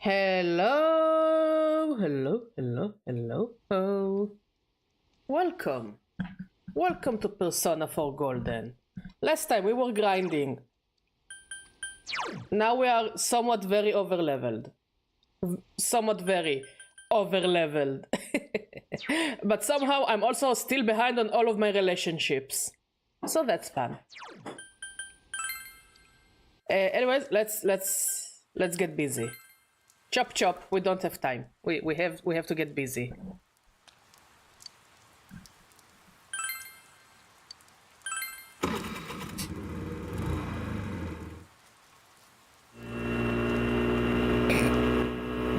Hello, hello, hello, hello. Oh. Welcome. Welcome to Persona 4 Golden. Last time we were grinding. Now we are somewhat very overleveled. Somewhat very overleveled. But somehow I'm also still behind on all of my relationships. So that's fun. Anyways, let's get busy. Chop chop, we don't have time. We have to get busy.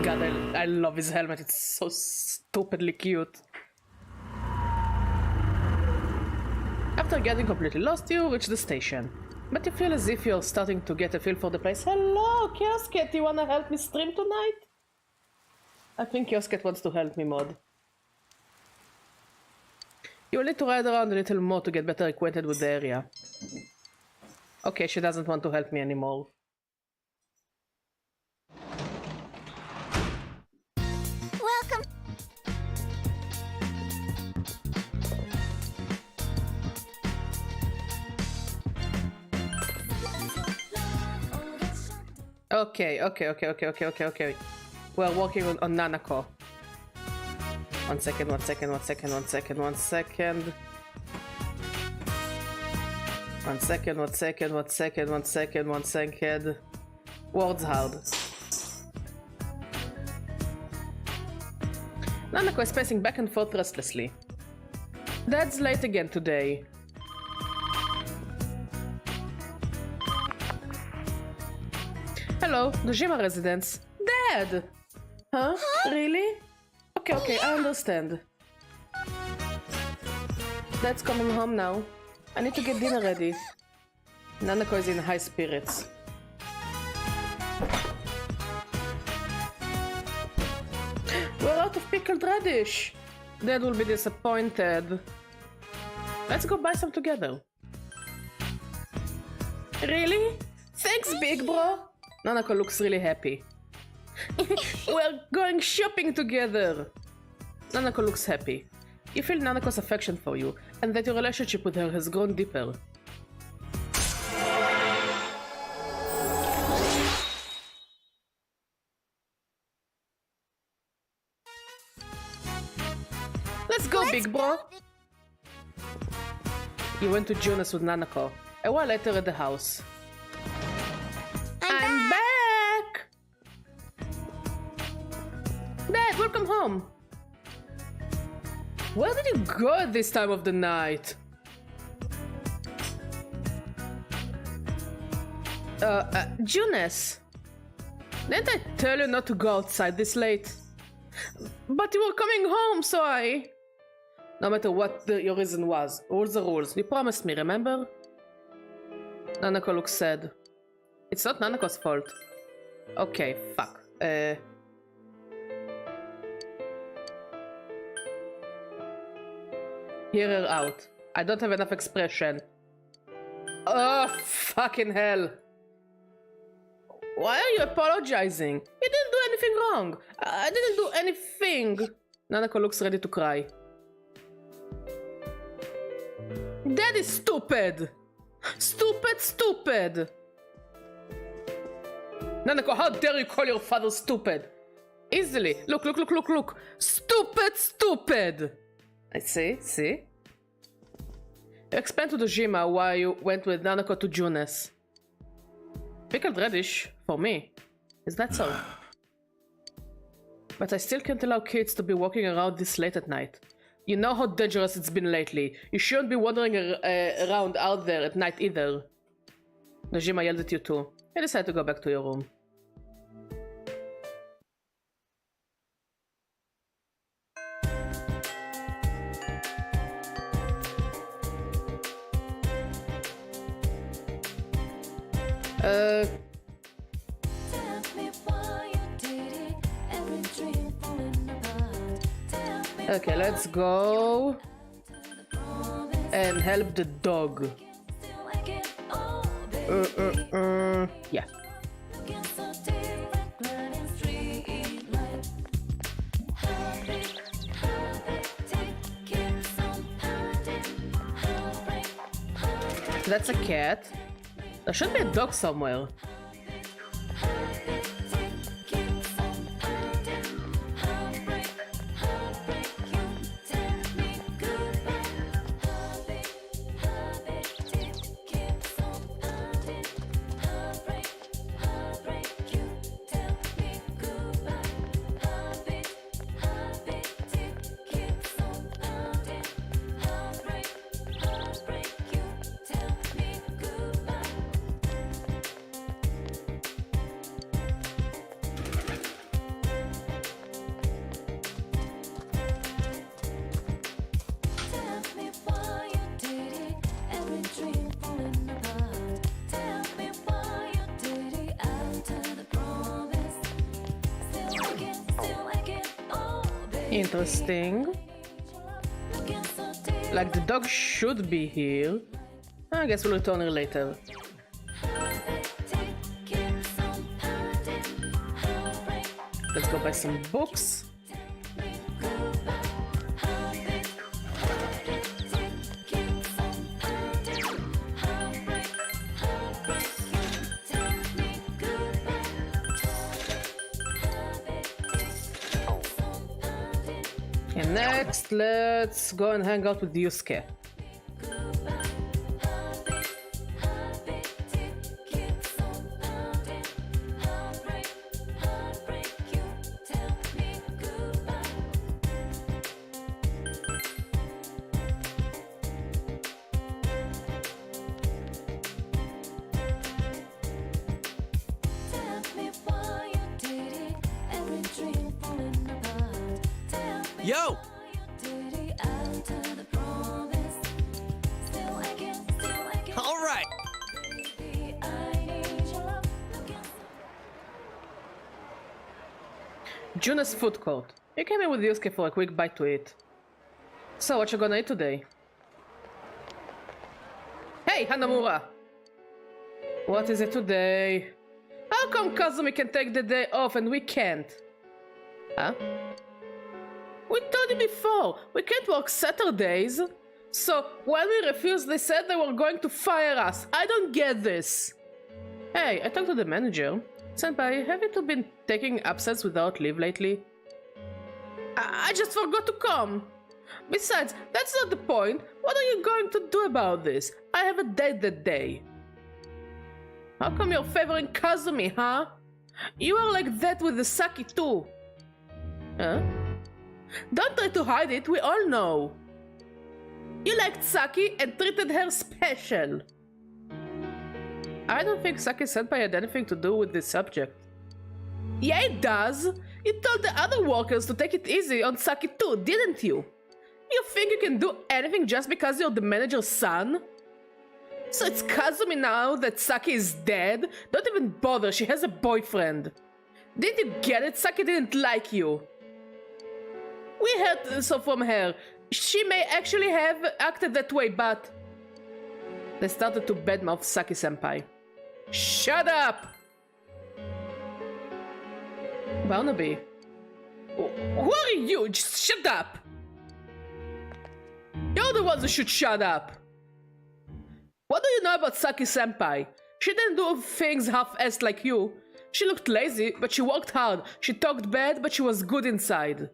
God, I love his helmet. It's so stupidly cute. After getting completely lost, you reach the station. But you feel as if you're starting to get a feel for the place. Hello, Kiosket, you wanna help me stream tonight? I think Kiosket wants to help me, mod. You will need to ride around a little more to get better acquainted with the area. Okay, she doesn't want to help me anymore. Welcome. Okay. We're working on Nanako. One second. Words hard. Nanako is pacing back and forth restlessly. Dad's late again today. Hello, Dojima residence. Dad! Huh? Really? Okay, I understand. Dad's coming home now. I need to get dinner ready. Nanako is in high spirits. We're out of pickled radish. Dad will be disappointed. Let's go buy some together. Really? Thanks, big bro. Nanako looks really happy. We're going shopping together. Nanako looks happy. You feel Nanako's affection for you, and that your relationship with her has grown deeper. Let's go, big bro! You went to Jonas with Nanako. A while later at the house. I'm back! Dad, welcome home! Where did you go at this time of the night? Jonas! Didn't I tell you not to go outside this late? But you were coming home, so I... No matter what your reason was, rules are rules. You promised me, remember? Nanako looks sad. It's not Nanako's fault. Okay, fuck. Hear her out. I don't have enough expression. Oh, fucking hell. Why are you apologizing? You didn't do anything wrong. I didn't do anything. Nanako looks ready to cry. That is stupid. Stupid. Nanako, how dare you call your father stupid? Easily. Look. Stupid. I see. You explained to Dojima why you went with Nanako to Jonas. Pickled radish, for me. Is that so? But I still can't allow kids to be walking around this late at night. You know how dangerous it's been lately. You shouldn't be wandering around out there at night either. Dojima yelled at you too. You decided to go back to your room. Okay, let's go and help the dog. Yeah. That's a cat. There should be a dog somewhere. Interesting. Like the dog should be here. I guess we'll return here later. Let's go buy some books. And next, let's go and hang out with Yusuke. Yo! All right. Juna's food court. You came in with Yusuke for a quick bite to eat. So, what you gonna eat today? Hey, Hanamura! What is it today? How come Kazumi can take the day off and we can't? Huh? We told you before, we can't work Saturdays. So, when we refused, they said they were going to fire us. I don't get this. Hey, I talked to the manager. Senpai, have you two been taking absence without leave lately? I just forgot to come. Besides, that's not the point. What are you going to do about this? I have a date that day. How come you're favoring Kazumi, huh? You are like that with the Saki too. Huh? Don't try to hide it, we all know. You liked Saki and treated her special. I don't think Saki-senpai had anything to do with this subject. Yeah, it does. You told the other workers to take it easy on Saki too, didn't you? You think you can do anything just because you're the manager's son? So it's Kazumi now that Saki is dead? Don't even bother, she has a boyfriend. Didn't you get it? Saki didn't like you. We heard so from her. She may actually have acted that way, but... They started to badmouth Saki-senpai. Shut up! Barnaby. Who are you? Just shut up! You're the ones who should shut up! What do you know about Saki-senpai? She didn't do things half-assed like you. She looked lazy, but she worked hard. She talked bad, but she was good inside.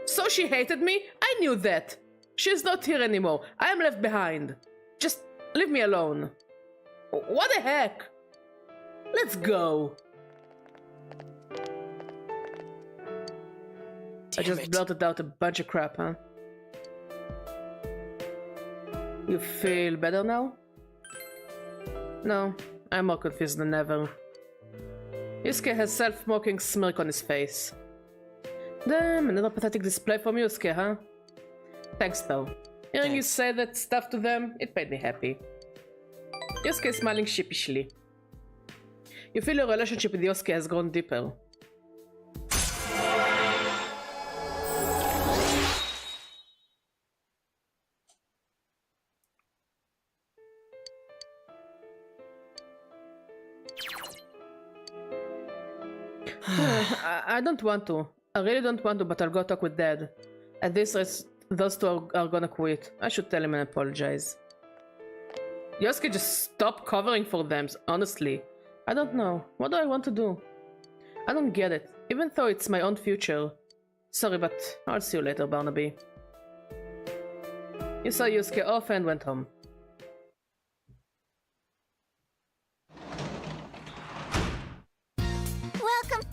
So she hated me? I knew that. She's not here anymore. I am left behind. Just leave me alone. What the heck? Let's go. I just blurted out a bunch of crap, huh? You feel better now? No, I'm more confused than ever. Yusuke has self-mocking smirk on his face. Damn, another pathetic display from Yusuke, huh? Thanks though. Hearing you say that stuff to them, it made me happy. Yusuke is smiling sheepishly. You feel your relationship with Yusuke has grown deeper. I don't want to. I really don't want to, but I'll go talk with Dad. At this rate, those two are gonna quit. I should tell him and apologize. Yosuke, just stop covering for them, honestly. I don't know. What do I want to do? I don't get it, even though it's my own future. Sorry, but I'll see you later, Barnaby. You saw Yosuke off and went home. Welcome.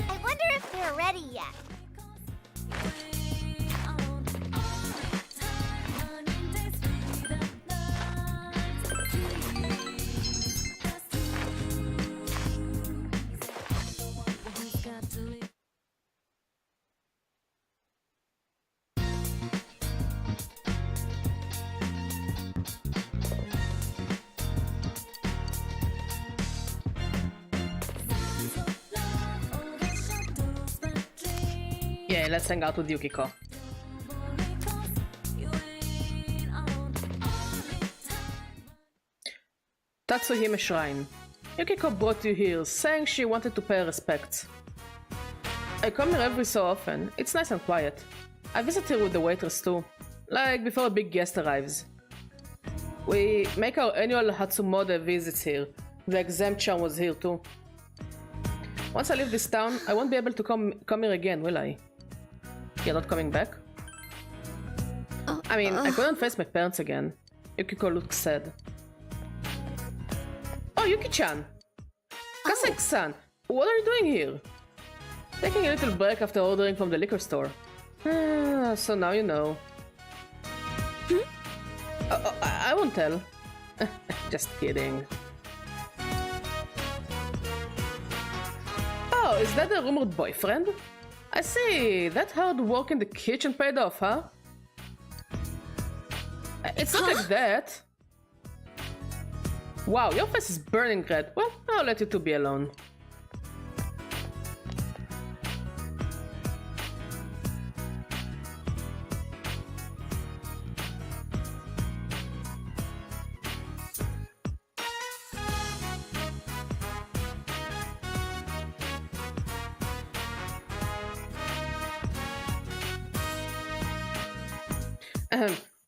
I wonder if they're ready yet. Yeah, let's hang out with Yukiko. Tatsuhime Shrine. Yukiko brought you here, saying she wanted to pay her respects. I come here every so often. It's nice and quiet. I visit here with the waitress too, like before a big guest arrives. We make our annual Hatsumode visits here. The exemption was here too. Once I leave this town, I won't be able to come here again, will I? You're not coming back? I mean, I couldn't face my parents again. Yukiko looks sad. Oh, Yuki-chan! Kasek-san! What are you doing here? Taking a little break after ordering from the liquor store. So now you know. I won't tell. Just kidding. Oh, is that the rumored boyfriend? I see. That hard work in the kitchen paid off, huh? It's not like that. Wow, your face is burning red. Well, I'll let you two be alone.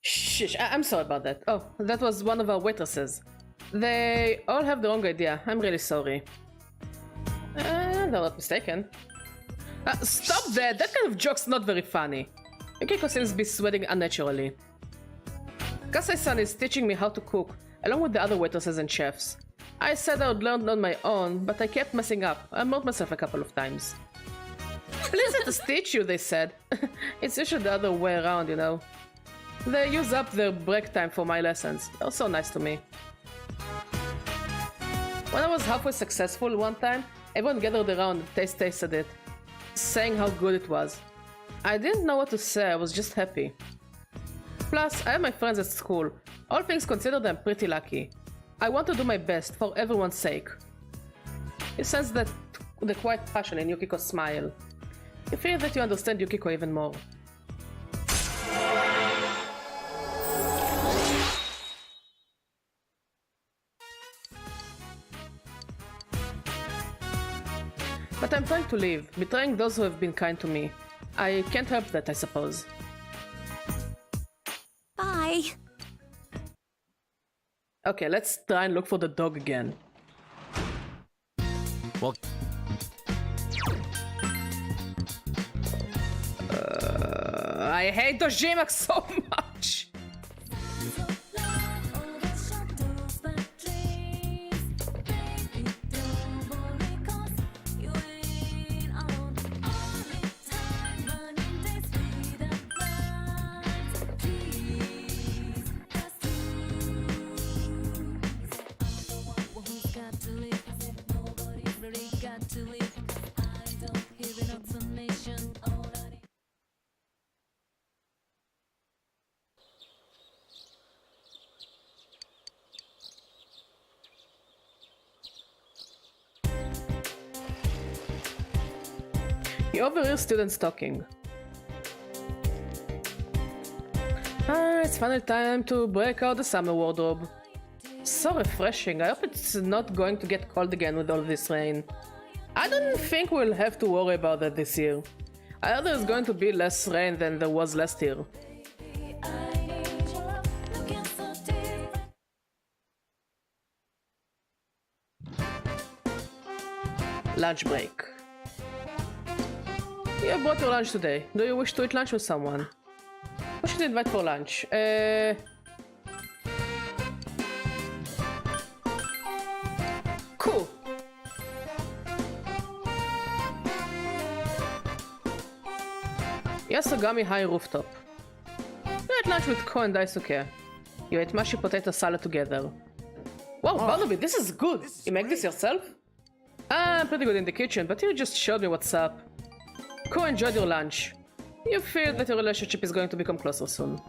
Shh, I'm sorry about that. Oh, that was one of our waitresses. They all have the wrong idea. I'm really sorry. They're not mistaken. Stop that! That kind of joke's not very funny. Yukiko seems to be sweating unnaturally. Kasai-san is teaching me how to cook, along with the other waitresses and chefs. I said I would learn on my own, but I kept messing up. I mocked myself a couple of times. Please let us teach you, they said. It's usually the other way around, you know. They use up their break time for my lessons. They were so nice to me. When I was halfway successful one time, everyone gathered around and tasted it, saying how good it was. I didn't know what to say, I was just happy. Plus, I have my friends at school. All things considered, I'm pretty lucky. I want to do my best, for everyone's sake. You sense that the quiet passion in Yukiko's smile. You feel that you understand Yukiko even more. But I'm trying to leave, betraying those who have been kind to me. I can't help that, I suppose. Bye. Okay, let's try and look for the dog again. Well, I hate Dojima so much! You overhear students talking. It's finally time to break out the summer wardrobe. so refreshing. I hope it's not going to get cold again with all this rain. I don't think we'll have to worry about that this year. I heard there's going to be less rain than there was last year. Lunch break. You have brought your lunch today. Do you wish to eat lunch with someone? Who should invite for lunch? Cool. Yasogami High Rooftop. You ate lunch with Ko and Daisuke. You ate mashed potato salad together. Wow, Barnaby, this is good. You make this yourself? I'm pretty good in the kitchen, but you just showed me what's up. Ko enjoyed your lunch. You feel that your relationship is going to become closer soon.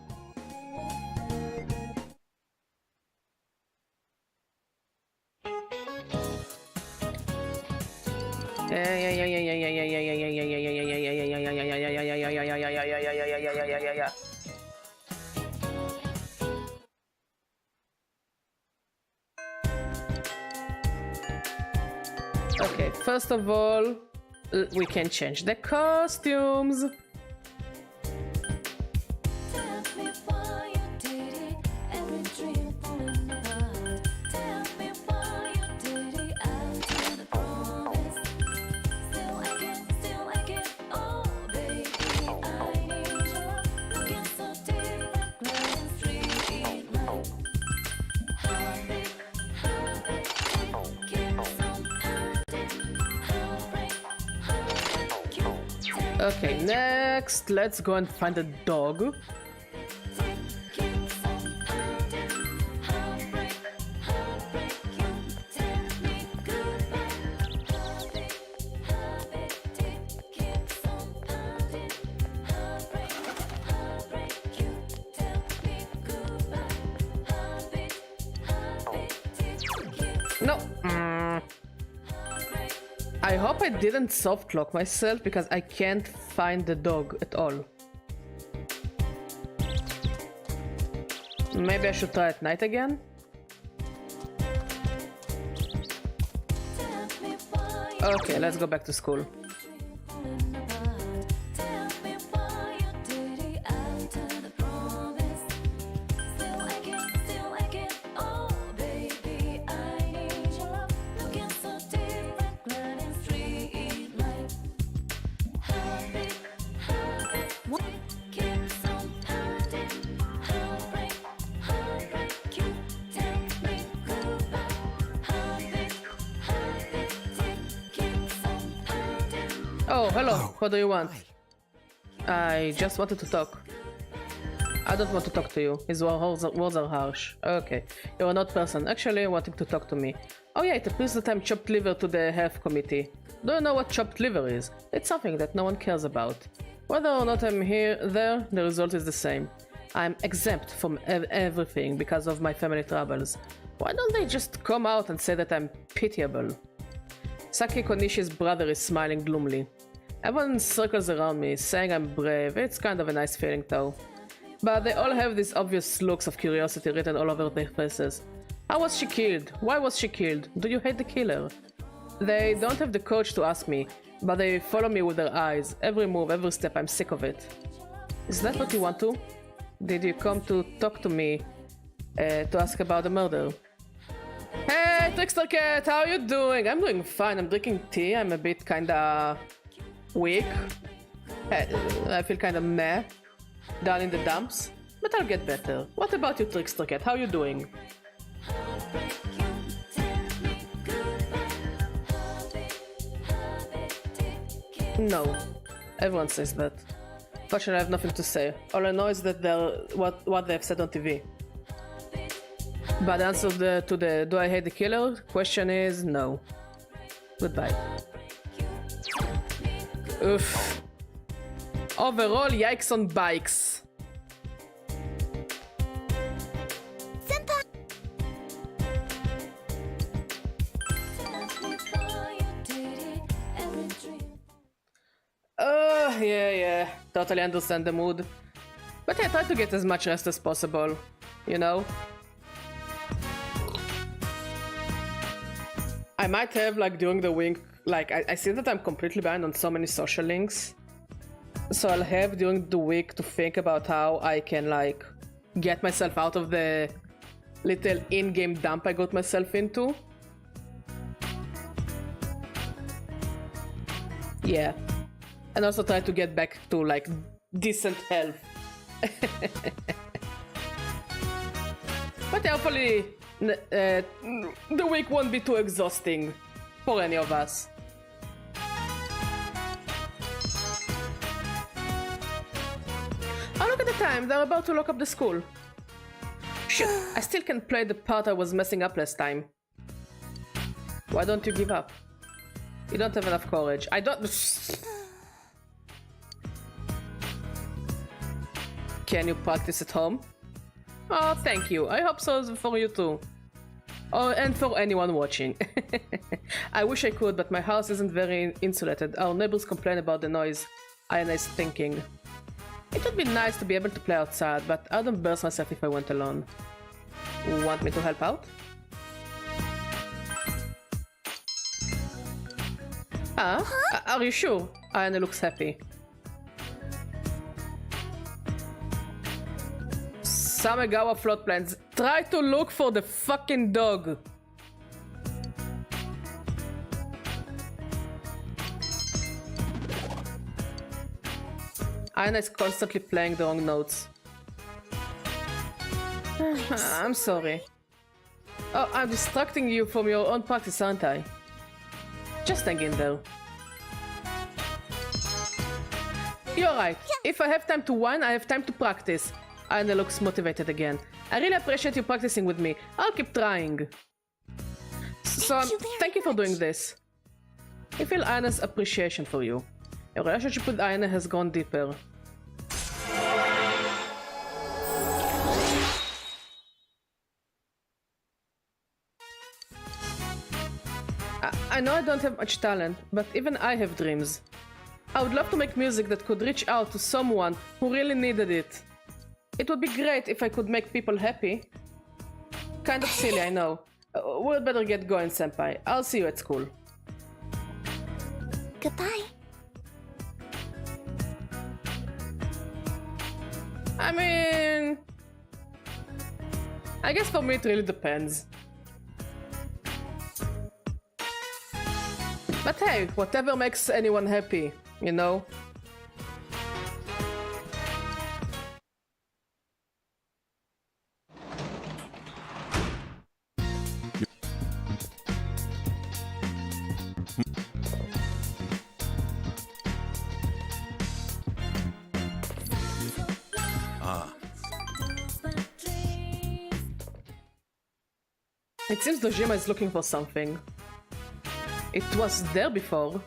Okay, first of all, we can change the costumes. Okay, next, let's go and find a dog. No. I hope I didn't soft lock myself because I can't find the dog at all. Maybe I should try at night again? Okay, let's go back to school. Oh, hello. What do you want? I just wanted to talk. I don't want to talk to you. His words are harsh. Okay. You're an odd person. Actually wanting to talk to me. Oh yeah, it appears that I'm chopped liver to the health committee. Do you know what chopped liver is? It's something that no one cares about. Whether or not I'm there, the result is the same. I'm exempt from everything because of my family troubles. Why don't they just come out and say that I'm pitiable? Saki Konishi's brother is smiling gloomily. Everyone circles around me, saying I'm brave. It's kind of a nice feeling though. But they all have these obvious looks of curiosity written all over their faces. How was she killed? Why was she killed? Do you hate the killer? They don't have the courage to ask me, but they follow me with their eyes. Every move, every step, I'm sick of it. Is that what you want to? Did you come to talk to me, to ask about the murder? Hey, Trickster Cat, how are you doing? I'm doing fine. I'm drinking tea. I'm a bit kinda weak. I feel kinda meh, down in the dumps. But I'll get better. What about you, Trickster Cat? How are you doing? No. Everyone says that. Fortunately, I have nothing to say. All I know is that what they've said on TV. But the answer to the do I hate the killer question is no. Goodbye. Oof. Overall, yikes on bikes. Senpai! Yeah. Totally understand the mood. But yeah, try to get as much rest as possible. You know? I might have, like, during the week, like, I see that I'm completely behind on so many social links. So I'll have during the week to think about how I can, like, get myself out of the little in-game dump I got myself into. Yeah. And also try to get back to, like, decent health. But hopefully the week won't be too exhausting for any of us. Oh, look at the time, they're about to lock up the school. Shit, I still can play the part I was messing up last time. Why don't you give up? You don't have enough courage. I don't... Can you practice at home? Oh, thank you. I hope so for you too. Oh, and for anyone watching. I wish I could, but my house isn't very insulated. Our neighbors complain about the noise Ayana is thinking. It would be nice to be able to play outside, but I don't burst myself if I went alone. Want me to help out? Ah? Are you sure? Ayana looks happy. Samegawa float plans. Try to look for the fucking dog. Ayana is constantly playing the wrong notes. I'm sorry. Oh, I'm distracting you from your own practice, aren't I? Just hang in there. You're right. If I have time to whine, I have time to practice. Ayana looks motivated again. I really appreciate you practicing with me. I'll keep trying. Thank you for doing this. I feel Ayana's appreciation for you. Your relationship with Ayana has gone deeper. I know I don't have much talent, but even I have dreams. I would love to make music that could reach out to someone who really needed it. It would be great if I could make people happy. Kind of silly, I know. We'd better get going, senpai. I'll see you at school. Goodbye. I mean... I guess for me it really depends. But hey, whatever makes anyone happy, you know? It seems Dojima is looking for something. It was there before.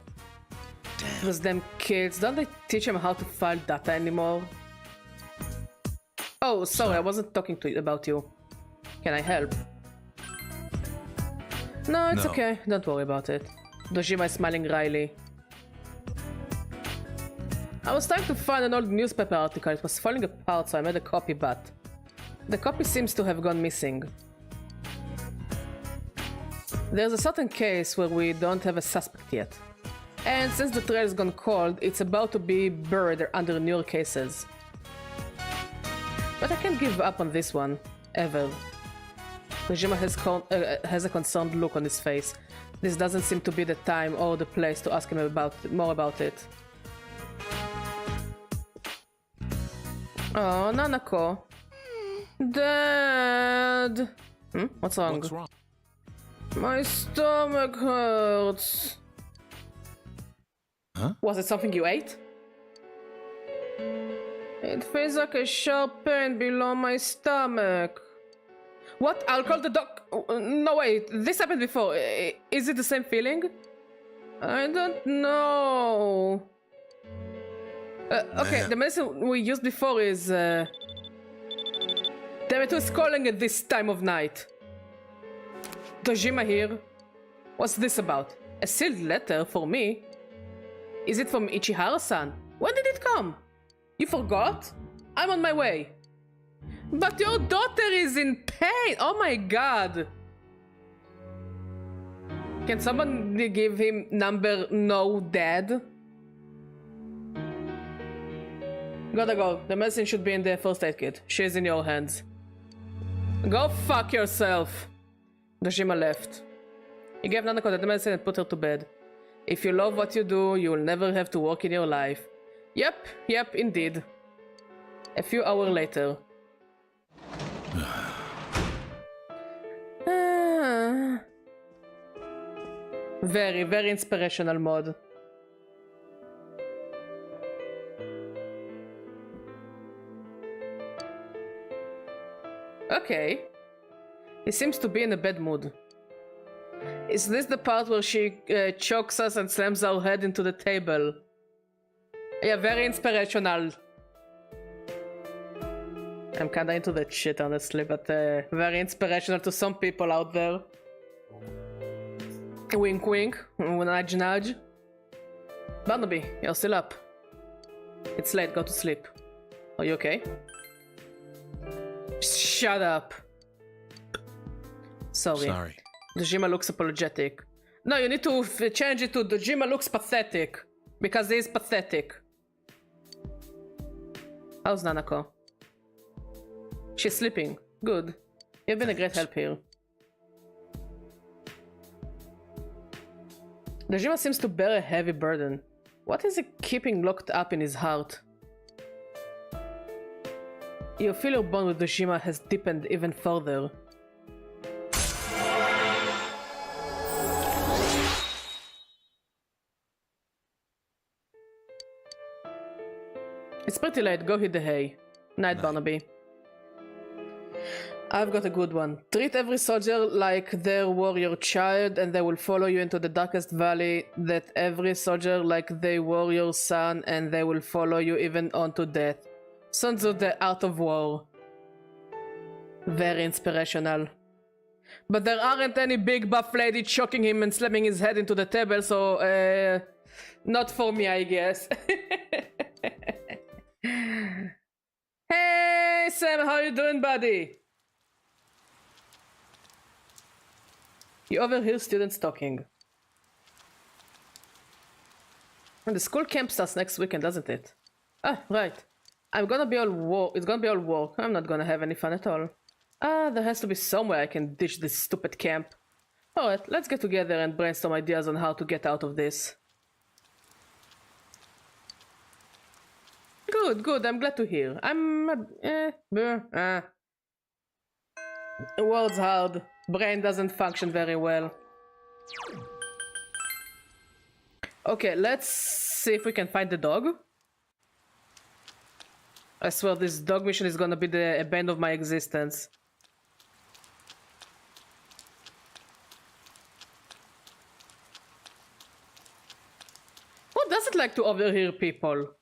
Those damn kids, don't they teach him how to file data anymore? Oh, sorry, I wasn't talking to you about you. Can I help? No, it's okay, don't worry about it. Dojima is smiling wryly. I was trying to find an old newspaper article, it was falling apart, so I made a copy, but the copy seems to have gone missing. There's a certain case where we don't have a suspect yet. And since the trail's gone cold, it's about to be buried under newer cases. But I can't give up on this one, ever. Kojima has a concerned look on his face. This doesn't seem to be the time or the place to ask him more about it. Oh, Nanako. Dad! What's wrong? What's wrong? My stomach hurts. Huh? Was it something you ate? It feels like a sharp pain below my stomach. What? I'll call the doc. No, wait. This happened before. Is it the same feeling? I don't know. Okay, the medicine we used before is... Damn it, who's calling at this time of night? Dojima here. What's this about? A sealed letter for me? Is it from Ichihara-san? When did it come? You forgot? I'm on my way. But your daughter is in pain! Oh my god! Can someone give him number no dad? Gotta go. The medicine should be in the first aid kit. She's in your hands. Go fuck yourself. Dojima left. He gave Nanako the medicine and put her to bed. If you love what you do, you will never have to work in your life. Yep, indeed. A few hours later. Very, very inspirational mod. Okay. He seems to be in a bad mood. Is this the part where she chokes us and slams our head into the table? Yeah, very inspirational. I'm kinda into that shit, honestly, but very inspirational to some people out there. Wink wink, nudge nudge. Barnaby, you're still up. It's late, go to sleep. Are you okay? Shut up. Sorry. Dojima looks apologetic. No, you need to change it to Dojima looks pathetic. Because he is pathetic. How's Nanako? She's sleeping. Good. You've been a great help here. Dojima seems to bear a heavy burden. What is he keeping locked up in his heart? You feel your bond with Dojima has deepened even further. It's pretty late, go hit the hay. Night, Barnaby. I've got a good one. Treat every soldier like their warrior child and they will follow you into the darkest valley. That every soldier like they were your son and they will follow you even unto death. Sun Tzu, the Art of War. Very inspirational. But there aren't any big buff lady choking him and slamming his head into the table, so not for me, I guess. Hey Sam, how you doing, buddy? You overhear students talking. And the school camp starts next weekend, doesn't it? Ah, right. I'm gonna be all work. It's gonna be all work. I'm not gonna have any fun at all. Ah, there has to be somewhere I can ditch this stupid camp. Alright, let's get together and brainstorm ideas on how to get out of this. Good, I'm glad to hear. Words hard. Brain doesn't function very well. Okay, let's see if we can find the dog. I swear this dog mission is gonna be the bane of my existence. Who doesn't like to overhear people?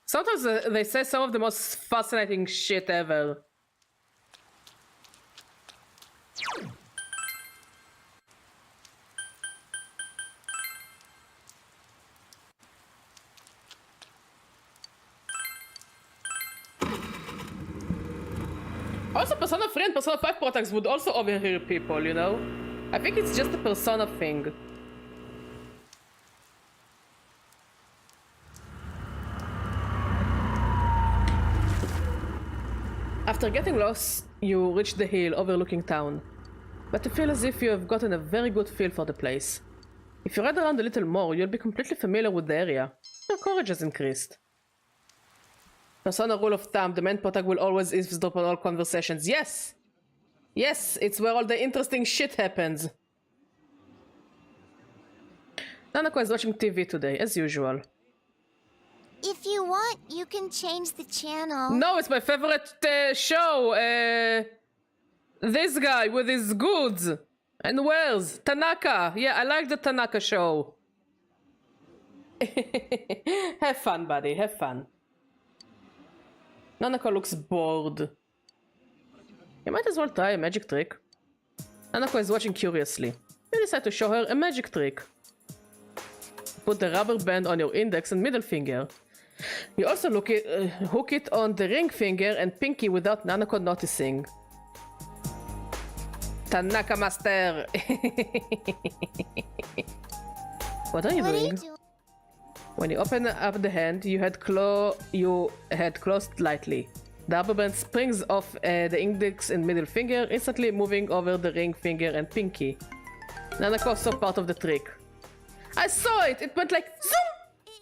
Sometimes they say some of the most fascinating shit ever. Also, Persona 3 and Persona 5 protagonists would also overhear people, you know? I think it's just a Persona thing. After getting lost, you reach the hill overlooking town. But you feel as if you have gotten a very good feel for the place. If you ride around a little more, you'll be completely familiar with the area. Your courage has increased. Persona rule of thumb, the main protag will always eavesdrop on all conversations. Yes! Yes, it's where all the interesting shit happens. Nanako is watching TV today, as usual. If you want, you can change the channel. No, it's my favorite show. This guy with his goods and wares. Tanaka. Yeah, I like the Tanaka show. Have fun, buddy. Have fun. Nanako looks bored. You might as well try a magic trick. Nanako is watching curiously. You decide to show her a magic trick. Put the rubber band on your index and middle finger. You also hook it on the ring finger and pinky without Nanako noticing. Tanaka master! What are you What are doing? you doing? When you open up the hand, you had closed lightly. The upper band springs off the index and middle finger, instantly moving over the ring finger and pinky. Nanako saw part of the trick. I saw it! It went like zoom!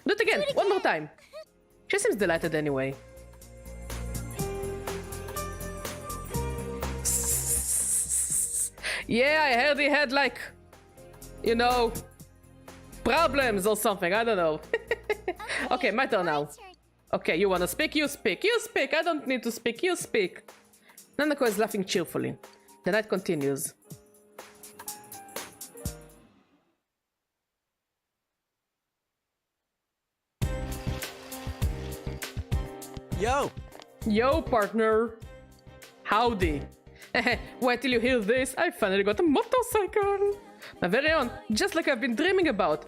Do it again! One more time! She seems delighted anyway. Yeah, I heard he had like, you know, problems or something. I don't know. Okay, my turn now. Okay, you wanna speak? You speak. You speak. I don't need to speak. You speak. Nanako is laughing cheerfully. The night continues. Yo! Yo, partner. Howdy. Wait till you hear this. I finally got a motorcycle. My very own, just like I've been dreaming about.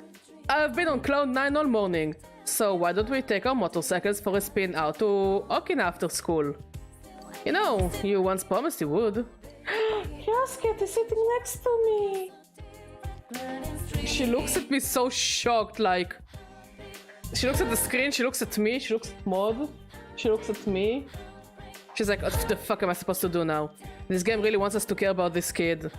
I've been on cloud 9 all morning. So why don't we take our motorcycles for a spin out to Okina after school? You know, you once promised you would. Yasuke is sitting next to me. She looks at me so shocked, like... She looks at the screen, she looks at me, she looks at Maud. She looks at me. She's like, what the fuck am I supposed to do now? This game really wants us to care about this kid.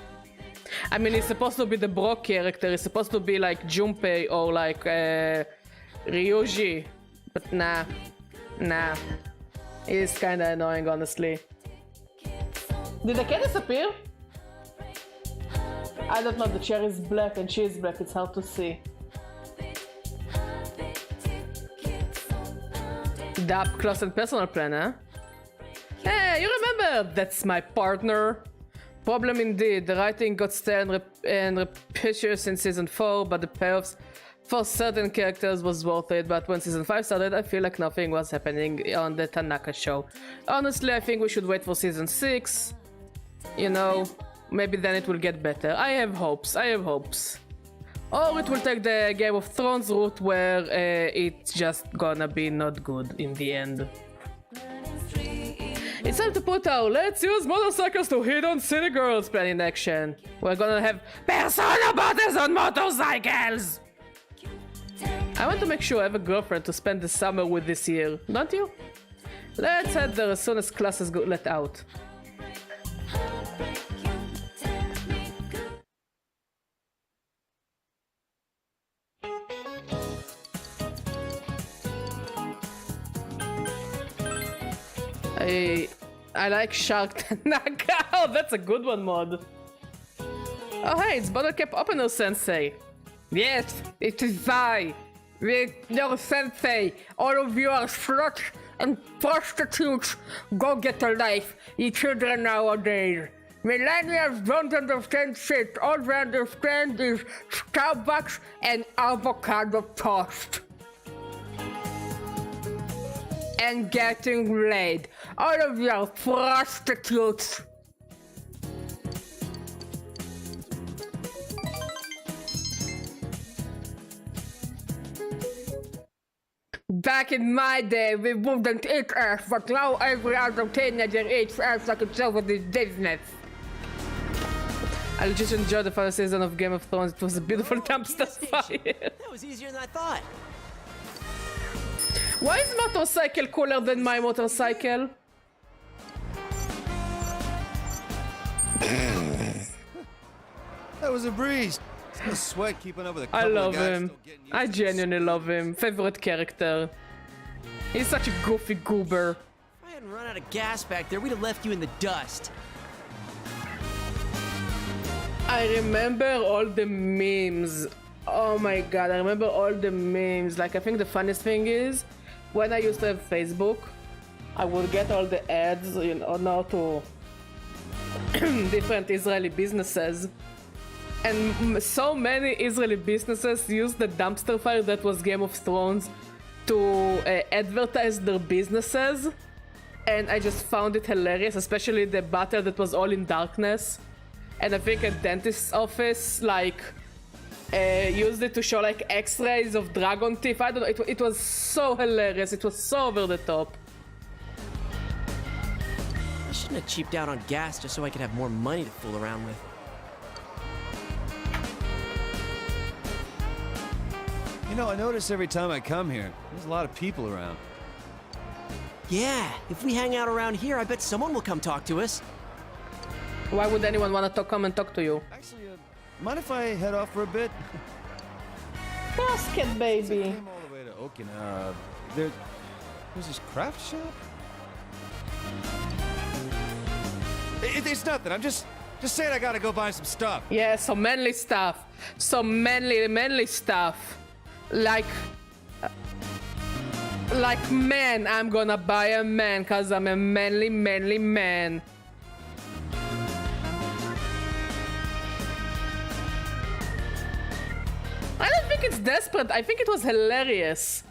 I mean, he's supposed to be the Brock character, he's supposed to be like Junpei or like Ryuji. But nah. He's kinda annoying, honestly. Did the cat disappear? I don't know, the chair is black and she is black, it's hard to see. The up close and personal plan, huh? Hey, you remember? That's my partner. Problem indeed. The writing got stale and repetitious in season 4, but the payoffs for certain characters was worth it. But when season 5 started, I feel like nothing was happening on the Tanaka show. Honestly, I think we should wait for season 6. You know, maybe then it will get better. I have hopes. Or it will take the Game of Thrones route where it's just gonna be not good in the end. It's time to put our let's use motorcycles to hit on city girls plan in action. We're gonna have persona battles on motorcycles! I want to make sure I have a girlfriend to spend the summer with this year, don't you? Let's head there as soon as classes go let out. I like Shark Tanaka. Oh, that's a good one, mod. Oh, hey, it's Bottle Cap Opener Sensei. Yes, it is I, your sensei. All of you are sluts and prostitutes. Go get a life, you children nowadays. Millennials don't understand shit. All they understand is Starbucks and avocado toast. And getting laid. All of you are prostitutes. Back in my day, we wouldn't eat ass, but now every other teenager eats ass like it's over business. I just enjoyed the final season of Game of Thrones. It was a beautiful dumpster fire. That was easier than I thought. Why is motorcycle cooler than my motorcycle? That was a breeze. The sweat keeping up with a I couple love of guys him. still getting used I to genuinely love him. Favorite character. He's such a goofy goober. If I hadn't run out of gas back there, we'd have left you in the dust. I remember all the memes. Oh my god, I remember all the memes. Like, I think the funniest thing is when I used to have Facebook, I would get all the ads, you know, now to different Israeli businesses. And so many Israeli businesses used the dumpster fire that was Game of Thrones to advertise their businesses. And I just found it hilarious, especially the battle that was all in darkness. And I think a dentist's office, like, used it to show like x-rays of dragon teeth. I don't know, it was so hilarious, it was so over the top. I shouldn't have cheaped out on gas just so I could have more money to fool around with. You know, I notice every time I come here, there's a lot of people around. Yeah, if we hang out around here, I bet someone will come talk to us. Why would anyone want to come and talk to you? Actually, mind if I head off for a bit? Basket, I baby. came all the way to Okinawa. There's this craft shop? It's nothing. I'm just saying I gotta go buy some stuff. Yeah, some manly stuff. Some manly stuff. Like man, I'm gonna buy a man cause I'm a manly man. I don't think it's desperate. I think it was hilarious.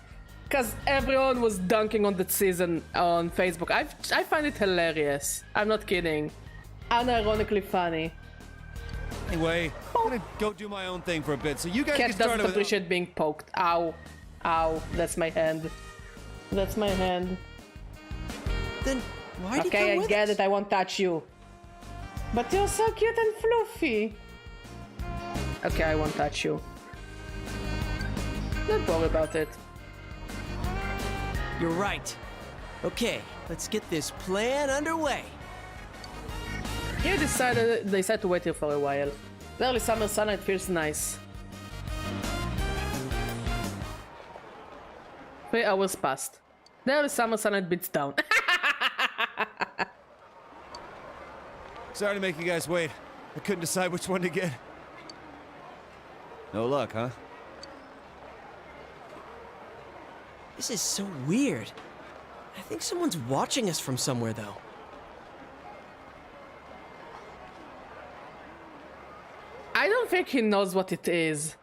Cause everyone was dunking on that season on Facebook. I find it hilarious. I'm not kidding. Unironically funny. Anyway, I'm gonna go do my own thing for a bit, so you guys Cat get started doesn't with... appreciate being poked. Ow. Ow. That's my hand. That's my hand. Then why'd you come Okay, I with get us? it. I won't touch you. But you're so cute and fluffy. Okay, I won't touch you. Don't worry about it. You're right. Okay, let's get this plan underway. You decided to wait here for a while. The early summer sunlight feels nice. 3 hours passed. The early summer sunlight beats down. Sorry to make you guys wait. I couldn't decide which one to get. No luck, huh? This is so weird. I think someone's watching us from somewhere, though. I don't think he knows what it is.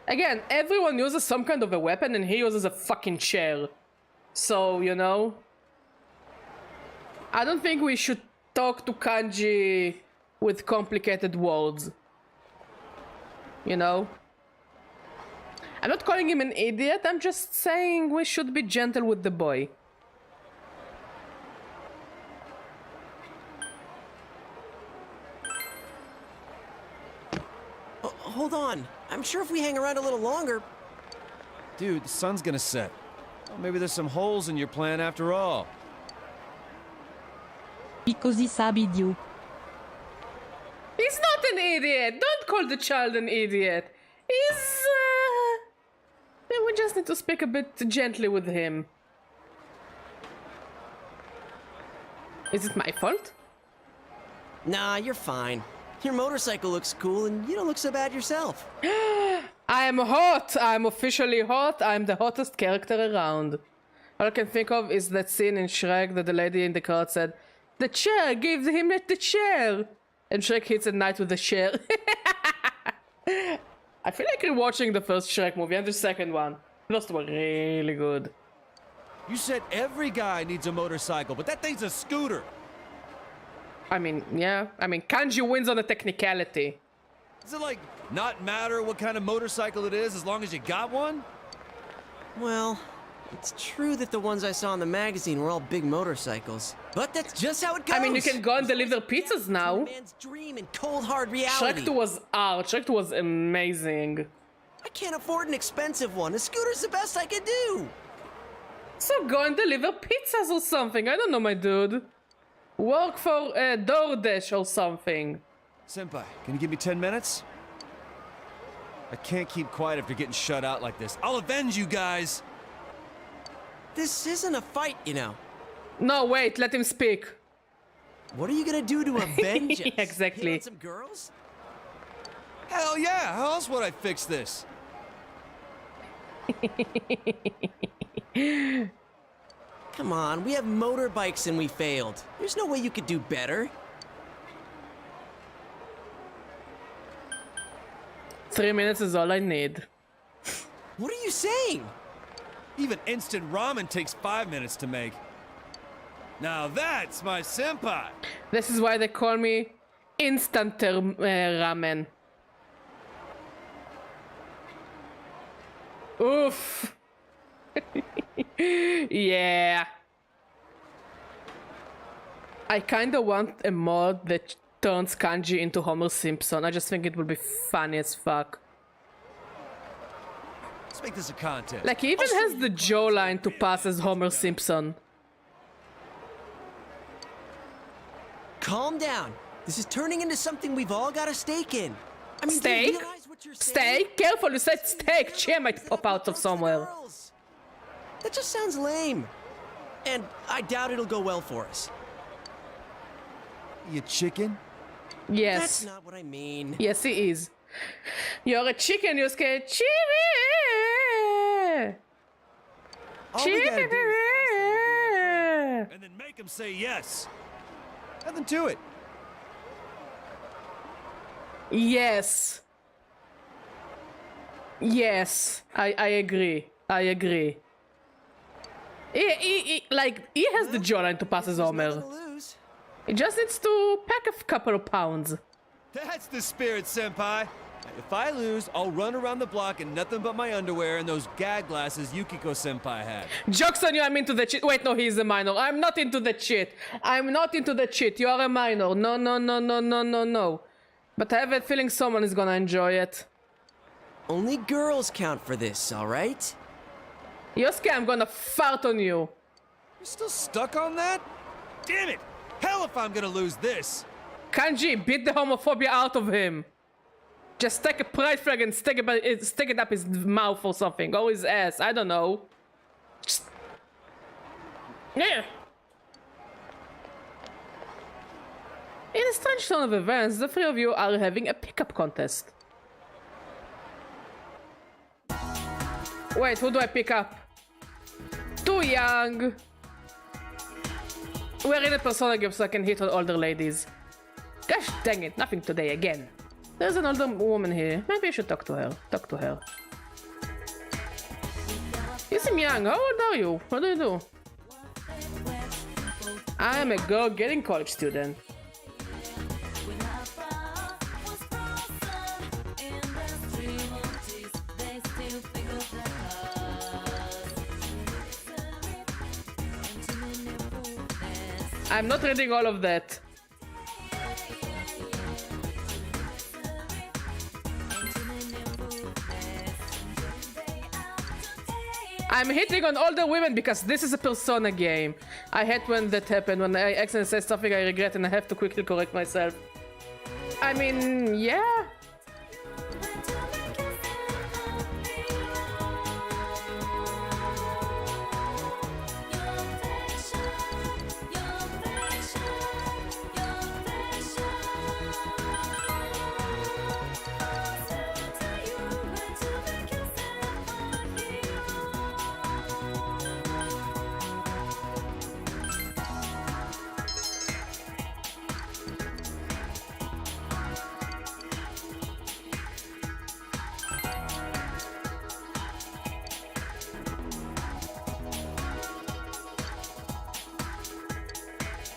Again, everyone uses some kind of a weapon and he uses a fucking chair. So, you know. I don't think we should talk to Kanji with complicated words. You know? I'm not calling him an idiot, I'm just saying we should be gentle with the boy. Hold on. I'm sure if we hang around a little longer... Dude, the sun's gonna set. Well, maybe there's some holes in your plan after all. Because he's idiot. He's not an idiot! Don't call the child an idiot! He's, we just need to speak a bit gently with him. Is it my fault? Nah, you're fine. Your motorcycle looks cool, and you don't look so bad yourself. I am hot! I'm officially hot. I'm the hottest character around. All I can think of is that scene in Shrek that the lady in the crowd said, "The chair! Give him the chair!" And Shrek hits a knight with the chair. I feel like rewatching the first Shrek movie and the second one. Those were really good. You said every guy needs a motorcycle, but that thing's a scooter. I mean, yeah. I mean, Kanji wins on a technicality. Does it, like, not matter what kind of motorcycle it is as long as you got one? Well, it's true that the ones I saw in the magazine were all big motorcycles. But that's just how it goes. I mean, you can go and deliver pizzas now. Man's dream and cold hard reality. Shrek 2 was art. Shrek 2 was amazing. I can't afford an expensive one. A scooter's the best I can do. So go and deliver pizzas or something. I don't know, my dude. Work for DoorDash or something. Senpai, can you give me 10 minutes? I can't keep quiet after getting shut out like this. I'll avenge you guys! This isn't a fight, you know. No, wait, let him speak. What are you gonna do to avenge us? Exactly. Hit on some girls? Hell yeah! How else would I fix this? Come on, we have motorbikes and we failed. There's no way you could do better. 3 minutes is all I need. What are you saying? Even instant ramen takes 5 minutes to make. Now that's my senpai! This is why they call me instant ramen. Oof. Yeah. I kinda want a mod that turns Kanji into Homer Simpson. I just think it would be funny as fuck. This make this a contest. Like, he even has the jawline to pass as Homer Simpson. Calm down. This is turning into something we've all got a stake in. I mean, do you Steak? realize what you're saying? Steak? Careful, you said steak. Chair might pop out of somewhere. Girls. That just sounds lame. And I doubt it'll go well for us. You chicken? Yes. That's not what I mean. Yes, he is. You're a chicken, you're scared. Chicken! All we gotta do is ask them to be our friend, and then make them say yes. Nothing to it. Yes. Yes. I agree. I agree. He has the jawline to pass as There's Homer. nothing to lose. He just needs to pack a couple of pounds. That's the spirit, senpai. If I lose, I'll run around the block in nothing but my underwear and those gag glasses Yukiko senpai had. Joke's on you, I'm into the shit. Wait, no, he's a minor. I'm not into the shit. I'm not into the shit. You're a minor. No, no, no, no, no, no, no. But I have a feeling someone is gonna enjoy it. Only girls count for this, all right? Yosuke, I'm gonna fart on you. You're still stuck on that? Damn it! Hell if I'm gonna lose this! Kanji, beat the homophobia out of him. Just take a pride flag and stick it up his mouth or something. Or his ass. I don't know. Just... Yeah. In a strange turn of events, the three of you are having a pickup contest. Wait, who do I pick up? Too young. We're in a Persona game so I can hit on older ladies. Gosh dang it, nothing today again. There's an older woman here. Maybe I should talk to her. Talk to her. You seem young. How old are you? What do you do? I am a go-getting college student. I'm not reading all of that. I'm hitting on older women because this is a Persona game. I hate when that happens, when I accidentally say something I regret and I have to quickly correct myself. I mean, yeah.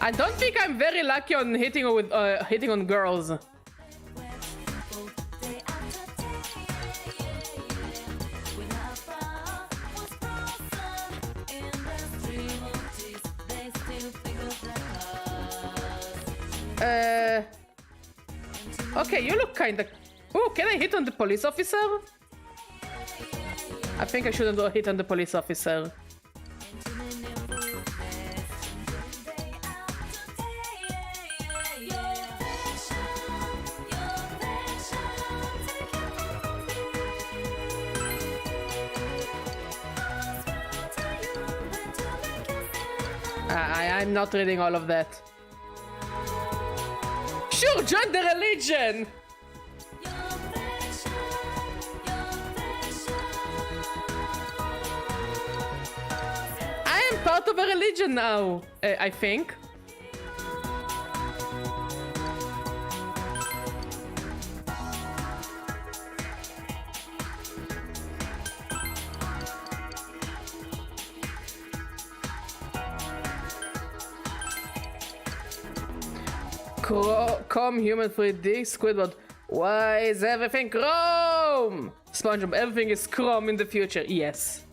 I don't think I'm very lucky on hitting on girls. Okay, you look kinda... Oh, can I hit on the police officer? I think I shouldn't hit on the police officer. I'm not reading all of that. Sure, join the religion! I am part of a religion now, I think. Come human 3D Squidward. Why is everything chrome? SpongeBob, everything is chrome in the future. Yes.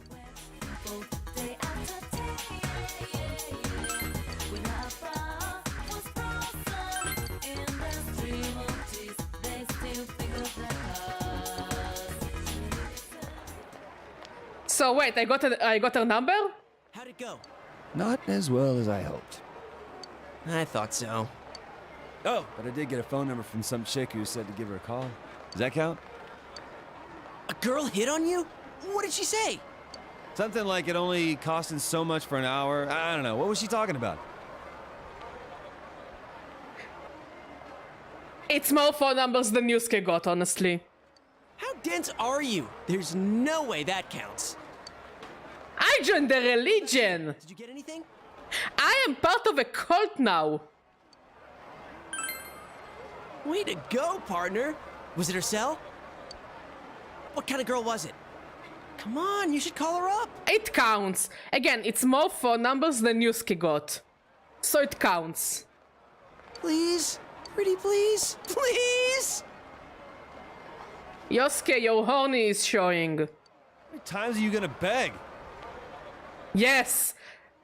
So wait, I got her number? How'd it go? Not as well as I hoped. I thought so. Oh, but I did get a phone number from some chick who said to give her a call. Does that count? A girl hit on you? What did she say? Something like it only costing so much for an hour. I don't know. What was she talking about? It's more phone numbers than Yusuke got, honestly. How dense are you? There's no way that counts. I joined the religion! Did you get anything? I am part of a cult now! Way to go, partner. Was it her cell? What kind of girl was it? Come on, you should call her up. It counts. Again, it's more phone numbers than Yusuke got. So it counts. Please? Pretty please? Please? Yosuke, your horny is showing. How many times are you gonna beg? Yes!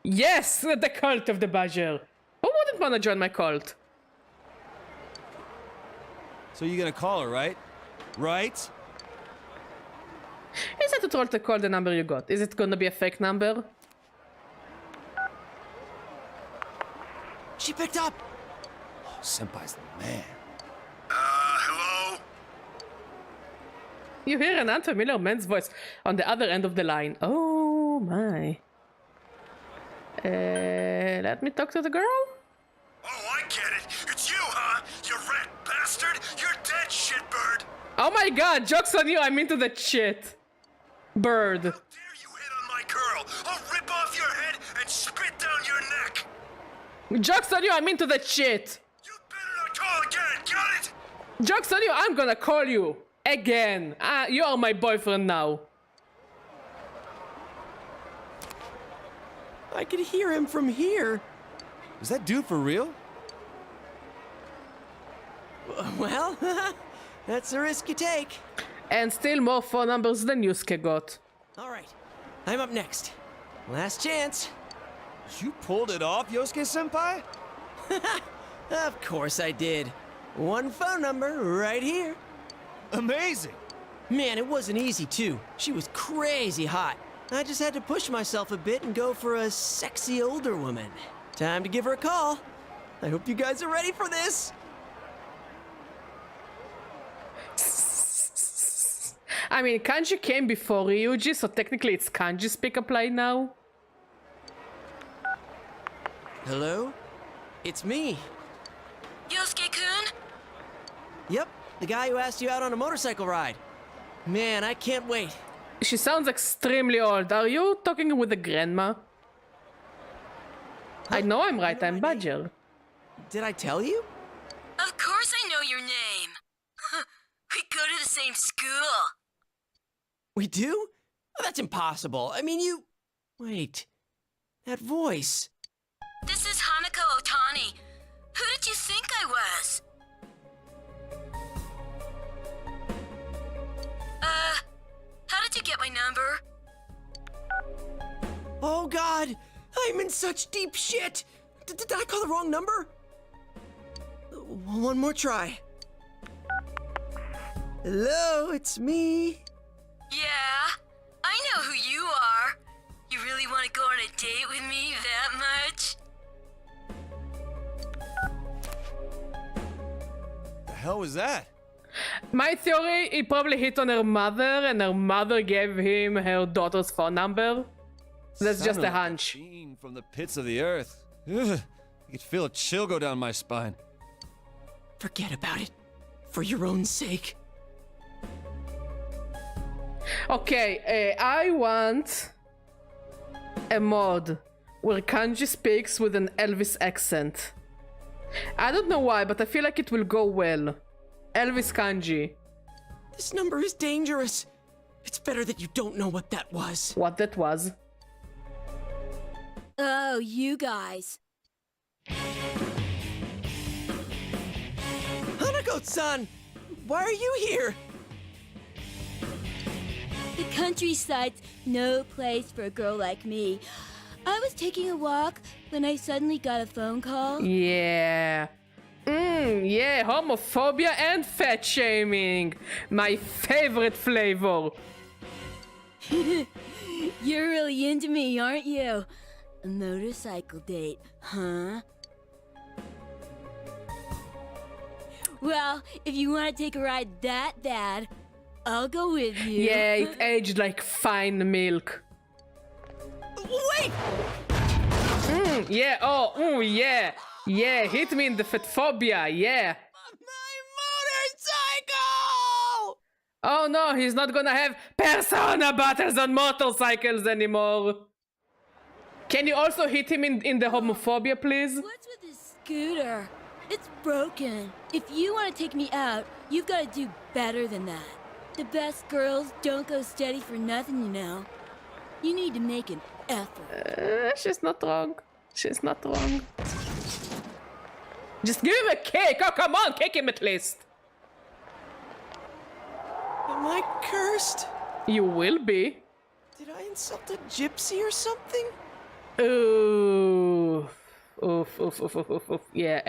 Yes! The cult of the Badger. Who wouldn't want to join my cult? So you're gonna call her, right? Right? Is it a troll to call the number you got? Is it gonna be a fake number? She picked up. Oh, Senpai's the man. Hello? You hear an unfamiliar man's voice on the other end of the line. Oh my. Let me talk to the girl? Oh, I get it. It's you, huh? You rat bastard. You're dead, shitbird. Oh my god, joke's on you, I'm into that shit. Bird. How dare you hit on my girl? I'll rip off your head and spit down your neck. Joke's on you, I'm into that shit. You better not call again, got it? Joke's on you, I'm gonna call you. Again. You are my boyfriend now. I could hear him from here. Is that dude for real? Well, that's the risk you take. And still more phone numbers than Yusuke got. All right, I'm up next. Last chance. You pulled it off, Yosuke-senpai? Of course I did. One phone number right here. Amazing! Man, it wasn't easy, too. She was crazy hot. I just had to push myself a bit and go for a sexy older woman. Time to give her a call. I hope you guys are ready for this. I mean, kanji came before Ryuji, so technically it's kanji's pickup line now. Hello? It's me. Yosuke-kun? Yep, the guy who asked you out on a motorcycle ride. Man, I can't wait. She sounds extremely old. Are you talking with a grandma? I know I'm right, I'm Badger. Did I tell you? Of course I know your name. We go to the same school. We do? Oh, that's impossible. I mean, you... Wait. That voice. This is Hanako Otani. Who did you think I was? How did you get my number? Oh, God! I'm in such deep shit! Did I call the wrong number? One more try. Hello, it's me. Yeah, I know who you are. You really want to go on a date with me that much? The hell was that? My theory, he probably hit on her mother and her mother gave him her daughter's phone number. That's just Sounded a like hunch. fiend from the pits of the earth. Ugh, I could feel a chill go down my spine. Forget about it. For your own sake. Okay, I want a mod where kanji speaks with an Elvis accent. I don't know why, but I feel like it will go well. Elvis kanji. This number is dangerous. It's better that you don't know what that was. What that was. Oh, you guys. Hanako-san! Why are you here? The countryside's no place for a girl like me. I was taking a walk when I suddenly got a phone call. Yeah. Yeah, homophobia and fat shaming. My favorite flavor. You're really into me, aren't you? A motorcycle date, huh? Well, if you want to take a ride that bad, I'll go with you. Yeah, it aged like fine milk. Wait! Yeah, yeah. Yeah, hit me in the fatphobia, yeah. My motorcycle! Oh no, he's not gonna have persona battles on motorcycles anymore. Can you also hit him in the homophobia, please? What's with this scooter? It's broken. If you want to take me out, you've got to do better than that. The best girls don't go steady for nothing, you know. You need to make an effort. She's not wrong. She's not wrong. Just give him a kick! Oh, come on, kick him at least! Am I cursed? You will be. Did I insult a gypsy or something? Ooh. Oof, oof, oof, oof, oof, oof. Yeah,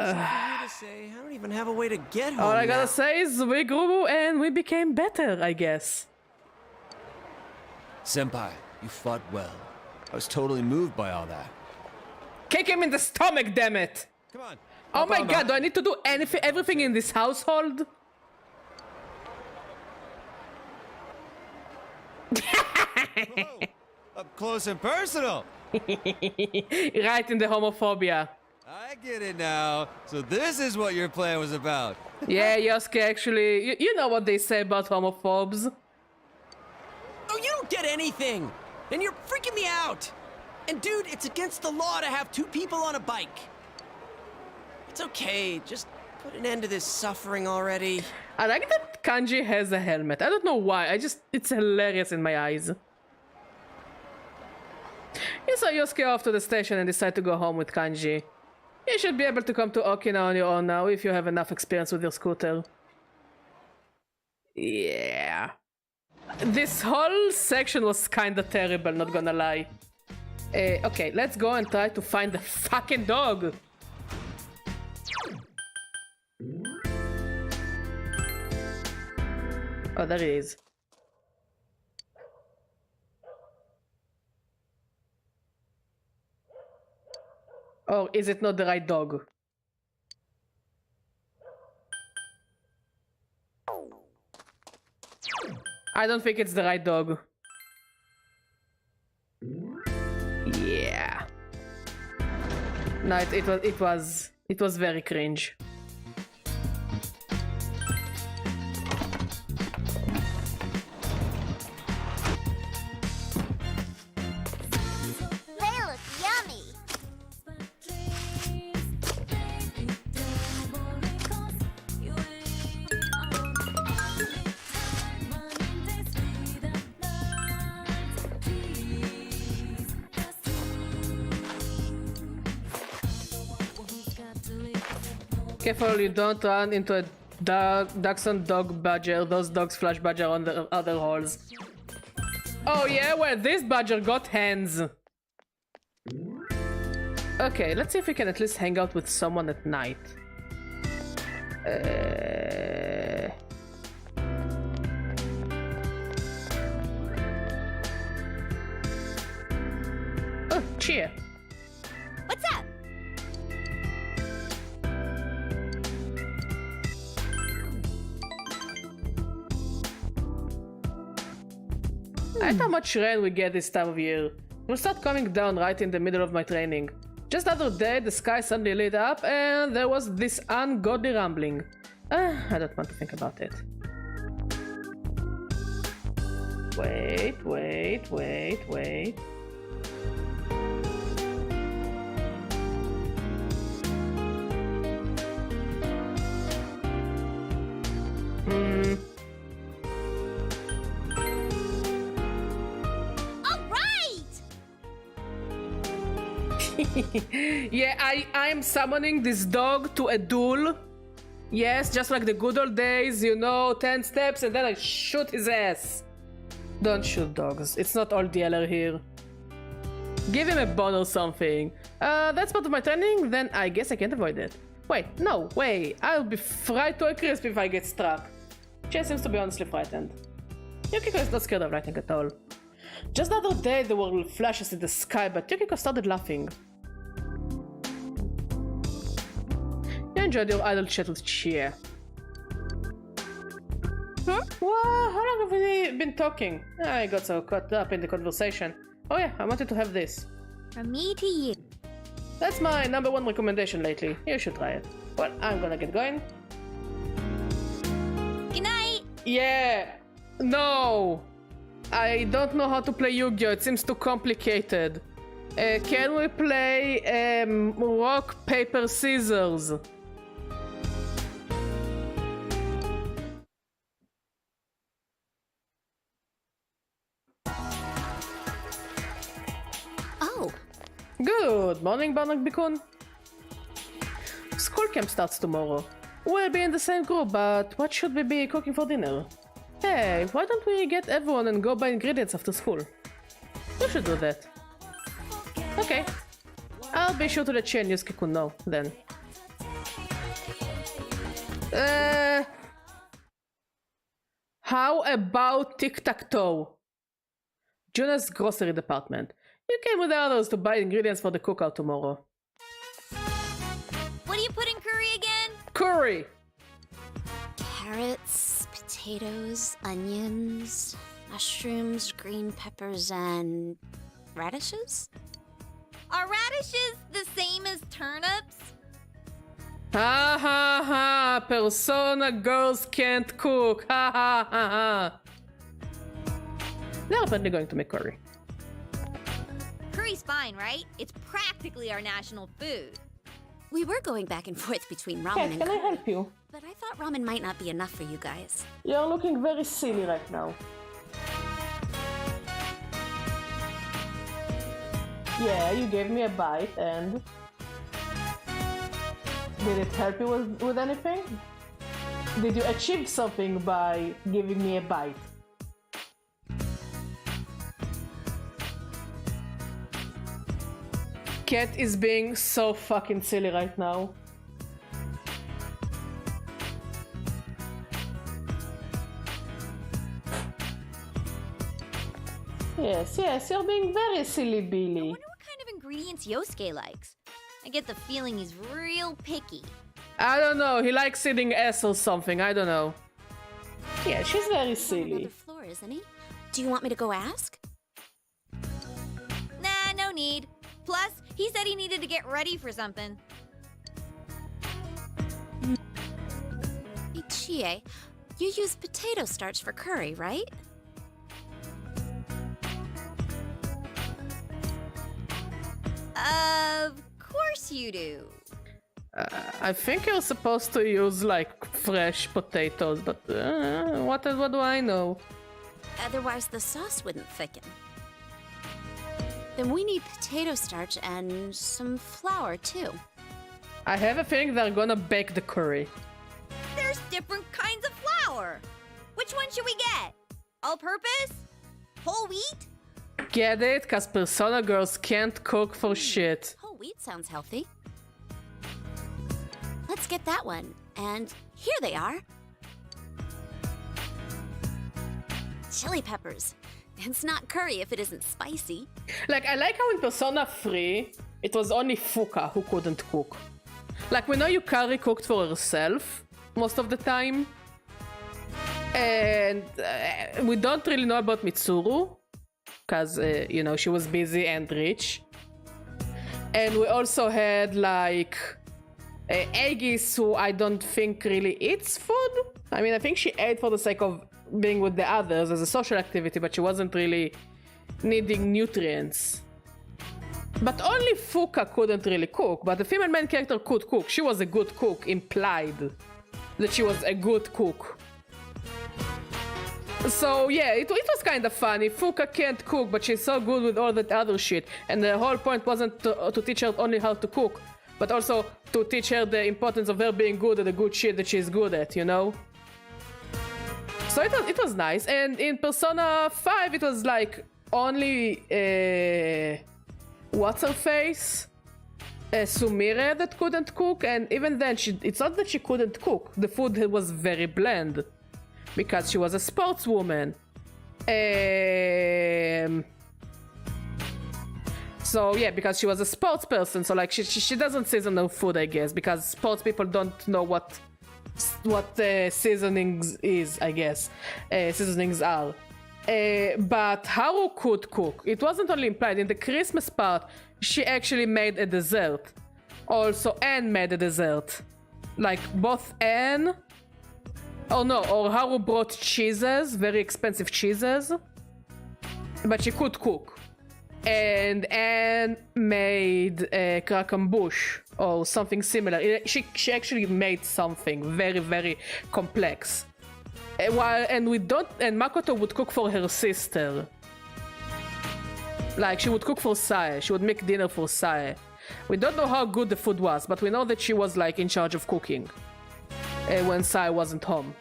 Something to say. I don't even have a way to get home. all I now. gotta say is we grew and we became better, I guess. Senpai, you fought well. I was totally moved by all that. Kick him in the stomach, damn it! Come on. Oh hop my on god, do I behind. need to do everything in this household? Whoa, up close and personal. Right in the homophobia. I get it now. So this is what your plan was about. Yeah, Yosuke, actually, you know what they say about homophobes. Oh, you don't get anything! And you're freaking me out! And dude, it's against the law to have two people on a bike. It's okay, just put an end to this suffering already. I like that Kanji has a helmet. I don't know why, it's hilarious in my eyes. You saw Yosuke off to the station and decide to go home with Kanji. You should be able to come to Okina on your own now if you have enough experience with your scooter. Yeah. This whole section was kinda terrible, not gonna lie. Okay, let's go and try to find the fucking dog. Oh, there he is. Or is it not the right dog? I don't think it's the right dog. Yeah. No, it was very cringe. They look yummy. Careful you don't run into a Dachshund dog badger. Those dogs flash badger on the other holes. Oh yeah, well this badger got hands. Okay, let's see if we can at least hang out with someone at night. Oh, cheer. What's up? I wonder how much rain we get this time of year. Will start coming down right in the middle of my training. Just the other day, the sky suddenly lit up and there was this ungodly rumbling. I don't want to think about it. Wait. All right! Yeah, I'm summoning this dog to a duel. Yes, just like the good old days, you know, 10 steps and then I shoot his ass. Don't shoot dogs. It's not all DLR here. Give him a bone or something. That's part of my training, then I guess I can't avoid it. Wait, no, wait. I'll be fried to a crisp if I get struck. She seems to be honestly frightened. Yukiko is not scared of lightning at all. Just the other day there were flashes in the sky, but Yukiko started laughing. You enjoyed your idle chat with Chia. Huh? Wow, how long have we been talking? I got so caught up in the conversation. Oh yeah, I wanted to have this. From me to you. That's my #1 recommendation lately. You should try it. Well, I'm gonna get going. Good night. Yeah. No. I don't know how to play Yu-Gi-Oh! It seems too complicated. Can we play rock, paper, scissors? Oh, Good morning, Barnaby-kun. School camp starts tomorrow. We'll be in the same group, but what should we be cooking for dinner? Hey, why don't we get everyone and go buy ingredients after school? We should do that. Okay. I'll be sure to let Chi and Yusuke-kun know, then. How about tic-tac-toe? Juna's grocery department. You came with the others to buy ingredients for the cookout tomorrow. what do you put in curry again? Curry! Carrots, potatoes, onions, mushrooms, green peppers, and radishes? Are radishes the same as turnips? Ha ha ha! Persona girls can't cook! Ha ha ha ha! They're apparently going to make curry. Curry's fine, right? It's practically our national food. We were going back and forth between ramen Cat, and can I curry, help you? but I thought ramen might not be enough for you guys. You're looking very silly right now. Yeah, you gave me a bite and... Did it help you with anything? Did you achieve something by giving me a bite? Cat is being so fucking silly right now. Yes, yes, you're being very silly, I Billy. wonder what kind of ingredients Yosuke likes. I get the feeling he's real picky. I don't know, he likes eating ass or something, I don't know. Yeah, she's very On silly. another floor, isn't he? Do you want me to go ask? Nah, no need. Plus, he said he needed to get ready for something. Hey, Chie, you use potato starch for curry, right? Of course you do. I think you're supposed to use like fresh potatoes, but what do I know? Otherwise, the sauce wouldn't thicken. Then we need potato starch and some flour, too. I have a feeling they're gonna bake the curry. There's different kinds of flour. Which one should we get? All-purpose? Whole wheat? Get it? Cause Persona girls can't cook for shit. Whole wheat sounds healthy. Let's get that one. And here they are. Chili peppers. It's not curry if it isn't spicy. Like, I like how in Persona 3, it was only Fuka who couldn't cook. Like, we know Yukari cooked for herself most of the time. And we don't really know about Mitsuru. Because, you know, she was busy and rich. And we also had, like, Aegis, who I don't think really eats food. I mean, I think she ate for the sake of being with the others as a social activity, but she wasn't really needing nutrients. But only Fuka couldn't really cook, but the female main character could cook. She was a good cook, implied that she was a good cook. So yeah, it was kind of funny. Fuka can't cook, but she's so good with all that other shit. And the whole point wasn't to teach her only how to cook, but also to teach her the importance of her being good at the good shit that she's good at, you know? So it was nice. And in Persona 5, it was like only what's her face? Sumire that couldn't cook, and even then, it's not that she couldn't cook. The food was very bland because she was a sportswoman. So yeah, because she was a sports person, so like she doesn't season her food, I guess, because sports people don't know what seasonings is, I guess. Seasonings are. But Haru could cook. It wasn't only implied. In the Christmas part, she actually made a dessert. Also, Anne made a dessert. Like, both Anne... or Haru brought cheeses, very expensive cheeses. But she could cook. And Anne made a krakenbush or something similar. She actually made something very, very complex. And Makoto would cook for her sister. Like, she would cook for Sae. She would make dinner for Sae. We don't know how good the food was, but we know that she was like in charge of cooking when Sae wasn't home.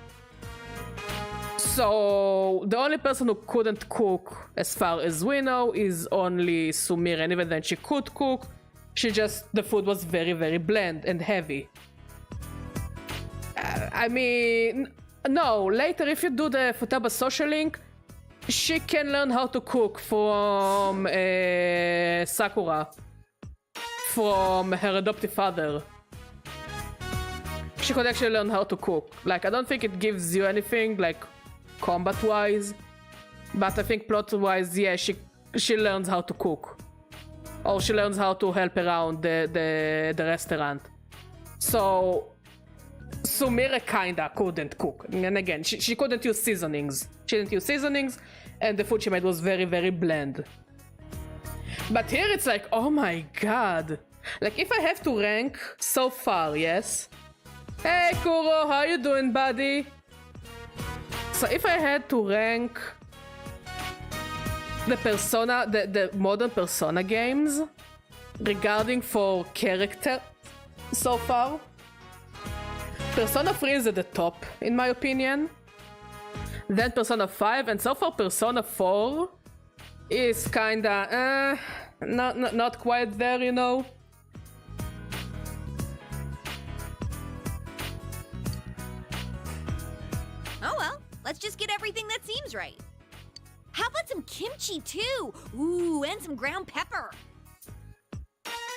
So the only person who couldn't cook, as far as we know, is only Sumire, and even then she could cook. The food was very, very bland and heavy. I mean, no, later if you do the Futaba social link, she can learn how to cook from Sakura, from her adoptive father. She could actually learn how to cook. Like, I don't think it gives you anything, like, combat-wise, but I think plot-wise, yeah, she learns how to cook, or she learns how to help around the restaurant. So Sumire kinda couldn't cook, and again, she couldn't use seasonings. She didn't use seasonings, and the food she made was very, very bland. But here it's like, oh my god, like if I have to rank so far, yes. Hey Kuro, how you doing, buddy? So if I had to rank the modern Persona games regarding for character so far, Persona 3 is at the top in my opinion. Then Persona 5, and so far Persona 4 is kinda not quite there, you know. Oh well, let's just get everything that seems right. How about some kimchi too? Ooh, and some ground pepper.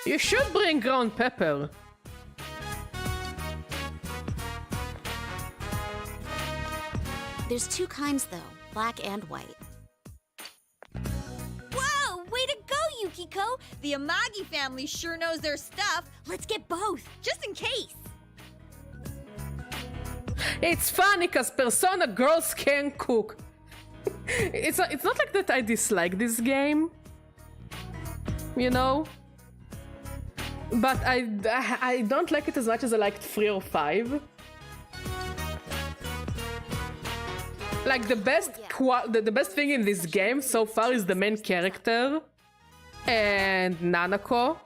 You should bring ground pepper. There's two kinds, though, black and white. Whoa, way to go, Yukiko! The Amagi family sure knows their stuff. Let's get both, just in case. It's funny because Persona girls can cook. It's not like that I dislike this game, you know, but I don't like it as much as I liked 3 or 5. Like the best thing in this game so far is the main character and Nanako.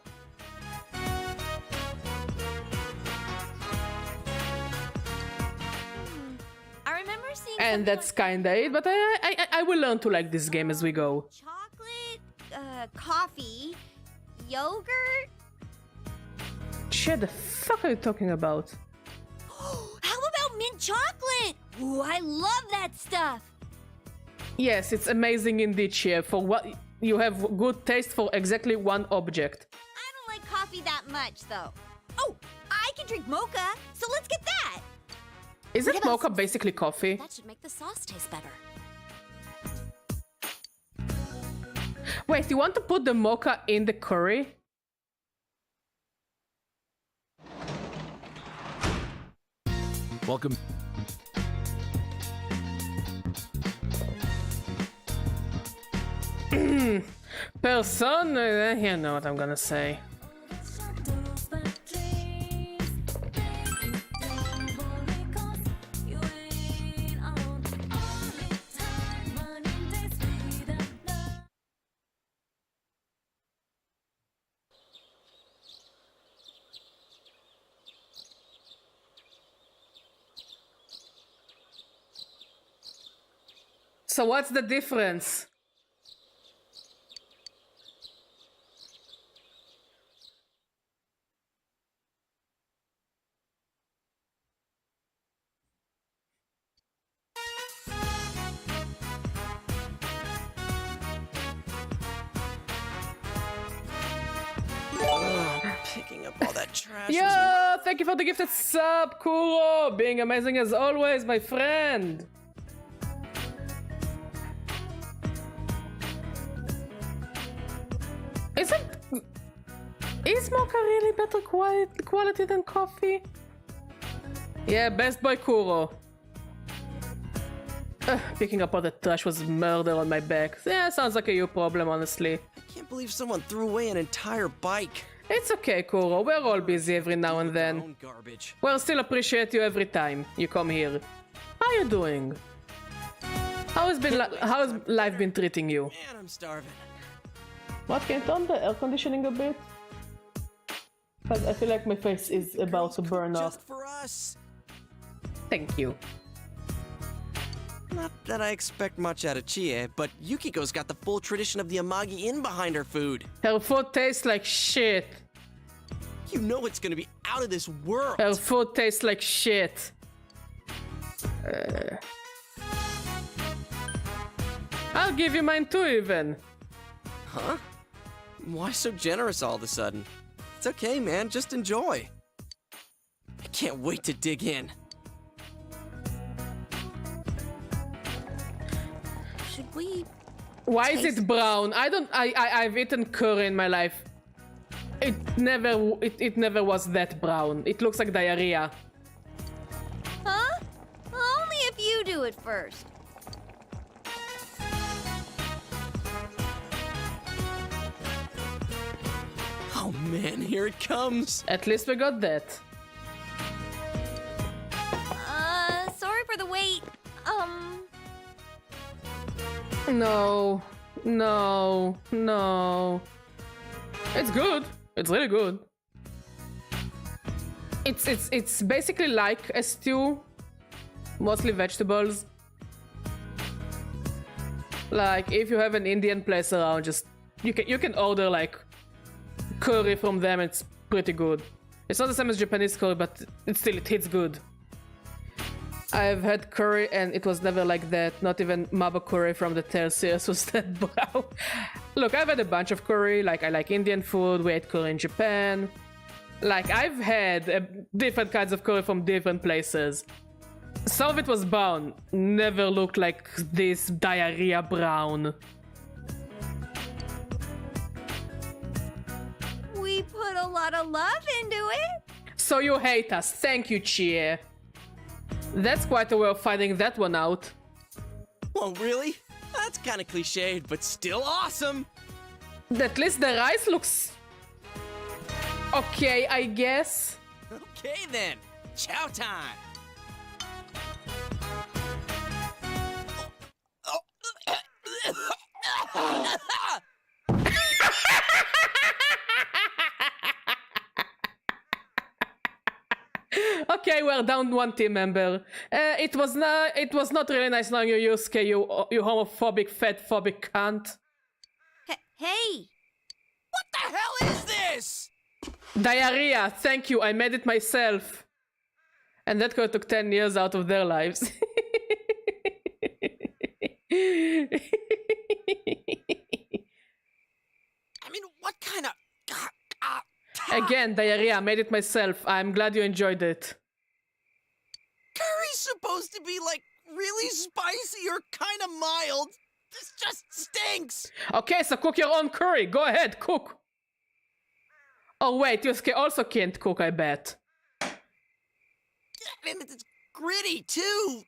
And that's kinda it, but I will learn to like this game as we go. Chocolate, coffee, yogurt. Shit, the fuck are you talking about? How about mint chocolate? Ooh, I love that stuff. Yes, it's amazing indeed, Chef. For what you have good taste for exactly one object. I don't like coffee that much, though. Oh, I can drink mocha, so let's get that. Isn't mocha basically coffee? That should make the sauce taste better. Wait, you want to put the mocha in the curry? Welcome. Persona, you know what I'm gonna say. So what's the difference? trash was Yo, thank you for the gifted sub, Kuro! Being amazing as always, my friend! Is mocha really better quality than coffee? Yeah, best boy Kuro. Picking up all the trash was murder on my back. Yeah, sounds like a you problem, honestly. I can't believe someone threw away an entire bike. It's okay, Kuro. We're all busy every now and then. Own garbage. We'll still appreciate you every time you come here. How you doing? How's life been treating you? Man, I'm starving. What, can you turn the air conditioning a bit? Because I feel like my face is about to burn off. Just for us. Thank you. Not that I expect much out of Chie, but Yukiko's got the full tradition of the Amagi Inn behind her food. Her food tastes like shit. You know it's gonna be out of this world. Her food tastes like shit. I'll give you mine too, even. Huh? Why so generous all of a sudden? It's okay, man. Just enjoy. I can't wait to dig in. Should we? Why is it brown? I've eaten curry in my life. It never was that brown. It looks like diarrhea. Huh? Only if you do it first. Oh man, here it comes. At least we got that. Sorry for the wait. No. It's good. It's really good. It's basically like a stew, mostly vegetables. Like if you have an Indian place around, just you can order like curry from them. It's pretty good. It's not the same as Japanese curry, but it hits good. I've had curry and it was never like that. Not even Maba curry from the Tail series was that brown. Look, I've had a bunch of curry. Like I like Indian food. We ate curry in Japan. Like I've had different kinds of curry from different places. Some of it was brown. Never looked like this diarrhea brown. We put a lot of love into it. So you hate us. Thank you, Chie. That's quite a way of finding that one out. Well, really? That's kind of cliched, but still awesome. At least the rice looks okay, I guess. Okay then, chow time. Okay, we're down one team member. It was not really nice knowing you, Yusuke, you homophobic, fatphobic cunt. Hey! What the hell is this? Diarrhea, thank you, I made it myself. And that girl took 10 years out of their lives. I mean, what kind of... Again, diarrhea, I made it myself. I'm glad you enjoyed it. Curry's supposed to be, like, really spicy or kind of mild. This just stinks. Okay, so cook your own curry. Go ahead, cook. Oh wait, Yusuke also can't cook, I bet. And it's gritty, too.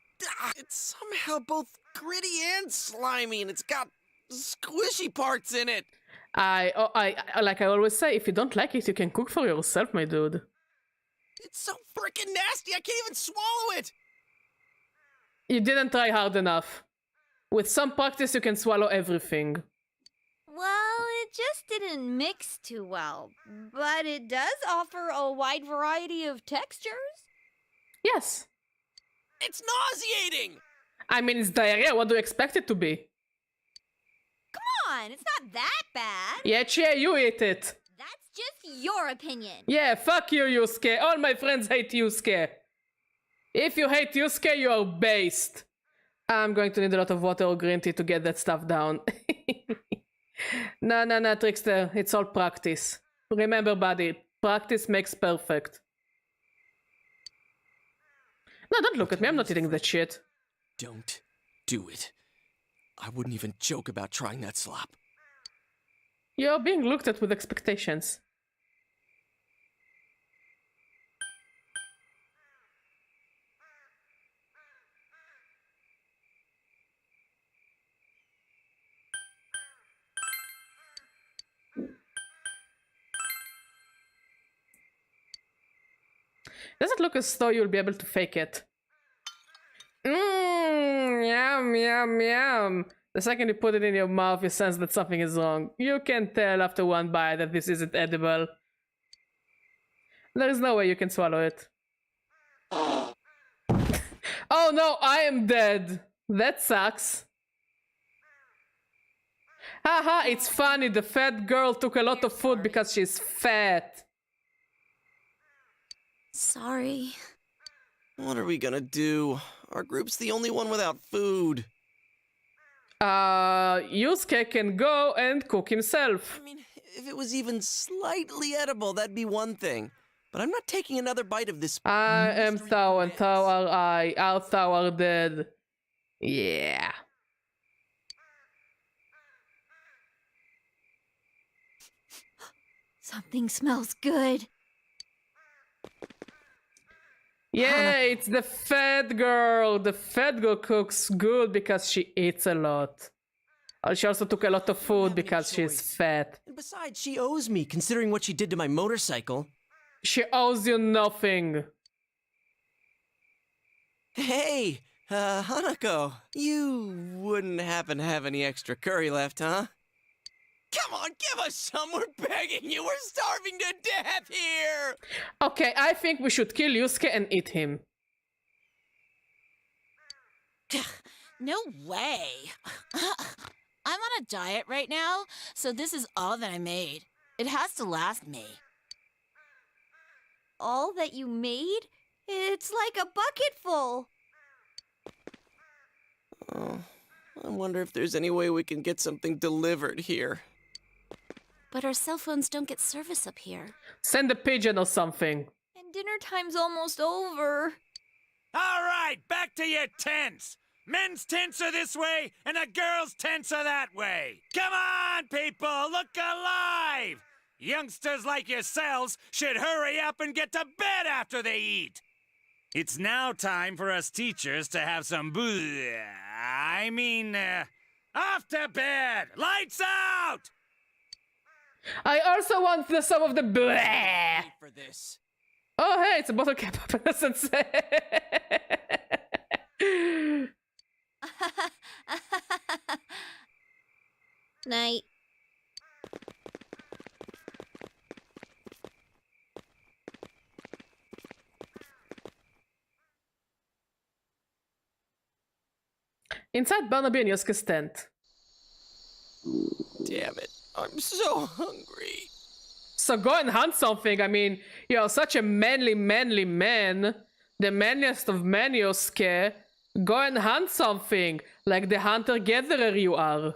It's somehow both gritty and slimy, and it's got squishy parts in it. Like I always say, if you don't like it, you can cook for yourself, my dude. It's so freaking nasty, I can't even swallow it. You didn't try hard enough. With some practice, you can swallow everything. Well, it just didn't mix too well, but it does offer a wide variety of textures. Yes. It's nauseating. I mean, it's diarrhea. What do you expect it to be? Come on, it's not that bad. Yeah, Chie, you eat it. That's just your opinion. Yeah, fuck you, Yusuke. All my friends hate Yusuke. If you hate Yusuke, you are based. I'm going to need a lot of water or green tea to get that stuff down. No, Trickster. It's all practice. Remember, buddy, Practice makes perfect. No, don't look at me. I'm not eating that shit. Don't do it. I wouldn't even joke about trying that slop. You're being looked at with expectations. Does it look as though you'll be able to fake it? Yum, yum, yum. The second you put it in your mouth, you sense that something is wrong. You can tell after one bite that this isn't edible. There is no way you can swallow it. Oh no, I am dead. That sucks. Haha, it's funny. The fat girl took a lot of food because she's fat. Sorry. What are we gonna do? Our group's the only one without food. Yusuke can go and cook himself. I mean, if it was even slightly edible, that'd be one thing. But I'm not taking another bite of this. I am Thou and Thou are I. Our Thou are dead. Yeah. Something smells good. Yeah, it's the fat girl. The fat girl cooks good because she eats a lot. She also took a lot of food because she's fat. And besides, she owes me, considering what she did to my motorcycle. She owes you nothing. Hey, Hanako, you wouldn't happen to have any extra curry left, huh? Come on, give us some! We're begging you! We're starving to death here! Okay, I think we should kill Yusuke and eat him. No way. I'm on a diet right now, so this is all that I made. It has to last me. All that you made? It's like a bucket full. Oh, I wonder if there's any way we can get something delivered here. But our cell phones don't get service up here. Send a pigeon or something. And dinner time's almost over. All right, back to your tents. Men's tents are this way, and the girls' tents are that way. Come on, people, look alive! Youngsters like yourselves should hurry up and get to bed after they eat. It's now time for us teachers to have some off to bed! Lights out! I also want some of the bleh. For this. Oh, hey, it's a bottle cap opener sensei. Night. Inside Barnaby and Yosuke's tent. Damn it, I'm so hungry. So go and hunt something. I mean, you're such a manly man. The manliest of men, Yosuke. Go and hunt something, like the hunter-gatherer you are.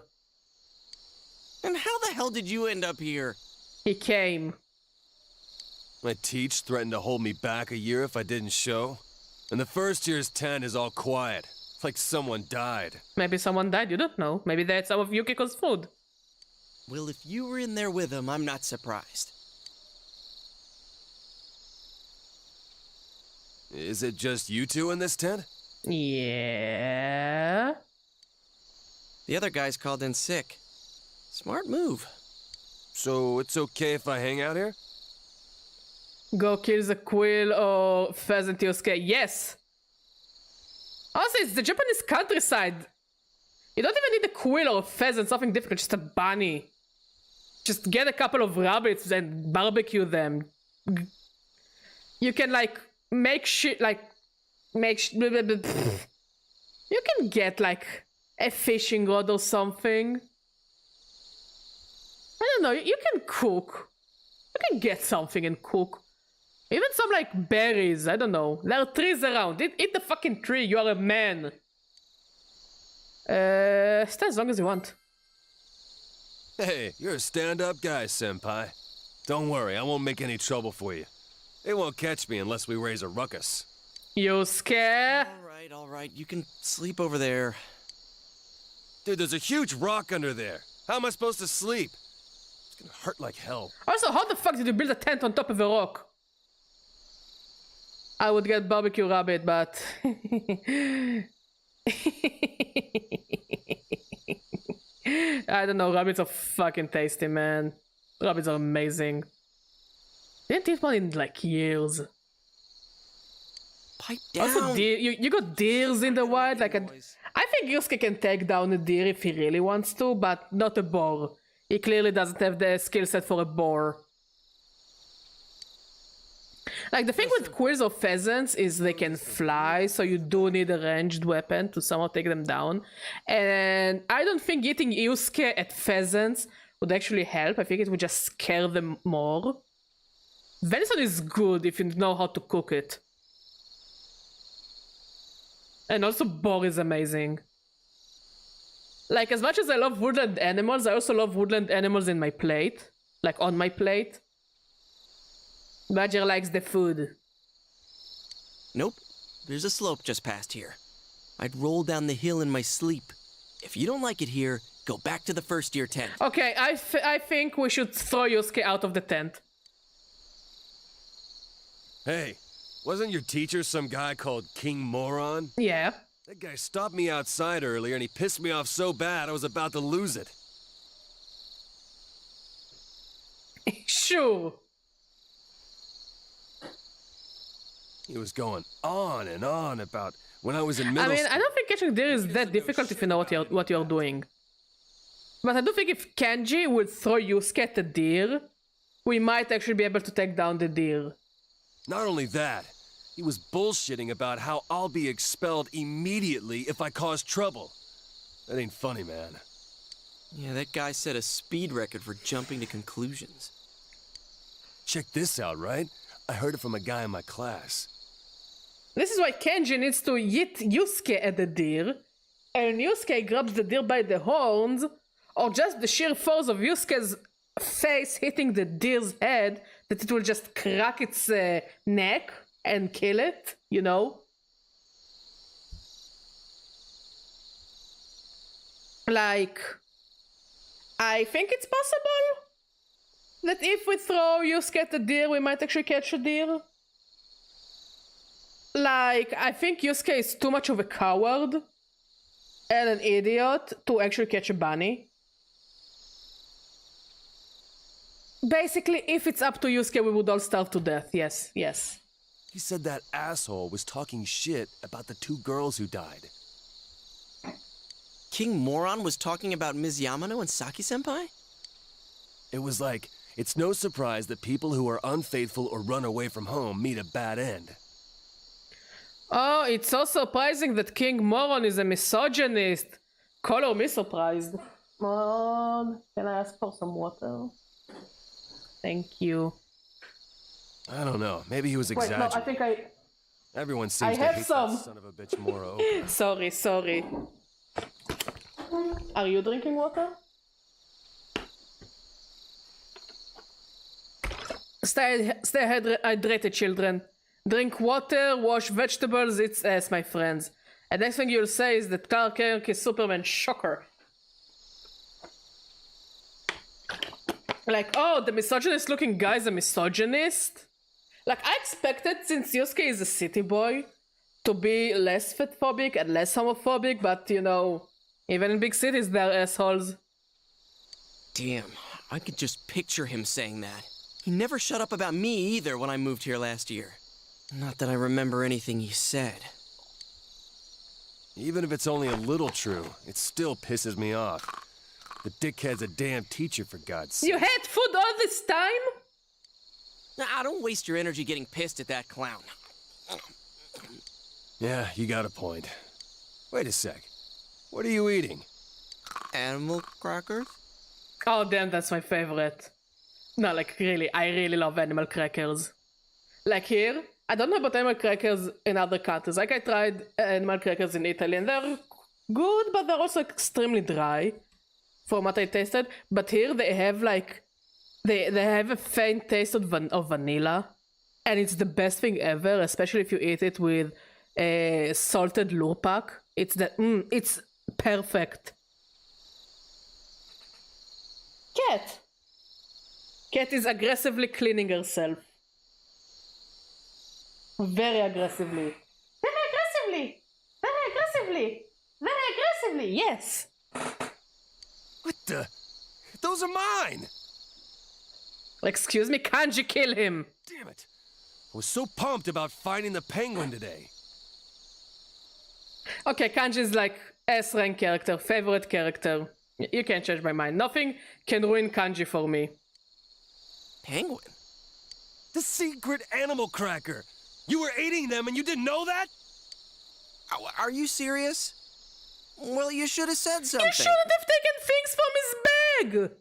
And how the hell did you end up here? He came. My teach threatened to hold me back a year if I didn't show. And the first year's tent is all quiet. It's like someone died. Maybe someone died, you don't know. Maybe they had some of Yukiko's food. Well, if you were in there with him, I'm not surprised. Is it just you two in this tent? Yeah. The other guys called in sick. Smart move. So it's okay if I hang out here? Go kill the quail or pheasant, Yosuke. Yes! Also, it's the Japanese countryside. You don't even need a quail or a pheasant, something different, just a bunny. Just get a couple of rabbits and barbecue them. You can, like, make shit, like, you can get, like, a fishing rod or something. I don't know, you can cook. You can get something and cook. Even some, like, berries, I don't know. There are trees around. Eat the fucking tree, you are a man. Stay as long as you want. Hey, you're a stand-up guy, senpai. Don't worry, I won't make any trouble for you. They won't catch me unless we raise a ruckus. Yusuke! All right, you can sleep over there. Dude, there's a huge rock under there. How am I supposed to sleep? It's gonna hurt like hell. Also, how the fuck did you build a tent on top of a rock? I would get barbecue rabbit, but... I don't know, rabbits are fucking tasty, man. Rabbits are amazing. Didn't eat one in like years. Pipe down. Also, deer, you got deers in the wild. Like I think Yusuke can take down a deer if he really wants to, but not a boar. He clearly doesn't have the skill set for a boar. Like the thing with quills or pheasants is they can fly, so you do need a ranged weapon to somehow take them down. And I don't think hitting Yusuke at pheasants would actually help. I think it would just scare them more. Venison is good if you know how to cook it. And also boar is amazing. Like as much as I love woodland animals, I also love woodland animals in my plate. Like on my plate. Badger likes the food. Nope. There's a slope just past here. I'd roll down the hill in my sleep. If you don't like it here, go back to the first year tent. Okay, I think we should throw Yusuke out of the tent. Hey, wasn't your teacher some guy called King Moron? Yeah. That guy stopped me outside earlier and he pissed me off so bad I was about to lose it. Sure. He was going on and on about when I was in middle school. I don't think catching deer is that difficult if you know what you're doing. But I do think if Kenji would throw Yusuke at the deer, we might actually be able to take down the deer. Not only that, he was bullshitting about how I'll be expelled immediately if I cause trouble. That ain't funny, man. Yeah, that guy set a speed record for jumping to conclusions. Check this out, right? I heard it from a guy in my class. This is why Kenji needs to hit Yusuke at the deer, and Yusuke grabs the deer by the horns, or just the sheer force of Yusuke's face hitting the deer's head, that it will just crack its neck and kill it, you know? Like, I think it's possible that if we throw Yusuke at the deer, we might actually catch a deer. Like, I think Yusuke is too much of a coward and an idiot to actually catch a bunny. Basically, if it's up to Yusuke, we would all starve to death. Yes, yes. He said that asshole was talking shit about the 2 girls who died. King Moron was talking about Ms. Yamano and Saki-senpai? It was like, it's no surprise that people who are unfaithful or run away from home meet a bad end. Oh, it's so surprising that King Moron is a misogynist. Color me surprised. Moron, can I ask for some water? Thank you. I don't know. Maybe he was exaggerating. Wait, no, I think I... Everyone seems to have hate some. that son of a bitch more open. Sorry. Are you drinking water? Stay hydrated, children. Drink water, wash vegetables, it's ass, my friends. And next thing you'll say is that Clark Kent is Superman. Shocker. Like, oh, the misogynist-looking guy's a misogynist? Like, I expected, since Yusuke is a city boy, to be less fatphobic and less homophobic, but, you know, even in big cities, they're assholes. Damn, I could just picture him saying that. He never shut up about me either when I moved here last year. Not that I remember anything he said. Even if it's only a little true, it still pisses me off. The dickhead's a damn teacher, for God's sake. You had food all this time? Nah, don't waste your energy getting pissed at that clown. Yeah, you got a point. Wait a sec. What are you eating? Animal crackers? Oh, damn, that's my favorite. No, like, really, I really love animal crackers. Like here, I don't know about animal crackers in other countries. Like, I tried animal crackers in Italy, and they're good, but they're also extremely dry, from what I tasted. But here, they have, like, They have a faint taste of vanilla, and it's the best thing ever, especially if you eat it with a salted lurpak. It's perfect. Cat is aggressively cleaning herself. Very aggressively. Very aggressively! Very aggressively! Very aggressively, yes! What the? Those are mine! Excuse me, Kanji, kill him! Damn it. I was so pumped about finding the penguin today. Okay, Kanji is like S-rank character, favorite character. You can't change my mind. Nothing can ruin Kanji for me. Penguin? The secret animal cracker! You were eating them and you didn't know that? Are you serious? Well, you should have said something. You shouldn't have taken things from his bag!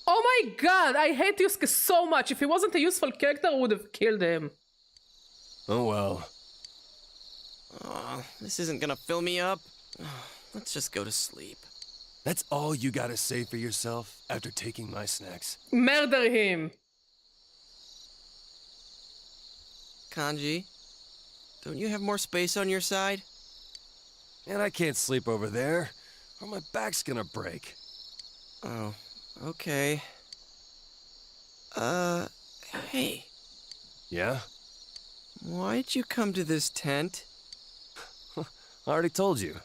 Oh my god, I hate Yusuke so much. If he wasn't a useful character, I would have killed him. Oh well. This isn't gonna fill me up. Let's just go to sleep. That's all you gotta say for yourself after taking my snacks? Murder him! Kanji, don't you have more space on your side? And I can't sleep over there, or my back's gonna break. Oh, okay. Hey. Yeah? Why'd you come to this tent? I already told you.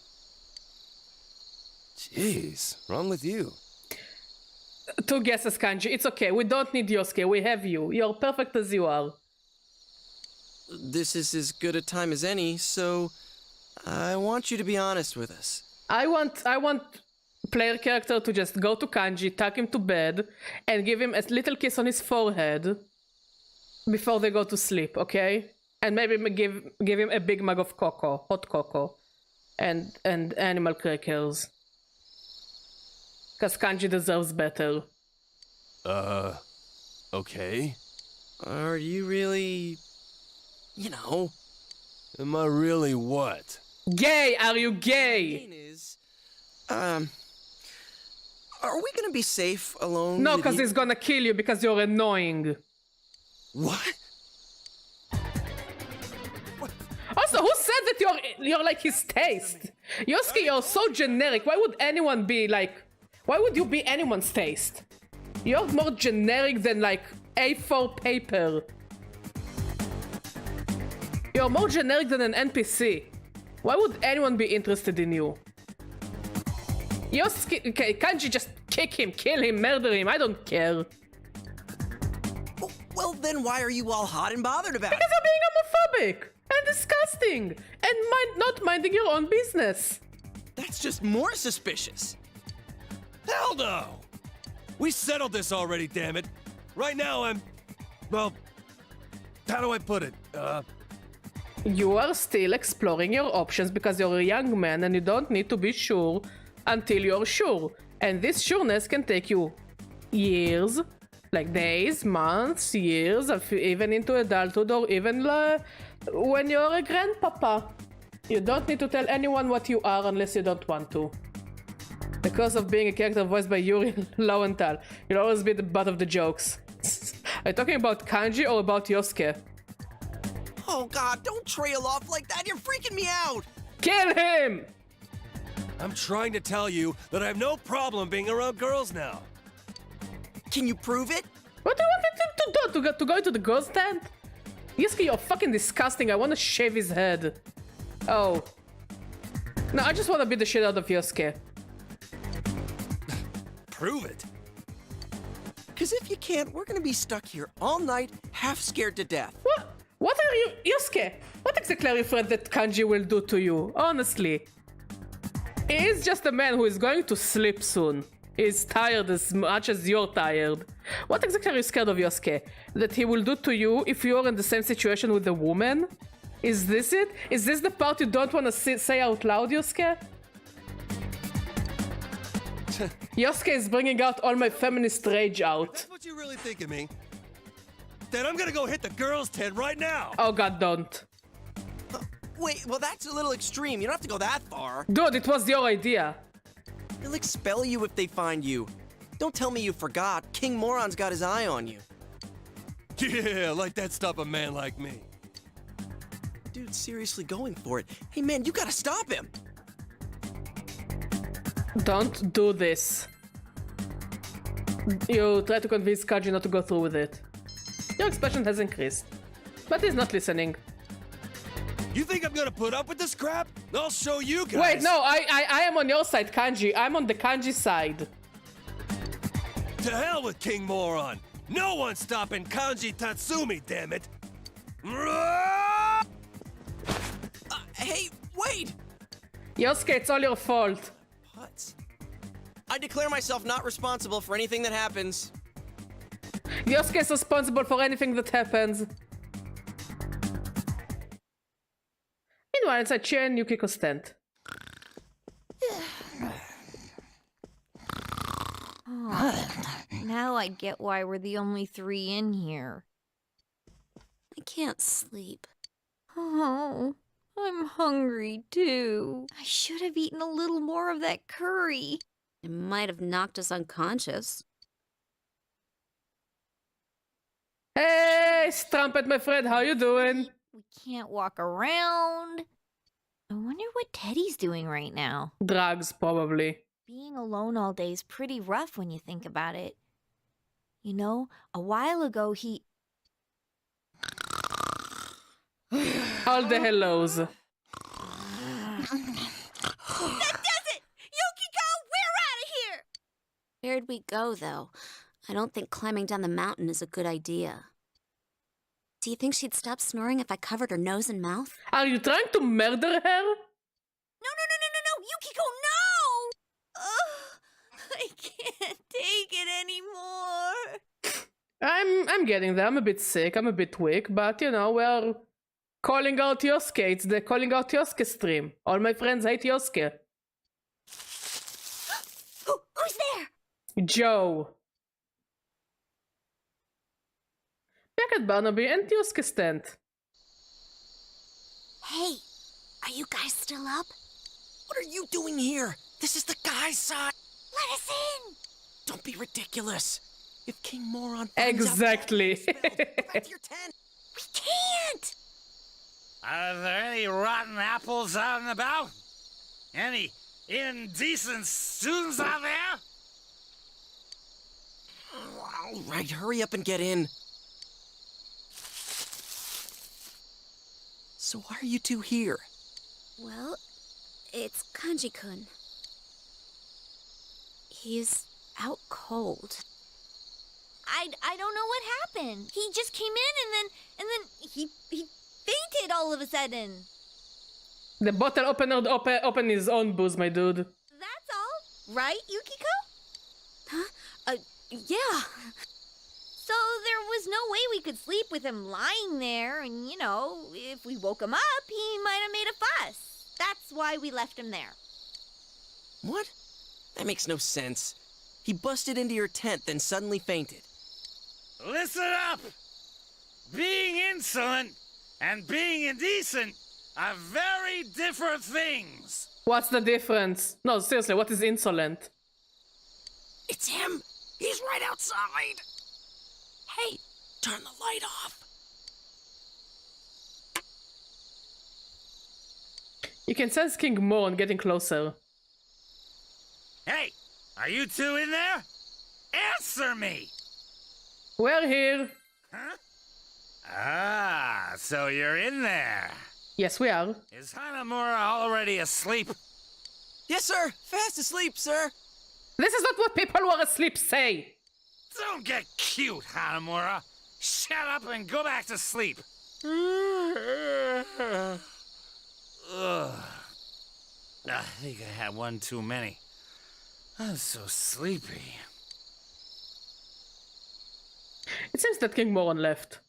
Jeez, wrong with you? 2 guesses, Kanji. It's okay. We don't need Yosuke. We have you. You're perfect as you are. This is as good a time as any, so I want you to be honest with us. I want player character to just go to Kanji, tuck him to bed, and give him a little kiss on his forehead before they go to sleep, okay? And maybe give him a big mug of cocoa, hot cocoa, and animal crackers. Because Kanji deserves better. Okay. Are you really... you know... Am I really what? Gay! Are you gay? Is, are we gonna be safe alone? No, with because you? he's gonna kill you because you're annoying. What? Also, who said that you're like his taste? Yosuke, you're so generic. Why would anyone be like... Why would you be anyone's taste? You're more generic than like A4 paper. You're more generic than an NPC. Why would anyone be interested in you? Yosuke, okay, Kanji, just kick him, kill him, murder him, I don't care. Well, then why are you all hot and bothered about Because it? you're being homophobic and disgusting and not minding your own business. That's just more suspicious. Hell no! We settled this already, damn it. Right now I'm... well... how do I put it? You are still exploring your options because you're a young man and you don't need to be sure until you're sure. And this sureness can take you years, like days, months, years, even into adulthood or even when you're a grandpapa. You don't need to tell anyone what you are unless you don't want to. Because of being a character voiced by Yuri Lowenthal, you'll always be the butt of the jokes. Are you talking about Kanji or about Yosuke? Oh god, don't trail off like that, you're freaking me out! Kill him! I'm trying to tell you that I have no problem being around girls now. Can you prove it? What do you want me to do? To go into the girls' tent? Yosuke, you're fucking disgusting. I want to shave his head. Oh. No, I just want to beat the shit out of Yosuke. Prove it. Because if you can't, we're gonna be stuck here all night, half scared to death. What? What are you... Yosuke, what exactly are you afraid that Kanji will do to you? Honestly. He is just a man who is going to sleep soon. He's tired as much as you're tired. What exactly are you scared of, Yosuke? That he will do to you if you're in the same situation with a woman? Is this it? Is this the part you don't want to say out loud, Yosuke? Yosuke is bringing out all my feminist rage out. That's what you really think of me? Then I'm gonna go hit the girls' tent right now! Oh god, don't. Wait, well that's a little extreme, you don't have to go that far. Dude, it was your idea. They'll expel you if they find you. Don't tell me you forgot. King Moron's got his eye on you. Yeah, like that stop a man like me. Dude's seriously going for it. Hey man, you gotta stop him! Don't do this. You try to convince Kaji not to go through with it. Your expression has increased, but he's not listening. You think I'm gonna put up with this crap? I'll show you guys. Wait, no, I am on your side, Kanji. I'm on the Kanji side. To hell with King Moron. No one's stopping Kanji Tatsumi, damn it. Hey, wait! Yosuke, it's all your fault. Putz. I declare myself not responsible for anything that happens. Yosuke is responsible for anything that happens. Meanwhile, inside Chia and Yukiko's tent. Now I get why we're the only 3 in here. I can't sleep. Oh, I'm hungry too. I should have eaten a little more of that curry. It might have knocked us unconscious. Hey, Strumpet, my friend, how you doing? We can't walk around. I wonder what Teddy's doing right now. Drugs, probably. Being alone all day is pretty rough when you think about it. You know, a while ago he... All the hellos. That does it! Yukiko, we're out of here! Where'd we go, though? I don't think climbing down the mountain is a good idea. Do you think she'd stop snoring if I covered her nose and mouth? Are you trying to murder her? No! Yukiko, no! Ugh, I can't take it anymore. I'm getting there. I'm a bit sick. I'm a bit weak, but you know, we're calling out Yosuke. It's the calling out Yosuke stream. All my friends hate Yosuke. Who's there? Joe. Back at Barnaby and Yosuke's tent. Hey, are you guys still up? What are you doing here? This is the guy's side. Let us in! Don't be ridiculous. If King Moron finds Exactly. out go back to your tent. We can't! Are there any rotten apples out and about? Any indecent students out there? All right, hurry up and get in. So why are you two here? Well, it's Kanji-kun. He's out cold. I don't know what happened. He just came in and then he fainted all of a sudden. The bottle opener open his own booze, my dude. That's all, right, Yukiko? Huh? Yeah. So there was no way we could sleep with him lying there, and you know, if we woke him up, he might have made a fuss. That's why we left him there. What? That makes no sense. He busted into your tent, then suddenly fainted. Listen up! Being insolent and being indecent are very different things. What's the difference? No, seriously, what is insolent? It's him! He's right outside! Hey, turn the light off! You can sense King Moron getting closer. Hey, are you two in there? Answer me! We're here. Huh? Ah, so you're in there. Yes, we are. Is Hanamura already asleep? Yes, sir! Fast asleep, sir! This is not what people who are asleep say. Don't get cute, Hanamura. Shut up and go back to sleep. Ugh. I think I had one too many. I'm so sleepy. It seems that King Moron left.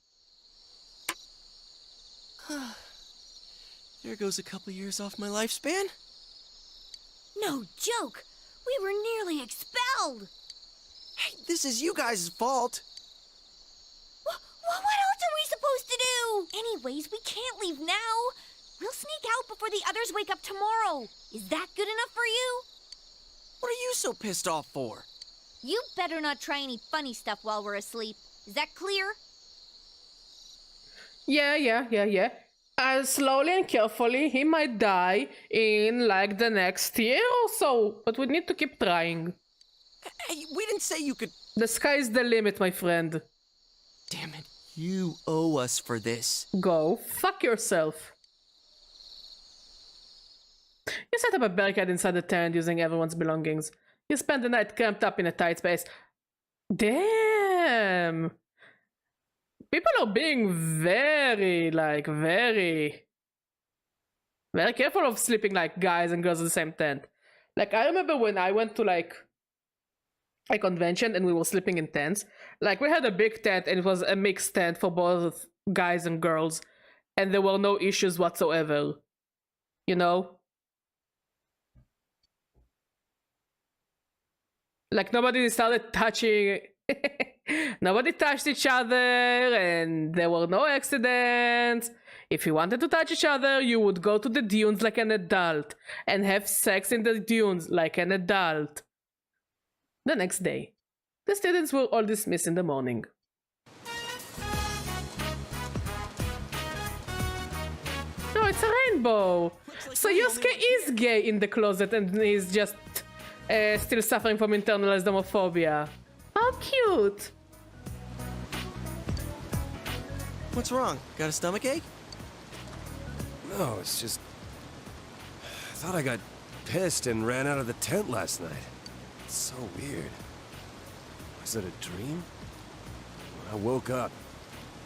There goes a couple years off my lifespan. No joke. We were nearly expelled. Hey, this is you guys' fault. What else are we supposed to do? Anyways, we can't leave now. We'll sneak out before the others wake up tomorrow. Is that good enough for you? What are you so pissed off for? You better not try any funny stuff while we're asleep. Is that clear? Yeah. Slowly and carefully, he might die in like the next year or so, but we need to keep trying. Hey, we didn't say you could... The sky's the limit, my friend. Damn it. You owe us for this. Go fuck yourself. You set up a barricade inside the tent using everyone's belongings. You spend the night cramped up in a tight space. Damn! People are being very careful of sleeping like guys and girls in the same tent. Like, I remember when I went to like a convention and we were sleeping in tents. Like, we had a big tent and it was a mixed tent for both guys and girls, and there were no issues whatsoever. You know? Like, nobody started touching... Nobody touched each other, and there were no accidents. If you wanted to touch each other, you would go to the dunes like an adult, and have sex in the dunes like an adult. The next day, the students were all dismissed in the morning. No, it's a rainbow! So Yosuke is gay in the closet and he's just still suffering from internalized homophobia. How cute! What's wrong? Got a stomachache? No, it's just... I thought I got pissed and ran out of the tent last night. It's so weird. Was it a dream? When I woke up,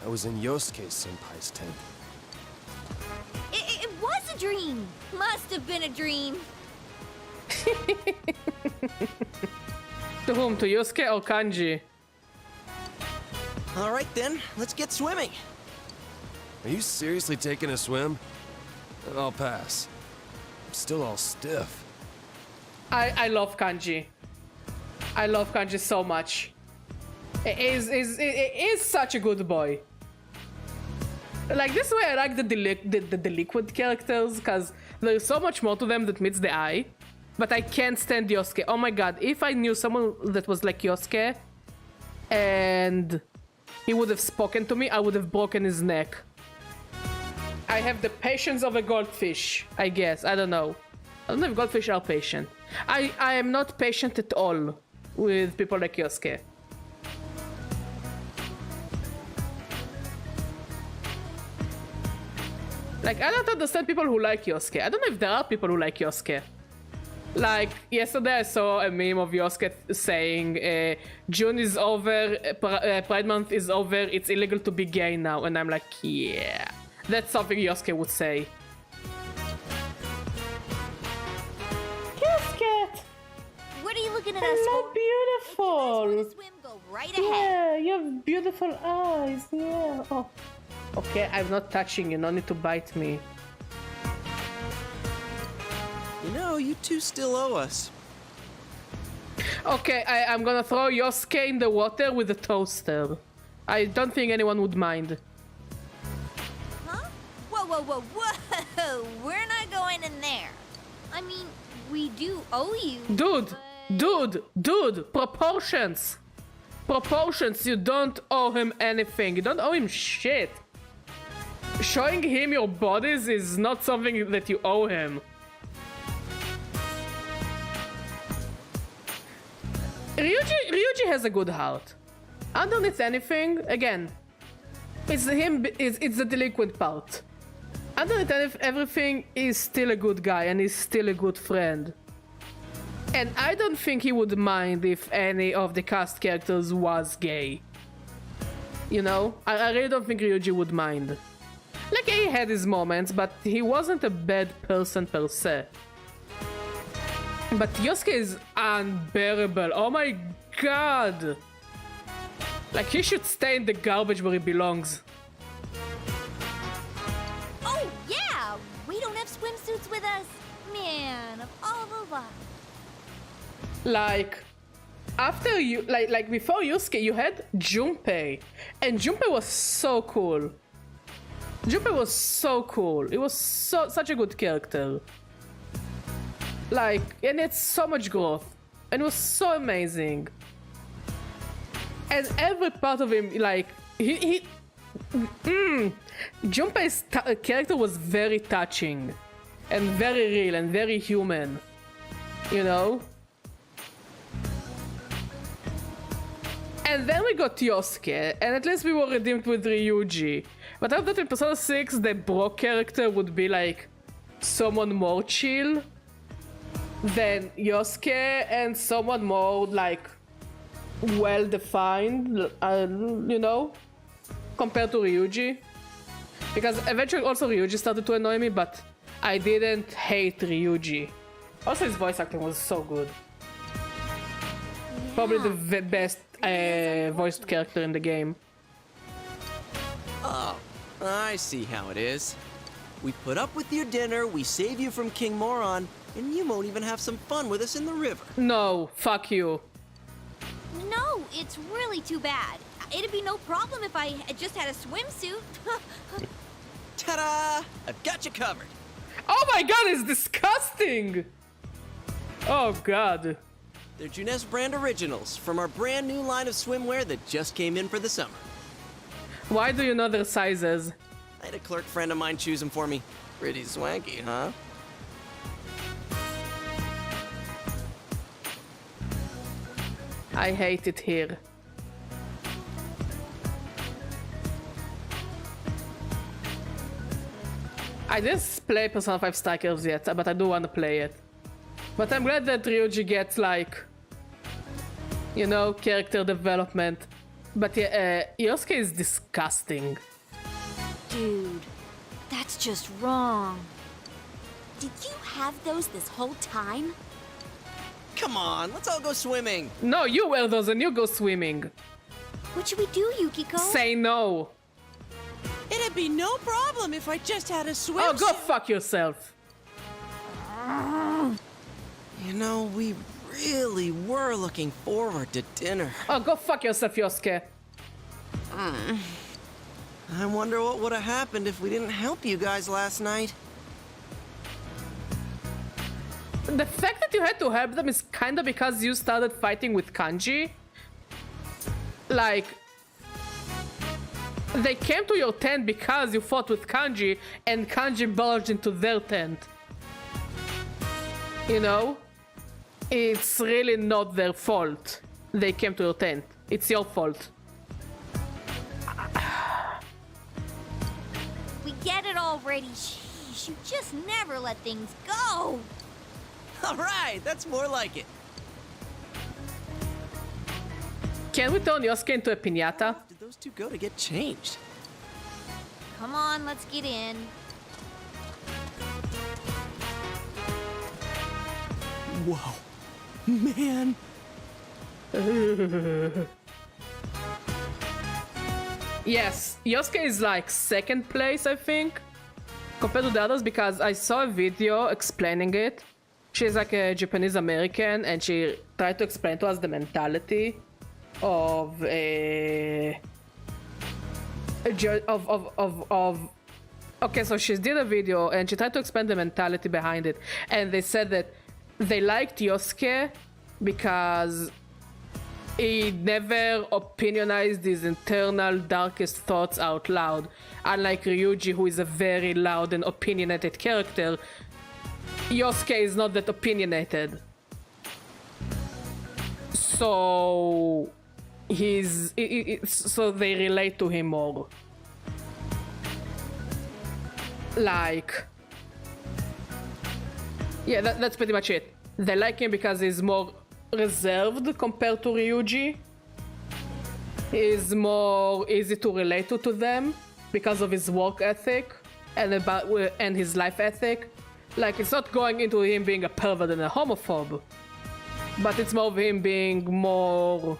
I was in Yosuke Senpai's tent. It was a dream! Must have been a dream. To whom? To Yosuke or Kanji? All right then, let's get swimming. Are you seriously taking a swim? Then I'll pass. I'm still all stiff. I love Kanji. I love Kanji so much. He is such a good boy. Like, this way I like the delinquent characters, because there's so much more to them that meets the eye. But I can't stand Yosuke. Oh my god, if I knew someone that was like Yosuke and he would have spoken to me, I would have broken his neck. I have the patience of a goldfish, I guess. I don't know. I don't know if goldfish are patient. I am not patient at all with people like Yosuke. Like, I don't understand people who like Yosuke. I don't know if there are people who like Yosuke. Like, yesterday I saw a meme of Yosuke saying, June is over, Pride Month is over, it's illegal to be gay now. And I'm like, yeah, that's something Yosuke would say. Yosuke! What are you looking at us Hello, for? beautiful! If you guys want to swim, go right ahead. Yeah, you have beautiful eyes, yeah. Oh. Okay, I'm not touching you, no need to bite me. You know, you two still owe us. Okay, I'm gonna throw Yosuke in the water with a toaster. I don't think anyone would mind. Huh? Whoa. We're not going in there. I mean, we do owe you. Dude, proportions. Proportions, you don't owe him anything. You don't owe him shit. Showing him your bodies is not something that you owe him. Ryuji has a good heart. Underneath anything, again, it's the delinquent part. Underneath everything, he's still a good guy and he's still a good friend. And I don't think he would mind if any of the cast characters was gay. You know? I really don't think Ryuji would mind. Like, he had his moments, but he wasn't a bad person per se. But Yosuke is unbearable. Oh my god! Like, he should stay in the garbage where he belongs. Oh, yeah! We don't have swimsuits with us. Man, of all the luck. Like, after you, like before Yosuke, you had Junpei. And Junpei was so cool. Junpei was so cool. It was such a good character. Like, and it's so much growth. And it was so amazing. And every part of him, like, Junpei's character was very touching and very real and very human, you know? And then we got Yosuke, and at least we were redeemed with Ryuji. But I thought in Persona 6 the bro character would be like someone more chill than Yosuke and someone more like well-defined, you know, compared to Ryuji. Because eventually also Ryuji started to annoy me, but I didn't hate Ryuji. Also his voice acting was so good. Probably the best voiced character in the game. Oh, I see how it is. We put up with your dinner, we save you from King Moron, and you won't even have some fun with us in the river. No, fuck you. No, it's really too bad. It'd be no problem if I had just had a swimsuit. Ta-da! I've got you covered. Oh my god, it's disgusting! Oh god. They're Junes brand originals from our brand new line of swimwear that just came in for the summer. Why do you know their sizes? I had a clerk friend of mine choose them for me. Pretty swanky, huh? I hate it here. I didn't play Persona 5 Strikers yet, but I do want to play it. But I'm glad that Ryuji gets like, you know, character development. But yeah, Yosuke is disgusting. Dude, that's just wrong. Did you have those this whole time? Come on, let's all go swimming. No, you wear those and you go swimming. What should we do, Yukiko? Say no. It'd be no problem if I just had a swimsuit. Oh, go fuck yourself. You know, we really were looking forward to dinner. Oh, go fuck yourself, Yosuke. I wonder what would have happened if we didn't help you guys last night. The fact that you had to help them is kinda because you started fighting with Kanji. Like, they came to your tent because you fought with Kanji and Kanji barged into their tent. You know? It's really not their fault. They came to your tent. It's your fault. We get it already. Sheesh, you just never let things go. All right, that's more like it. Can we turn Yosuke into a piñata? Did those two go to get changed? Come on, let's get in. Whoa. Man. Yes, Yosuke is like second place, I think, compared to the others, because I saw a video explaining it. She's like a Japanese American, and she tried to explain to us the mentality of okay, so she did a video and she tried to explain the mentality behind it, and they said that they liked Yosuke because he never opinionized his internal darkest thoughts out loud, unlike Ryuji, who is a very loud and opinionated character. Yosuke is not that opinionated, so so they relate to him more. Like, yeah, that's pretty much it. They like him because he's more reserved compared to Ryuji. He's more easy to relate to them because of his work ethic and his life ethic. Like, it's not going into him being a pervert and a homophobe, but it's more of him being more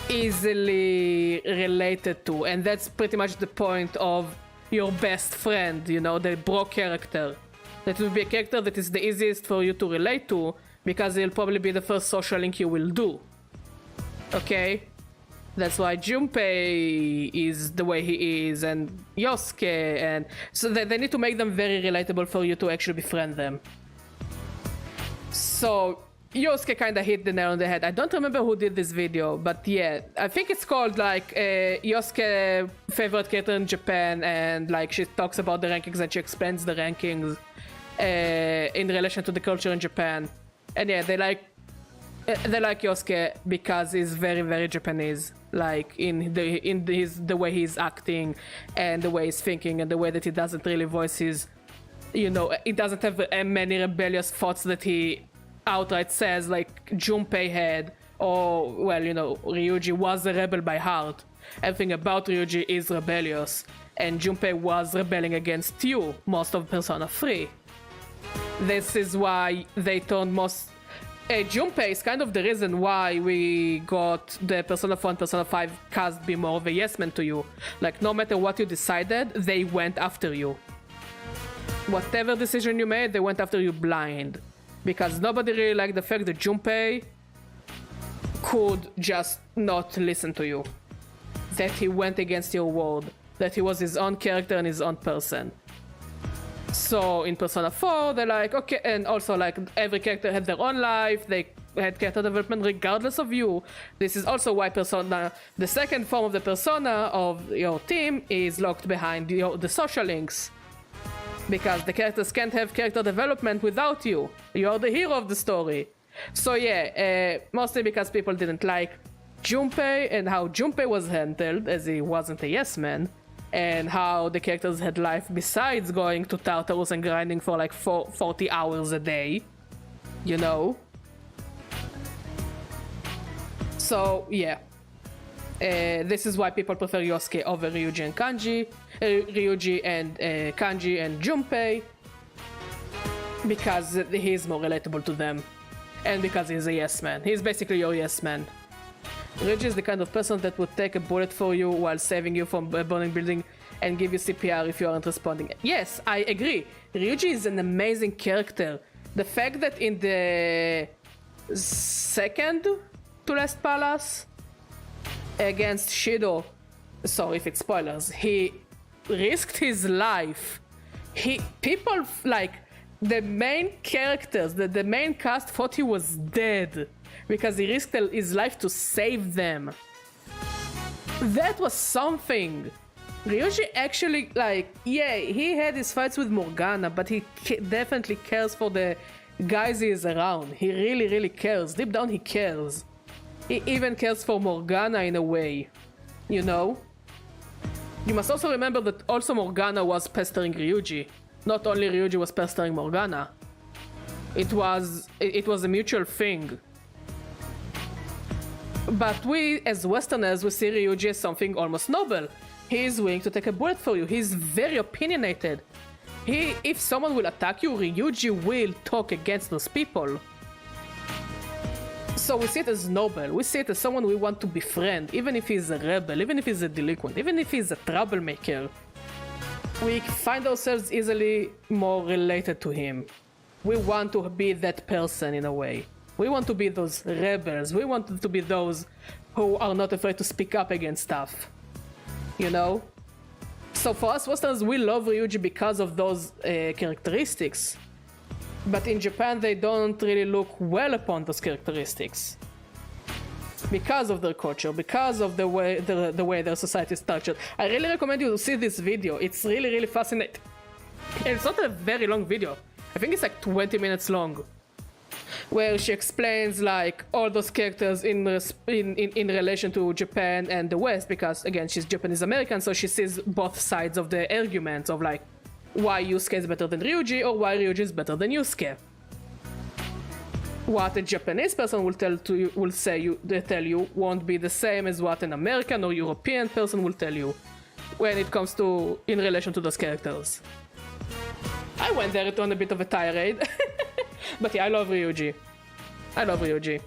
easily related to, and that's pretty much the point of your best friend, you know, the bro character. That will be a character that is the easiest for you to relate to, because he'll probably be the first social link you will do. Okay? That's why Junpei is the way he is, and Yosuke, and so they need to make them very relatable for you to actually befriend them. So Yosuke kind of hit the nail on the head. I don't remember who did this video, but yeah, I think it's called like Yosuke favorite character in Japan, and like she talks about the rankings and she explains the rankings in relation to the culture in Japan. And yeah, they like Yosuke because he's very, very Japanese, like in the way he's acting and the way he's thinking and the way that he doesn't really voice his, you know, he doesn't have many rebellious thoughts that he outright says like Junpei had, or well, you know, Ryuji was a rebel by heart. Everything about Ryuji is rebellious, and Junpei was rebelling against you most of Persona 3. This is why they turned most... Junpei is kind of the reason why we got the Persona 4 and Persona 5 cast be more of a yes man to you. Like, no matter what you decided, they went after you. Whatever decision you made, they went after you blind. Because nobody really liked the fact that Junpei could just not listen to you. That he went against your word. That he was his own character and his own person. So in Persona 4, they're like, okay, and also like every character had their own life, they had character development regardless of you. This is also why Persona, the second form of the Persona of your team is locked behind the social links. Because the characters can't have character development without you. You're the hero of the story. So yeah, mostly because people didn't like Junpei and how Junpei was handled, as he wasn't a yes man, and how the characters had life besides going to Tartarus and grinding for like 40 hours a day, you know? So yeah, this is why people prefer Yosuke over Ryuji and Kanji. Ryuji and Kanji and Junpei, because he's more relatable to them, and because he's a yes man. He's basically your yes man. Ryuji is the kind of person that would take a bullet for you while saving you from a burning building and give you CPR if you aren't responding. Yes, I agree. Ryuji is an amazing character. The fact that in the second to last palace against Shido, sorry if it's spoilers, he risked his life. People like the main characters, the main cast thought he was dead because he risked his life to save them. That was something. Ryuji actually, like, yeah, he had his fights with Morgana, but he definitely cares for the guys he is around. He really, really cares. Deep down, he cares. He even cares for Morgana in a way, you know? You must also remember that also Morgana was pestering Ryuji. Not only Ryuji was pestering Morgana. It was a mutual thing. But we, as Westerners, we see Ryuji as something almost noble. He is willing to take a bullet for you. He's very opinionated. If someone will attack you, Ryuji will talk against those people. So we see it as noble. We see it as someone we want to befriend, even if he's a rebel, even if he's a delinquent, even if he's a troublemaker. We find ourselves easily more related to him. We want to be that person in a way. We want to be those rebels. We want to be those who are not afraid to speak up against stuff. You know? So for us Westerners, we love Ryuji because of those characteristics. But in Japan, they don't really look well upon those characteristics. Because of their culture, because of the way their society is structured. I really recommend you to see this video. It's really, really fascinating. And it's not a very long video. I think it's like 20 minutes long. Where she explains like all those characters in relation to Japan and the West, because again she's Japanese American, so she sees both sides of the argument of like why Yusuke is better than Ryuji or why Ryuji is better than Yusuke. What a Japanese person will tell you won't be the same as what an American or European person will tell you when it comes to in relation to those characters. I went there on a bit of a tirade. But yeah, I love Ryuji. I love Ryuji.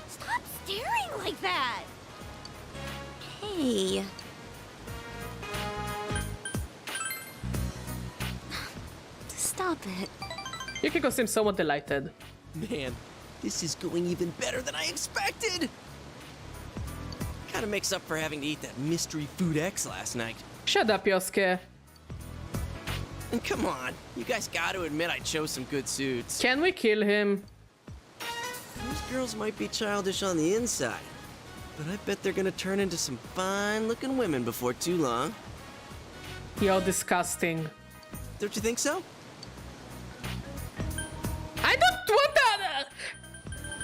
Stop staring like that! Hey. Stop it. Yukiko seems somewhat delighted. Man, this is going even better than I expected! Kinda makes up for having to eat that mystery food X last night. Shut up, Yosuke. And come on, you guys gotta admit I chose some good suits. Can we kill him? Those girls might be childish on the inside, but I bet they're gonna turn into some fine-looking women before too long. You're disgusting. Don't you think so? I don't want that.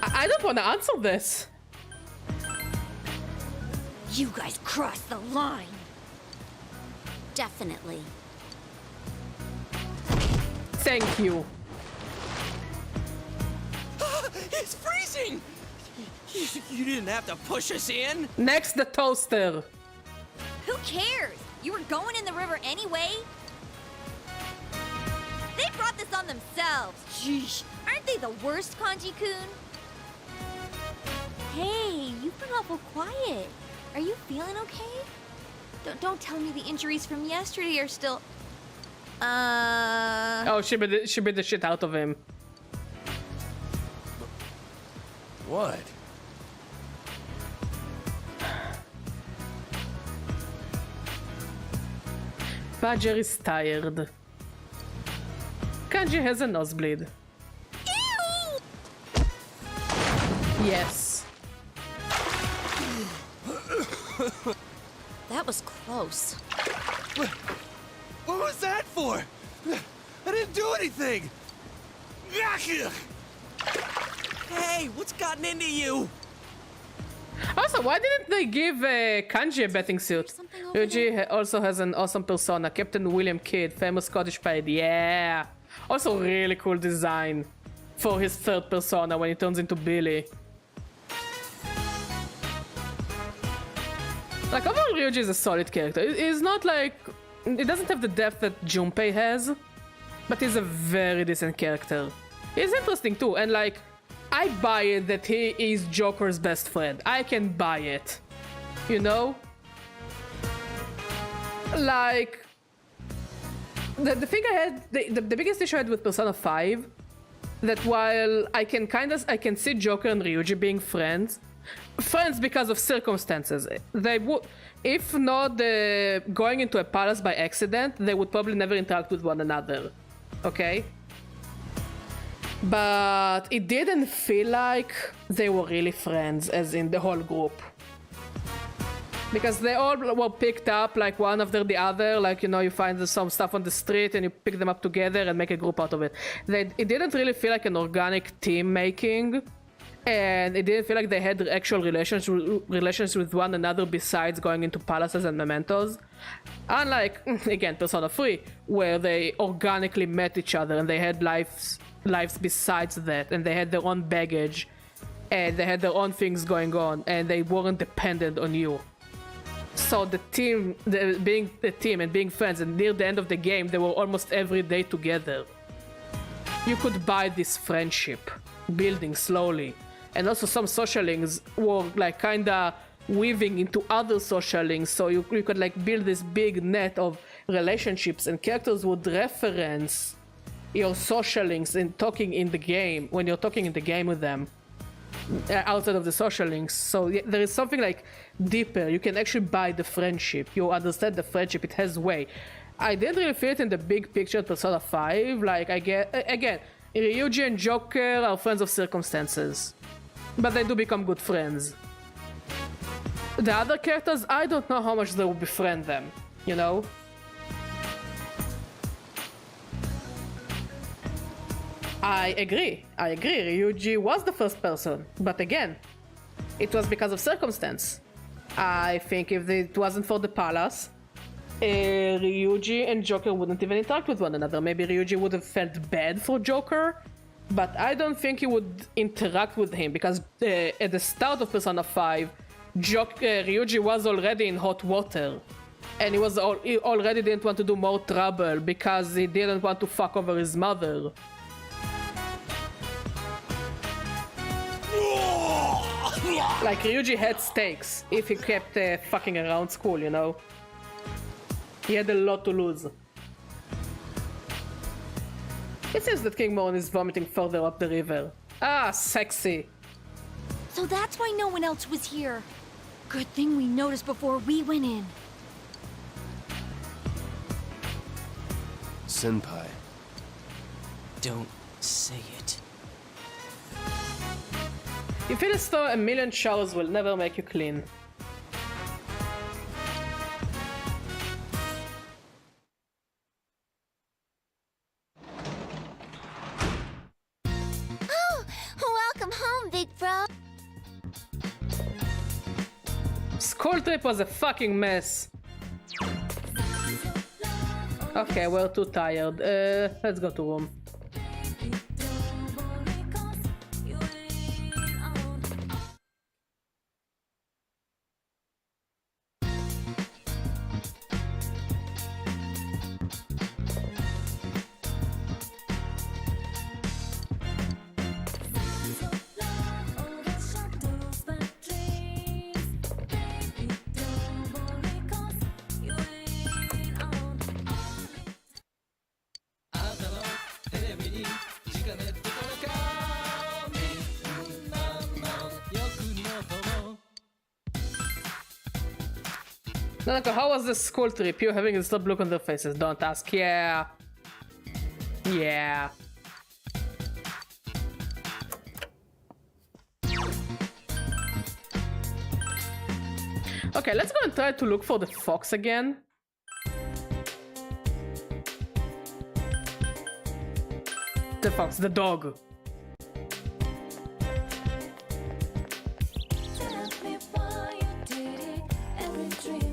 I don't want to answer this. You guys crossed the line. Definitely. Thank you. It's freezing! You didn't have to push us in. Next, the toaster. Who cares? You were going in the river anyway. They brought this on themselves. Sheesh. Aren't they the worst, Kanji-kun? Hey, you've been awful quiet. Are you feeling okay? Don't tell me the injuries from yesterday are still... Oh, she beat the shit out of him. What? Badger is tired. Kanji has a nosebleed. Ew! Yes. That was close. What was that for? I didn't do anything! Hey, what's gotten into you? Also, why didn't they give Kanji a bathing suit? Ryuji also has an awesome persona. Captain William Kidd, famous Scottish pirate. Yeah. Also, really cool design for his third persona when he turns into Billy. Like, overall, Ryuji is a solid character. He's not like... He doesn't have the depth that Junpei has, but he's a very decent character. He's interesting too, and like, I buy it that he is Joker's best friend. I can buy it. You know? Like... The thing I had... The biggest issue I had with Persona 5, that while I can see Joker and Ryuji being friends because of circumstances. They would, if not going into a palace by accident, they would probably never interact with one another. Okay? But it didn't feel like they were really friends, as in the whole group. Because they all were picked up like one after the other, like, you know, you find some stuff on the street and you pick them up together and make a group out of it. It didn't really feel like an organic team making, and it didn't feel like they had actual relations with one another besides going into palaces and mementos. Unlike, again, Persona 3, where they organically met each other and they had lives besides that, and they had their own baggage and they had their own things going on and they weren't dependent on you. So the team, being the team and being friends, and near the end of the game, they were almost every day together. You could buy this friendship, building slowly. And also some social links were like kinda weaving into other social links, so you could like build this big net of relationships, and characters would reference your social links in talking in the game, when you're talking in the game with them. Outside of the social links, so there is something like deeper. You can actually buy the friendship. You understand the friendship. It has weight. I didn't really feel it in the big picture of Persona 5. Like, I get, again, Ryuji and Joker are friends of circumstances, but they do become good friends. The other characters, I don't know how much they will befriend them, you know? I agree. Ryuji was the first person, but again, it was because of circumstance. I think if it wasn't for the palace, Ryuji and Joker wouldn't even interact with one another. Maybe Ryuji would have felt bad for Joker, but I don't think he would interact with him, because at the start of Persona 5, Ryuji was already in hot water, and he already didn't want to do more trouble because he didn't want to fuck over his mother. Like, Ryuji had stakes if he kept fucking around school, you know? He had a lot to lose. It seems that King Moon is vomiting further up the river. Ah, sexy. So that's why no one else was here. Good thing we noticed before we went in. senpai. Don't say it. You feel as though a million showers will never make you clean. Oh, welcome home, big bro. School trip was a fucking mess. Okay, we're too tired. Let's go to room. Nanako, how was the school trip? You having a stop look on their faces. Don't ask. Yeah. Yeah. Okay, let's go and try to look for the fox again. The fox, the dog.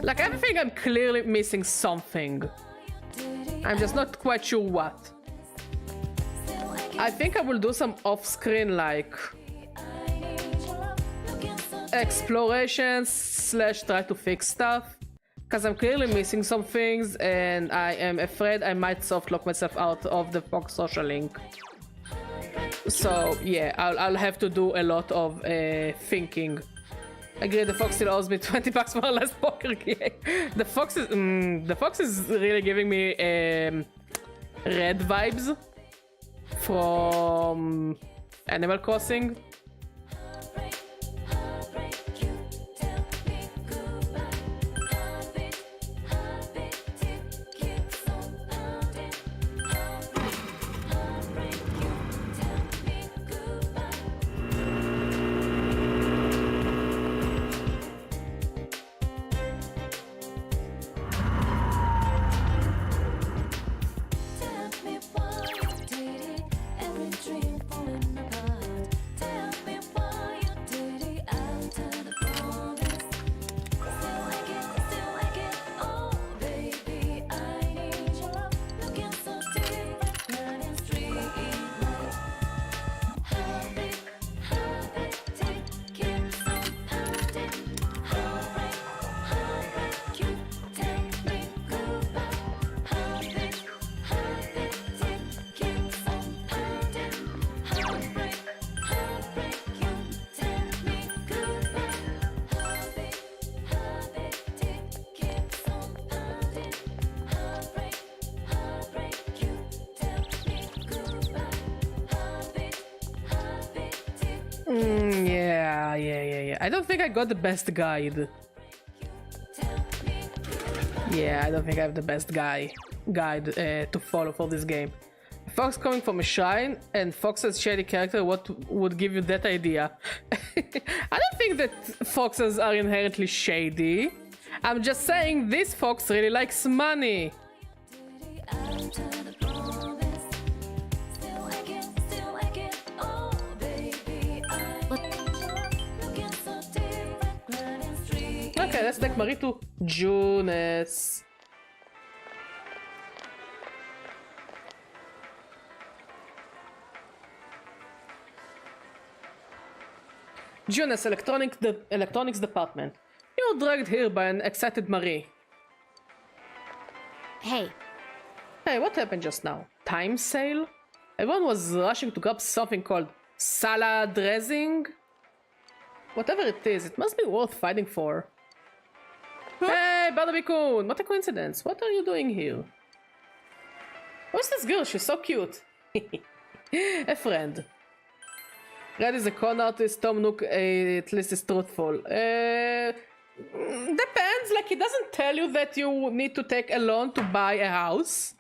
Like, I think I'm clearly missing something. I'm just not quite sure what. I think I will do some off-screen, like, explorations / try to fix stuff. Because I'm clearly missing some things, and I am afraid I might soft-lock myself out of the Fox social link. So, yeah, I'll have to do a lot of thinking. Agree, the fox still owes me 20 bucks for a last poker game. The fox is really giving me red vibes from Animal Crossing. Yeah. I don't think I got the best guide. Yeah, I don't think I have the best guide to follow for this game. Fox coming from a shrine and Fox's shady character, what would give you that idea? I don't think that foxes are inherently shady. I'm just saying this fox really likes money. Okay, let's take Marie to Junes. Junes, electronics department. You're dragged here by an excited Marie. Hey. Hey, what happened just now? Time sale? Everyone was rushing to grab something called salad dressing? Whatever it is, it must be worth fighting for. Huh? Hey, Barnaby-kun! What a coincidence. What are you doing here? What's this girl? She's so cute. A friend. Red is a con artist, Tom Nook at least is truthful. Depends, like he doesn't tell you that you need to take a loan to buy a house.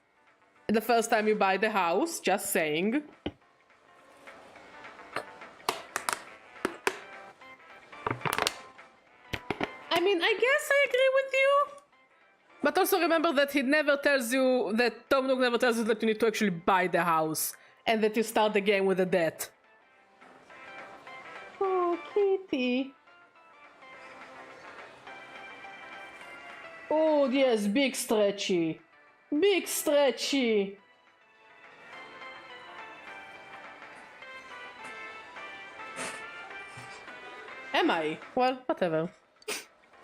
The first time you buy the house, just saying. I mean, I guess I agree with you. But also remember that he never tells you, that Tom Nook never tells you that you need to actually buy the house. And that you start the game with a debt. Oh, kitty. Oh, yes, big stretchy. Big stretchy. Am I? Well, whatever.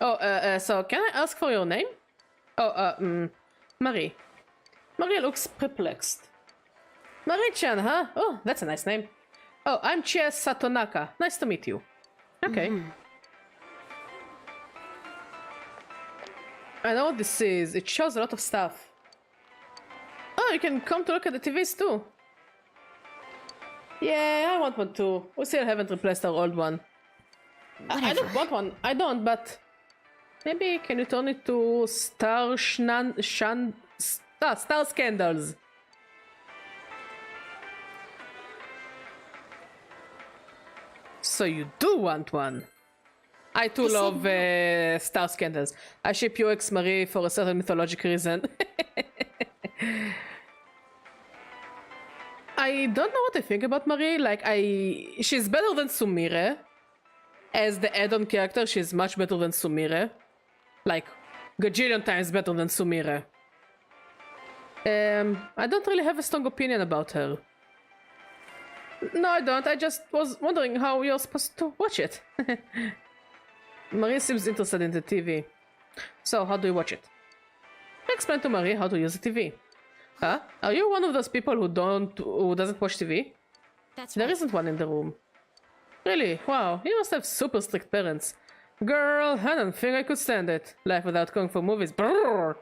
Oh, so can I ask for your name? Oh, Marie. Marie looks perplexed. Marie-chan, huh? Oh, that's a nice name. Oh, I'm Chie Satonaka. Nice to meet you. Okay. I know what this is. It shows a lot of stuff. Oh, you can come to look at the TVs too. Yeah, I want one too. We still haven't replaced our old one. I don't want one. I don't, but... Maybe can you turn it to Star Scandals? So you do want one. I too love Star Scandals. I ship UX Marie for a certain mythological reason. I don't know what I think about Marie. Like, she's better than Sumire. As the add-on character, she's much better than Sumire. Like, gajillion times better than Sumire. I don't really have a strong opinion about her. No, I don't. I just was wondering how you're supposed to watch it. Marie seems interested in the TV. So, how do you watch it? Explain to Marie how to use the TV. Huh? Are you one of those people who doesn't watch TV? That's There right. isn't one in the room. Really? Wow, you must have super strict parents. Girl, I don't think I could stand it. Life without going for movies. Brrr.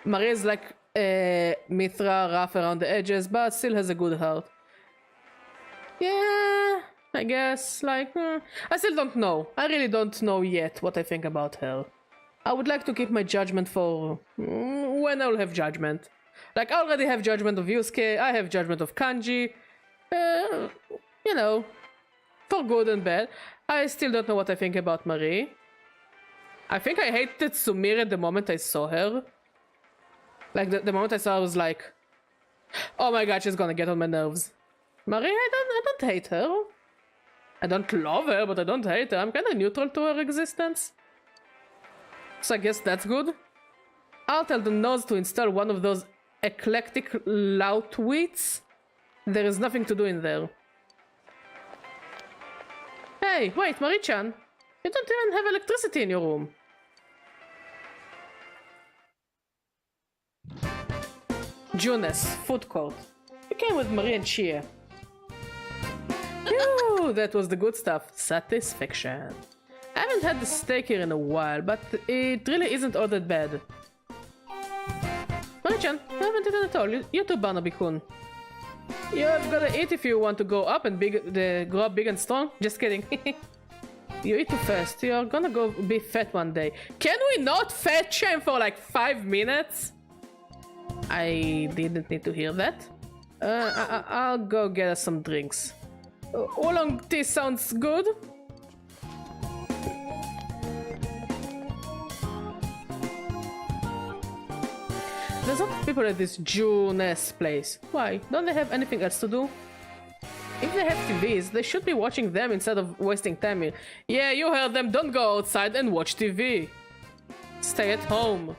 Marie is like Mithra, rough around the edges, but still has a good heart. Yeah, I guess, like, I still don't know. I really don't know yet what I think about her. I would like to keep my judgment for when I'll have judgment. Like, I already have judgment of Yusuke, I have judgment of Kanji. You know, for good and bad. I still don't know what I think about Marie. I think I hated Sumire the moment I saw her. Like, the moment I saw her, I was like, oh my god, she's gonna get on my nerves. Marie, I don't hate her. I don't love her, but I don't hate her. I'm kinda neutral to her existence. So I guess that's good. I'll tell the nose to install one of those eclectic loudwits. There is nothing to do in there. Hey, wait, Marie-chan. You don't even have electricity in your room. Junes, food court. You came with Marie and Chia. Phew, that was the good stuff. Satisfaction. I haven't had the steak here in a while, but it really isn't all that bad. Marie-chan, I haven't eaten at all. You too, Barnaby-kun. You've gotta eat if you want to grow up and grow up big and strong. Just kidding. You eat too fast. You're gonna go be fat one day. Can we not fat shame for like 5 minutes? I didn't need to hear that. I'll go get us some drinks. Oolong tea sounds good. There's a lot of people at this Junes place. Why? Don't they have anything else to do? If they have TVs, they should be watching them instead of wasting time here. Yeah, you heard them. Don't go outside and watch TV. Stay at home.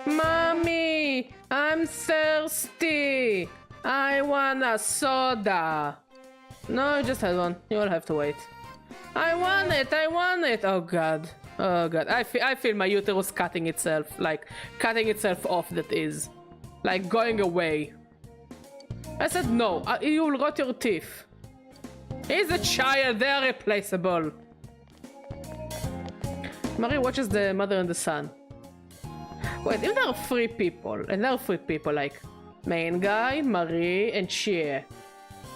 Mommy, I'm thirsty. I want a soda. No, you just had one. You'll have to wait. I want it. I want it. Oh god. Oh god. I feel my uterus cutting itself. Like, cutting itself off, that is. Like, going away. I said no. You'll rot your teeth. He's a child. They're replaceable. Marie watches the mother and the son. Wait, if there are 3 people, and there are 3 people, like main guy, Marie, and Chie,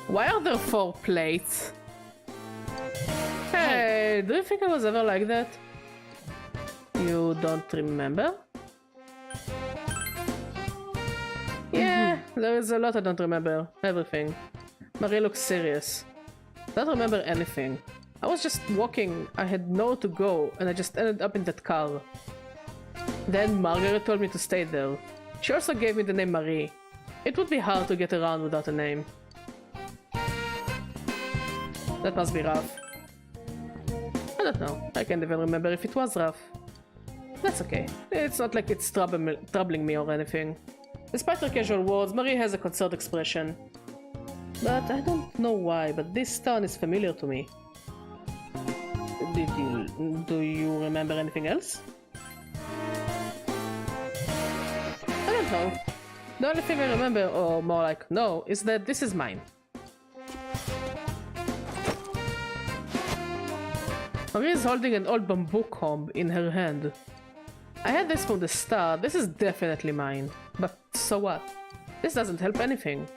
why are there 4 plates? Hey, do you think I was ever like that? You don't remember? Yeah, there is a lot I don't remember. Everything. Marie looks serious. Don't remember anything. I was just walking, I had nowhere to go, and I just ended up in that car. Then Margaret told me to stay there. She also gave me the name Marie. It would be hard to get around without a name. That must be rough. I don't know. I can't even remember if it was rough. That's okay. It's not like it's troubling me or anything. Despite her casual words, Marie has a concerned expression. But I don't know why, but this town is familiar to me. Do you remember anything else? I don't know. The only thing I remember, or more like know, is that this is mine. Marie is holding an old bamboo comb in her hand. I had this from the start, this is definitely mine. But so what? This doesn't help anything.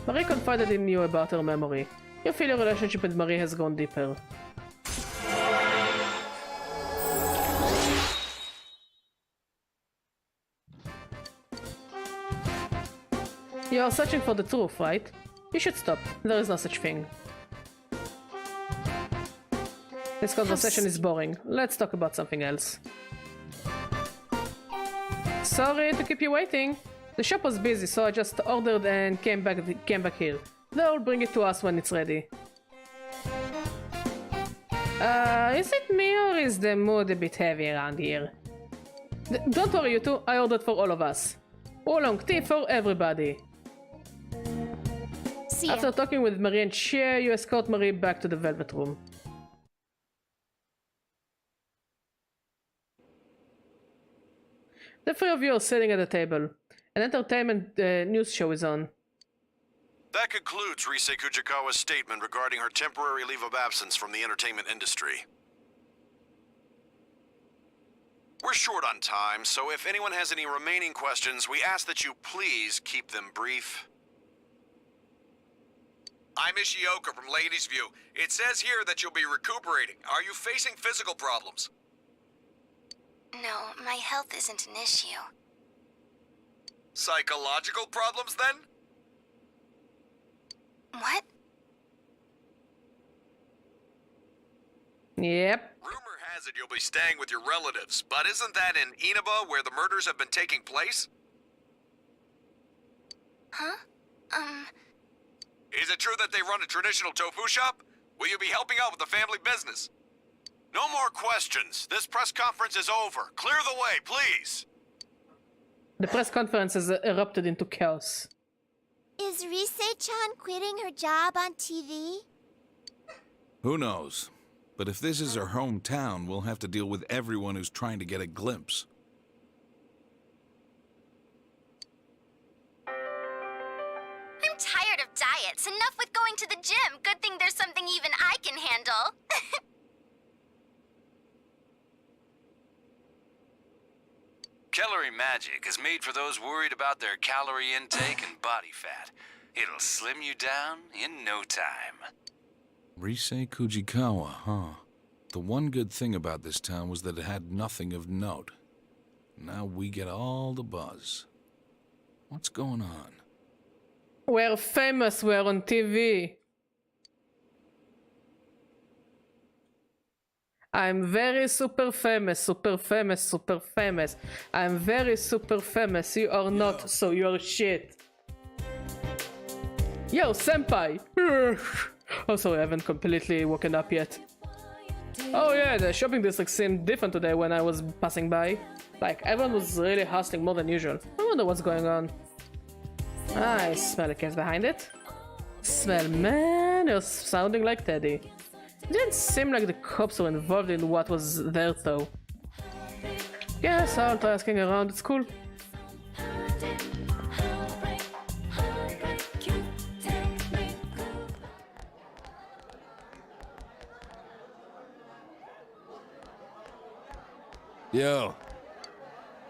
Marie confided in you about her memory. You feel your relationship with Marie has gone deeper. You are searching for the truth, right? You should stop. There is no such thing. This conversation is boring. Let's talk about something else. Sorry to keep you waiting. The shop was busy, so I just ordered and came back here. They'll bring it to us when it's ready. Is it me or is the mood a bit heavy around here? Don't worry, you two. I ordered for all of us. Oolong tea for everybody. See ya. After talking with Marie and Shea, you escort Marie back to the Velvet Room. The three of you are sitting at a table. An entertainment news show is on. That concludes Rise Kujikawa's statement regarding her temporary leave of absence from the entertainment industry. We're short on time, so if anyone has any remaining questions, we ask that you please keep them brief. I'm Ishioka from Ladies View. It says here that you'll be recuperating. Are you facing physical problems? No, my health isn't an issue. Psychological problems, then? What? Yep. Rumor has it you'll be staying with your relatives, but isn't that in Inaba where the murders have been taking place? Huh? Is it true that they run a traditional tofu shop? Will you be helping out with the family business? No more questions. This press conference is over. Clear the way, please. The press conference has erupted into chaos. Is Rise-chan quitting her job on TV? Who knows? But if this is her hometown, we'll have to deal with everyone who's trying to get a glimpse. I'm tired of diets. Enough with going to the gym. Good thing there's something even I can handle. Calorie Magic is made for those worried about their calorie intake and body fat. It'll slim you down in no time. Rise Kujikawa, huh? The one good thing about this town was that it had nothing of note. Now we get all the buzz. What's going on? We're famous, we're on TV. I'm very super famous, super famous, super famous. I'm very super famous. You are not, so you're shit. Yo, senpai! Oh, sorry, I haven't completely woken up yet. Oh yeah, the shopping district seemed different today when I was passing by. Like, everyone was really hustling more than usual. I wonder what's going on. I smell a case behind it. Smell, man, you're sounding like Teddy. It didn't seem like the cops were involved in what was there though. Guess I'll try asking around at school. Yo.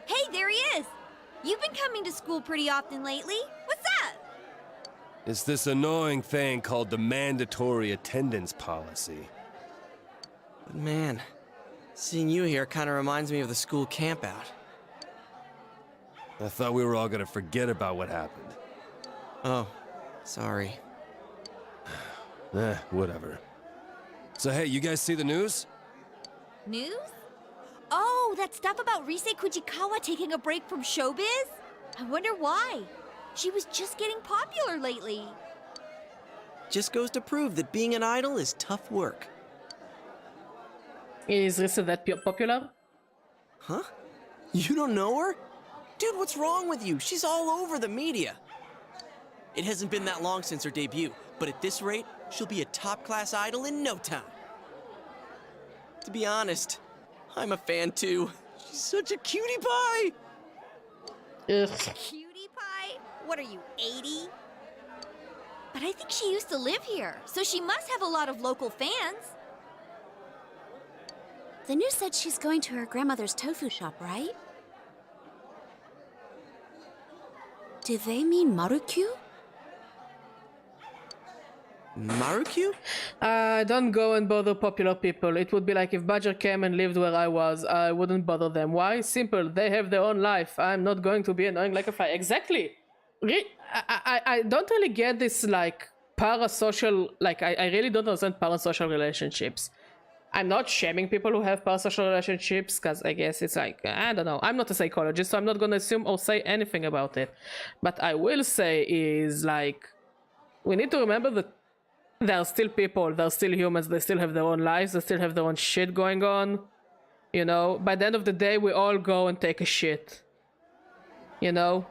Hey, there he is! You've been coming to school pretty often lately. What's up? It's this annoying thing called the mandatory attendance policy. But man, seeing you here kind of reminds me of the school campout. I thought we were all gonna forget about what happened. Oh, sorry. Whatever. So hey, you guys see the news? News? Oh, that stuff about Rise Kujikawa taking a break from showbiz? I wonder why. She was just getting popular lately. Just goes to prove that being an idol is tough work. Is Rise that popular? Huh? You don't know her? Dude, what's wrong with you? She's all over the media. It hasn't been that long since her debut, but at this rate, she'll be a top-class idol in no time. To be honest, I'm a fan too. She's such a cutie pie! Ugh. Cutie pie? What are you, 80? But I think she used to live here, so she must have a lot of local fans. The news said she's going to her grandmother's tofu shop, right? Do they mean Marukyu? Marukyu? Don't go and bother popular people. It would be like if Badger came and lived where I was. I wouldn't bother them. Why? Simple. They have their own life. I'm not going to be annoying like a fly. Exactly. I don't really get this, like, parasocial... Like, I really don't understand parasocial relationships. I'm not shaming people who have parasocial relationships, because I guess it's like, I don't know. I'm not a psychologist, so I'm not going to assume or say anything about it. But I will say is, like, we need to remember that there are still people, there are still humans, they still have their own lives, they still have their own shit going on. You know, by the end of the day, we all go and take a shit. You know?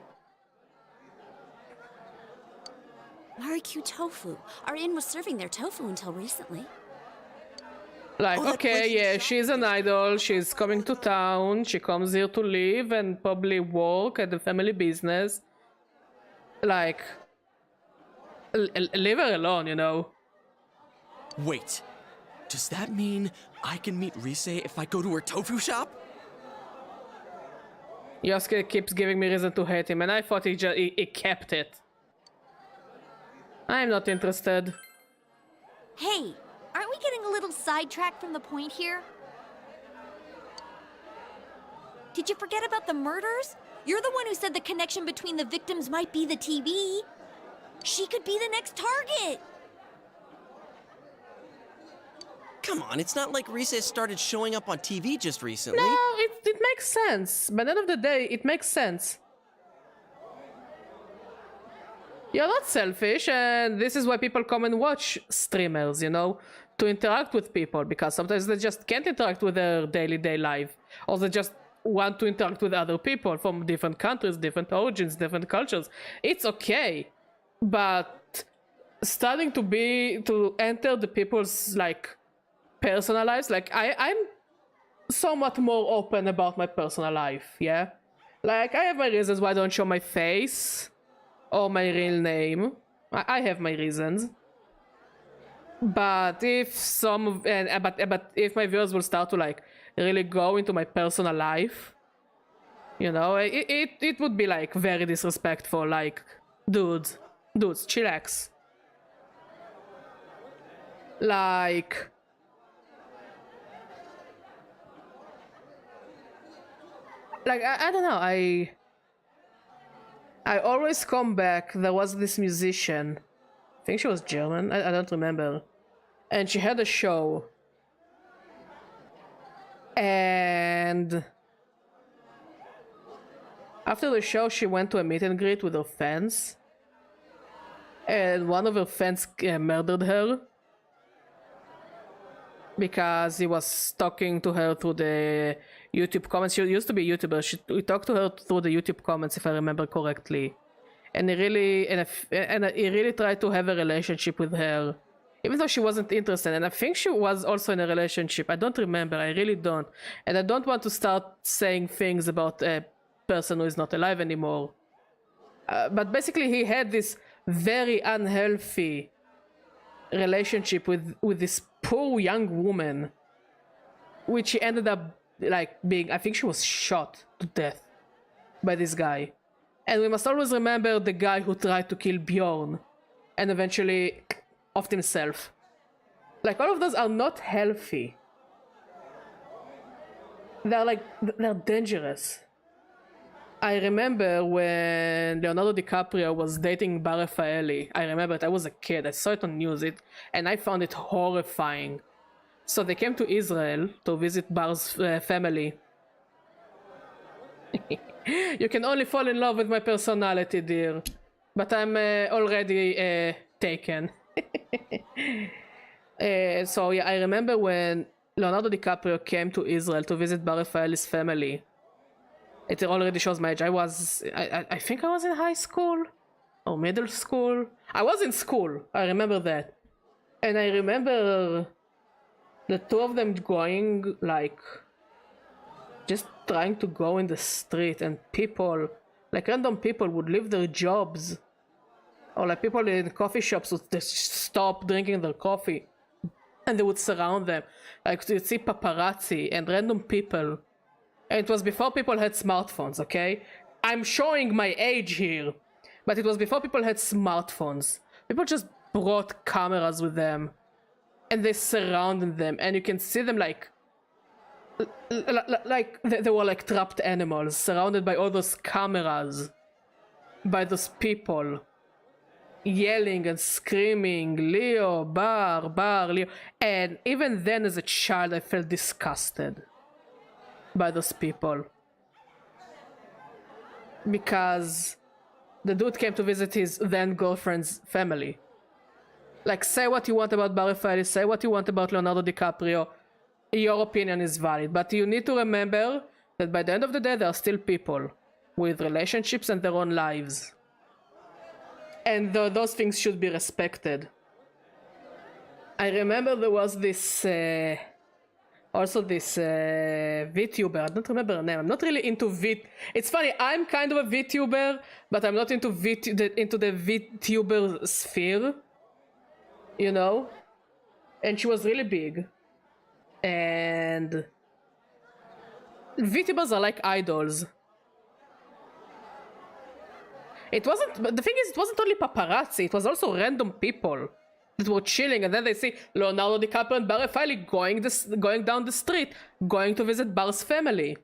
Marukyu tofu. Our inn was serving their tofu until recently. Like, okay, yeah, she's an idol, she's coming to town, she comes here to live and probably work at the family business. Like, leave her alone, you know? Wait, does that mean I can meet Rise if I go to her tofu shop? Yosuke keeps giving me reason to hate him, and I thought he kept it. I'm not interested. Hey, aren't we getting a little sidetracked from the point here? Did you forget about the murders? You're the one who said the connection between the victims might be the TV. She could be the next target. Come on, it's not like Rise started showing up on TV just recently. No, it makes sense. By the end of the day, it makes sense. You're not selfish, and this is why people come and watch streamers, you know? To interact with people, because sometimes they just can't interact with their daily life. Or they just want to interact with other people from different countries, different origins, different cultures. It's okay. But starting to enter the people's, like, personal lives, like, I'm somewhat more open about my personal life, yeah? Like, I have my reasons why I don't show my face or my real name. I have my reasons. But if but if my viewers will start to, like, really go into my personal life, you know, it would be, like, very disrespectful. Like, dudes, chillax. Like, I don't know, I always come back. There was this musician, I think she was German, I don't remember, and she had a show, and after the show she went to a meet and greet with her fans, and one of her fans murdered her because he was talking to her through the YouTube comments. She used to be a YouTuber. We talked to her through the YouTube comments, if I remember correctly. And he really tried to have a relationship with her, even though she wasn't interested. And I think she was also in a relationship. I don't remember. I really don't. And I don't want to start saying things about a person who is not alive anymore. But basically, he had this very unhealthy relationship with this poor young woman, which he ended up, like, being, I think she was shot to death by this guy. And we must always remember the guy who tried to kill Bjorn and eventually offed himself. Like, all of those are not healthy. They're dangerous. I remember when Leonardo DiCaprio was dating Bar Raffaelli. I remember it. I was a kid. I saw it on news, and I found it horrifying. So they came to Israel to visit Bar's family. You can only fall in love with my personality, dear. But I'm already taken. So yeah, I remember when Leonardo DiCaprio came to Israel to visit Bar Raffaelli's family. It already shows my age. I think I was in high school or middle school. I was in school. I remember that. And I remember the two of them going, like, just trying to go in the street, and people, like random people, would leave their jobs. Or like people in coffee shops would just stop drinking their coffee and they would surround them. Like you'd see paparazzi and random people. And it was before people had smartphones, okay? I'm showing my age here. But it was before people had smartphones. People just brought cameras with them. And they surrounded them. And you can see them like they were like trapped animals. Surrounded by all those cameras. By those people. Yelling and screaming, Leo, Bar, Leo. And even then as a child I felt disgusted by those people. Because the dude came to visit his then girlfriend's family. Like, say what you want about Bar Raffaelli, say what you want about Leonardo DiCaprio. Your opinion is valid. But you need to remember that by the end of the day there are still people with relationships and their own lives. And those things should be respected. I remember there was this also this VTuber. I don't remember her name. I'm not really into It's funny, I'm kind of a VTuber, but I'm not into the VTuber sphere. You know? And she was really big. And VTubers are like idols. It wasn't, but the thing is, it wasn't only paparazzi, it was also random people that were chilling, and then they see Leonardo DiCaprio and Bar Raffaelli going down the street, going to visit Bar's family.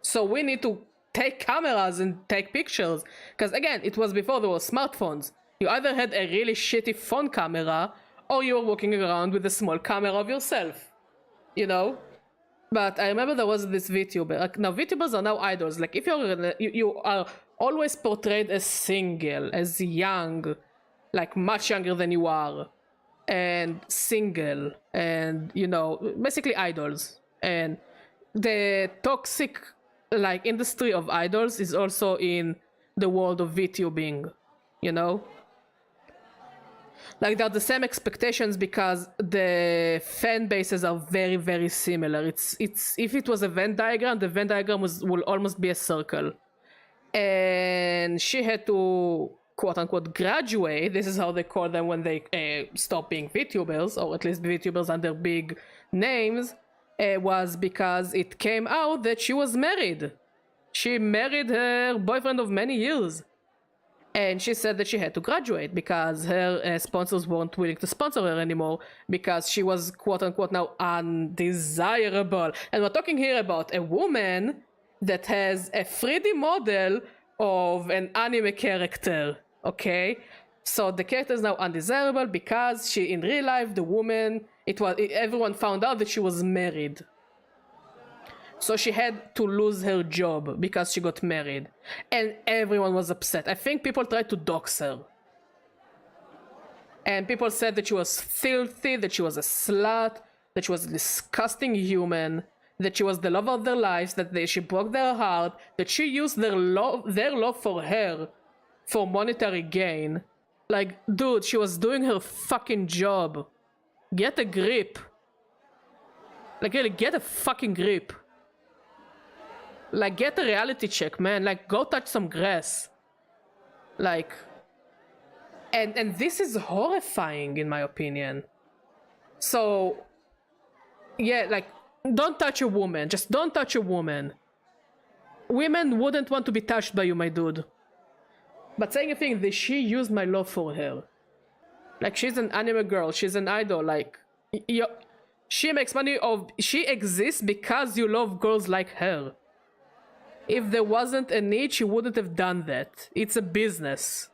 So we need to take cameras and take pictures, because again, it was before there were smartphones. You either had a really shitty phone camera, or you were walking around with a small camera of yourself, you know? But I remember there was this VTuber. Like, now VTubers are now idols. Like, if you are always portrayed as single, as young, like much younger than you are, and single, and you know, basically idols. And the toxic like industry of idols is also in the world of VTubing, you know? Like, they're the same expectations because the fan bases are very, very similar. It's if it was a Venn diagram, the Venn diagram will almost be a circle. And she had to, quote-unquote, graduate. This is how they call them when they stop being VTubers, or at least VTubers under big names, was because it came out that she was married. She married her boyfriend of many years. And she said that she had to graduate because her sponsors weren't willing to sponsor her anymore because she was, quote-unquote, now undesirable. And we're talking here about a woman that has a 3D model of an anime character, okay? So the character is now undesirable because she, in real life, the woman, everyone found out that she was married. So she had to lose her job because she got married. And everyone was upset. I think people tried to dox her. And people said that she was filthy, that she was a slut, that she was a disgusting human, that she was the love of their lives, that she broke their heart, that she used their love for her for monetary gain. Like, dude, she was doing her fucking job. Get a grip. Like, really, get a fucking grip. Like, get a reality check, man. Like, go touch some grass. Like, and this is horrifying, in my opinion. So, yeah, like, don't touch a woman. Just don't touch a woman. Women wouldn't want to be touched by you, my dude. But saying a thing that she used my love for her. Like, she's an anime girl. She's an idol. Like, she makes money she exists because you love girls like her. if there wasn't a need, she wouldn't have done that. It's a business.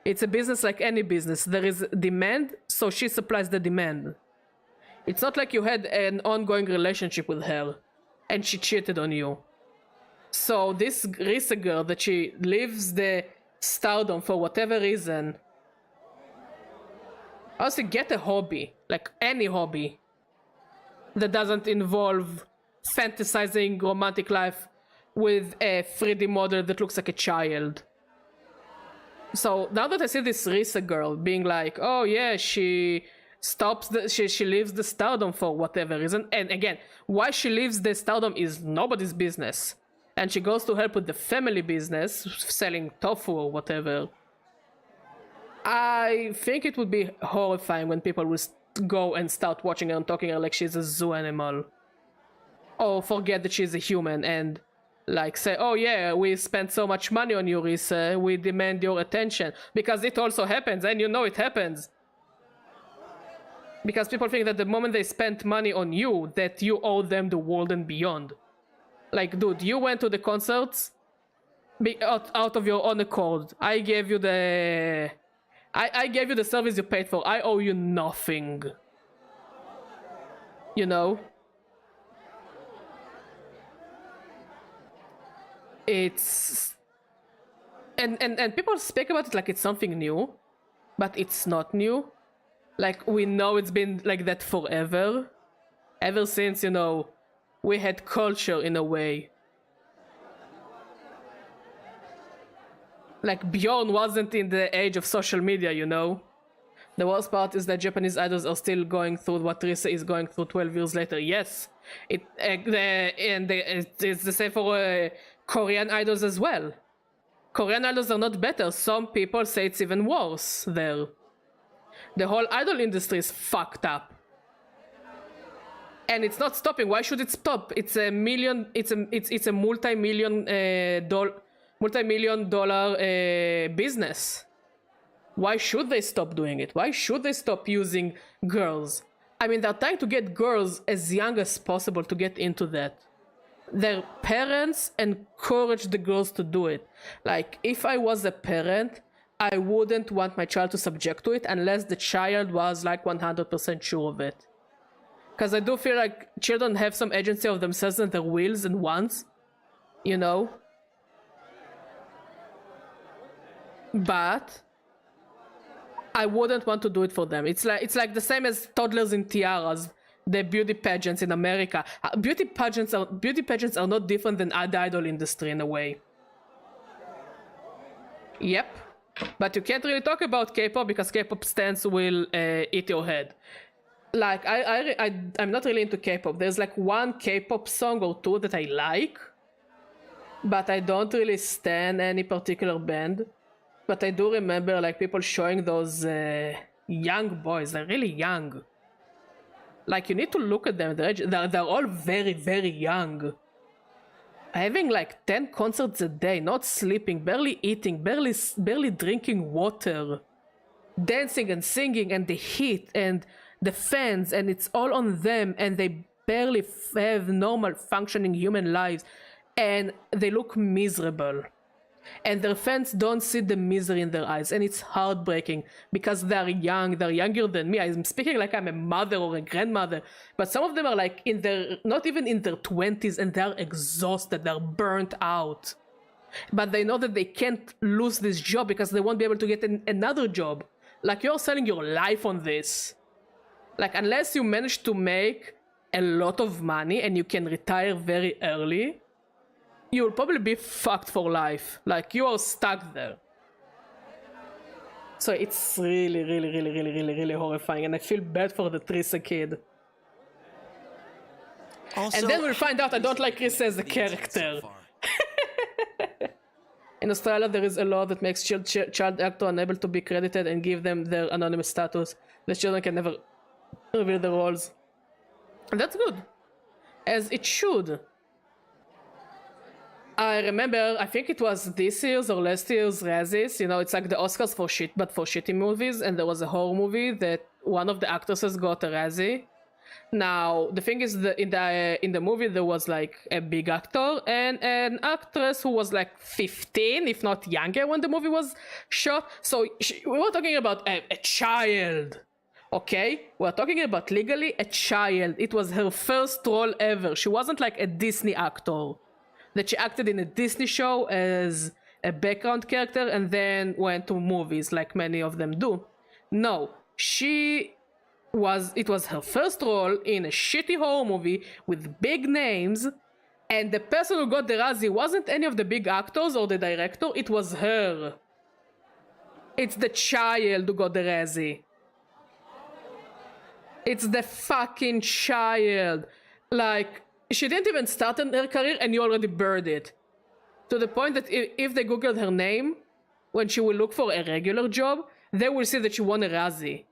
It's a business like any business. There is demand, so she supplies the demand. It's not like you had an ongoing relationship with her and she cheated on you. So this Risa girl that she leaves the stardom for whatever reason. Also get a hobby, like any hobby that doesn't involve fantasizing romantic life with a 3D model that looks like a child. So now that I see this Risa girl being like, oh yeah, she leaves the stardom for whatever reason, and again, why she leaves the stardom is nobody's business, and she goes to help with the family business, selling tofu or whatever. I think it would be horrifying when people will go and start watching her and talking to her like she's a zoo animal, or forget that she's a human and like say, oh yeah, we spent so much money on you, Risa, we demand your attention, because it also happens, and you know it happens. Because people think that the moment they spent money on you, that you owe them the world and beyond. Like, dude, you went to the concerts out of your own accord. I gave you the service you paid for. I owe you nothing. You know? It's... And people speak about it like it's something new, but it's not new. Like, we know it's been like that forever. Ever since, you know, we had culture in a way. Like, Bjorn wasn't in the age of social media, you know? The worst part is that Japanese idols are still going through what Risa is going through 12 years later. Yes, it's the same for Korean idols as well. Korean idols are not better. Some people say it's even worse there. The whole idol industry is fucked up. And it's not stopping. Why should it stop? It's a multi-million dollar business. Why should they stop doing it? Why should they stop using girls? I mean, they're trying to get girls as young as possible to get into that. Their parents encourage the girls to do it. Like, if I was a parent, I wouldn't want my child to subject to it unless the child was like 100% sure of it. Because I do feel like children have some agency of themselves and their wills and wants, you know? But I wouldn't want to do it for them. It's like the same as toddlers in tiaras, the beauty pageants in America. Beauty pageants are not different than the idol industry in a way. Yep. But you can't really talk about K-pop because K-pop stands will eat your head. Like, I'm not really into K-pop. There's like one K-pop song or two that I like, but I don't really stan any particular band. But I do remember like people showing those young boys. They're really young. Like, you need to look at them. They're all very, very young. Having like 10 concerts a day, not sleeping, barely eating, barely drinking water, dancing and singing, and the heat and the fans, and it's all on them, and they barely have normal functioning human lives, and they look miserable. And their fans don't see the misery in their eyes, and it's heartbreaking because they're young, they're younger than me. I'm speaking like I'm a mother or a grandmother, but some of them are like not even in their 20s, and they're exhausted, they're burnt out. But they know that they can't lose this job because they won't be able to get another job. Like, you're selling your life on this. Like, unless you manage to make a lot of money and you can retire very early, you'll probably be fucked for life. Like, you are stuck there. So it's really, really, really, really, really, really horrifying, and I feel bad for the Risa kid. Also, and then we'll find out I don't like Risa as a character. In Australia, there is a law that makes child actors unable to be credited and give them their anonymous status. The children can never reveal their roles. And that's good. As it should. I remember, I think it was this year's or last year's Razzies, you know, it's like the Oscars for shitty movies, and there was a horror movie that one of the actresses got a Razzie. Now the thing is that in the movie there was like a big actor and an actress who was like 15, if not younger, when the movie was shot. So we were talking about a child. Okay, we're talking about legally a child. It was her first role ever. She wasn't like a Disney actor that she acted in a Disney show as a background character and then went to movies like many of them do. No, it was her first role in a shitty horror movie with big names, and the person who got the Razzie wasn't any of the big actors or the director, it was her. It's the child who got the Razzie. It's the fucking child. Like, she didn't even start in her career and you already buried it. To the point that if they googled her name, when she will look for a regular job, they will see that she won a Razzie.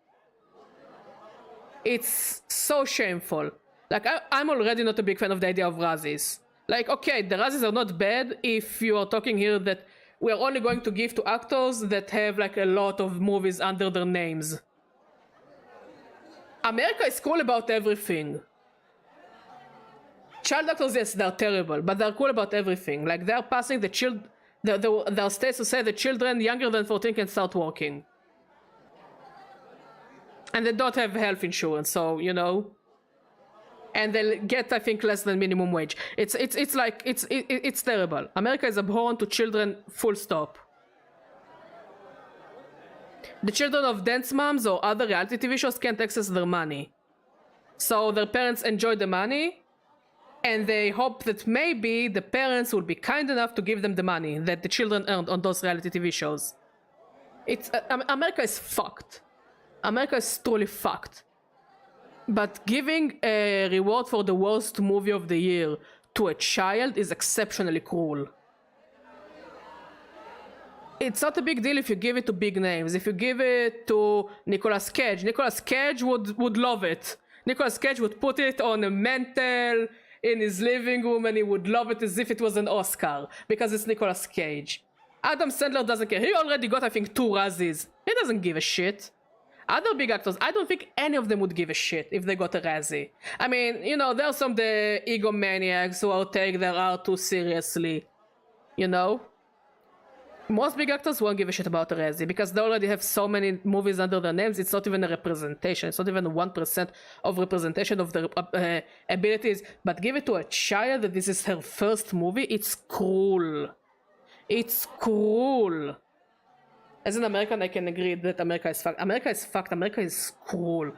It's so shameful. Like, I'm already not a big fan of the idea of Razzies. Like, okay, the Razzies are not bad if you are talking here that we are only going to give to actors that have like a lot of movies under their names. America is cool about everything. Child actors, yes, they're terrible, but they're cool about everything. Like, they're passing the there are states who say that children younger than 14 can start working. And they don't have health insurance, so, you know. And they'll get, I think, less than minimum wage. It's terrible. America is abhorrent to children, full stop. The children of dance moms or other reality TV shows can't access their money. So their parents enjoy the money, and they hope that maybe the parents will be kind enough to give them the money that the children earned on those reality TV shows. America is fucked. America is truly fucked. But giving a reward for the worst movie of the year to a child is exceptionally cruel. It's not a big deal if you give it to big names. If you give it to Nicolas Cage would love it. Nicolas Cage would put it on a mantle in his living room and he would love it as if it was an Oscar, because it's Nicolas Cage. Adam Sandler doesn't care. He already got, I think, 2 Razzies. He doesn't give a shit. Other big actors, I don't think any of them would give a shit if they got a Razzie. I mean, you know, there are some the egomaniacs who will take their art too seriously. You know? Most big actors won't give a shit about a Razzie because they already have so many movies under their names. It's not even a representation. It's not even 1% of representation of their abilities. But give it to a child that this is her first movie. It's cruel. It's cruel. As an American, I can agree that America is fucked. America is fucked. America is cruel.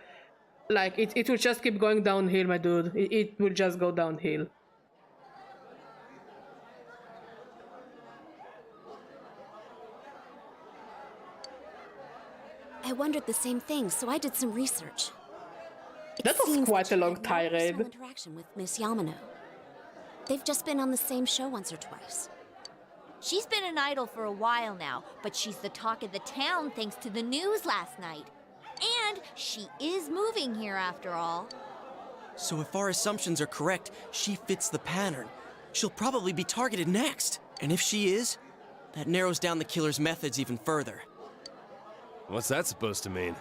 Like, it will just keep going downhill, my dude. It will just go downhill. I wondered the same thing, so I did some research. That was quite a long tirade. Interaction with Miss Yamano. They've just been on the same show once or twice. She's been an idol for a while now, but she's the talk of the town thanks to the news last night. And she is moving here after all. So if our assumptions are correct, she fits the pattern. She'll probably be targeted next. And if she is, that narrows down the killer's methods even further. What's that supposed to mean?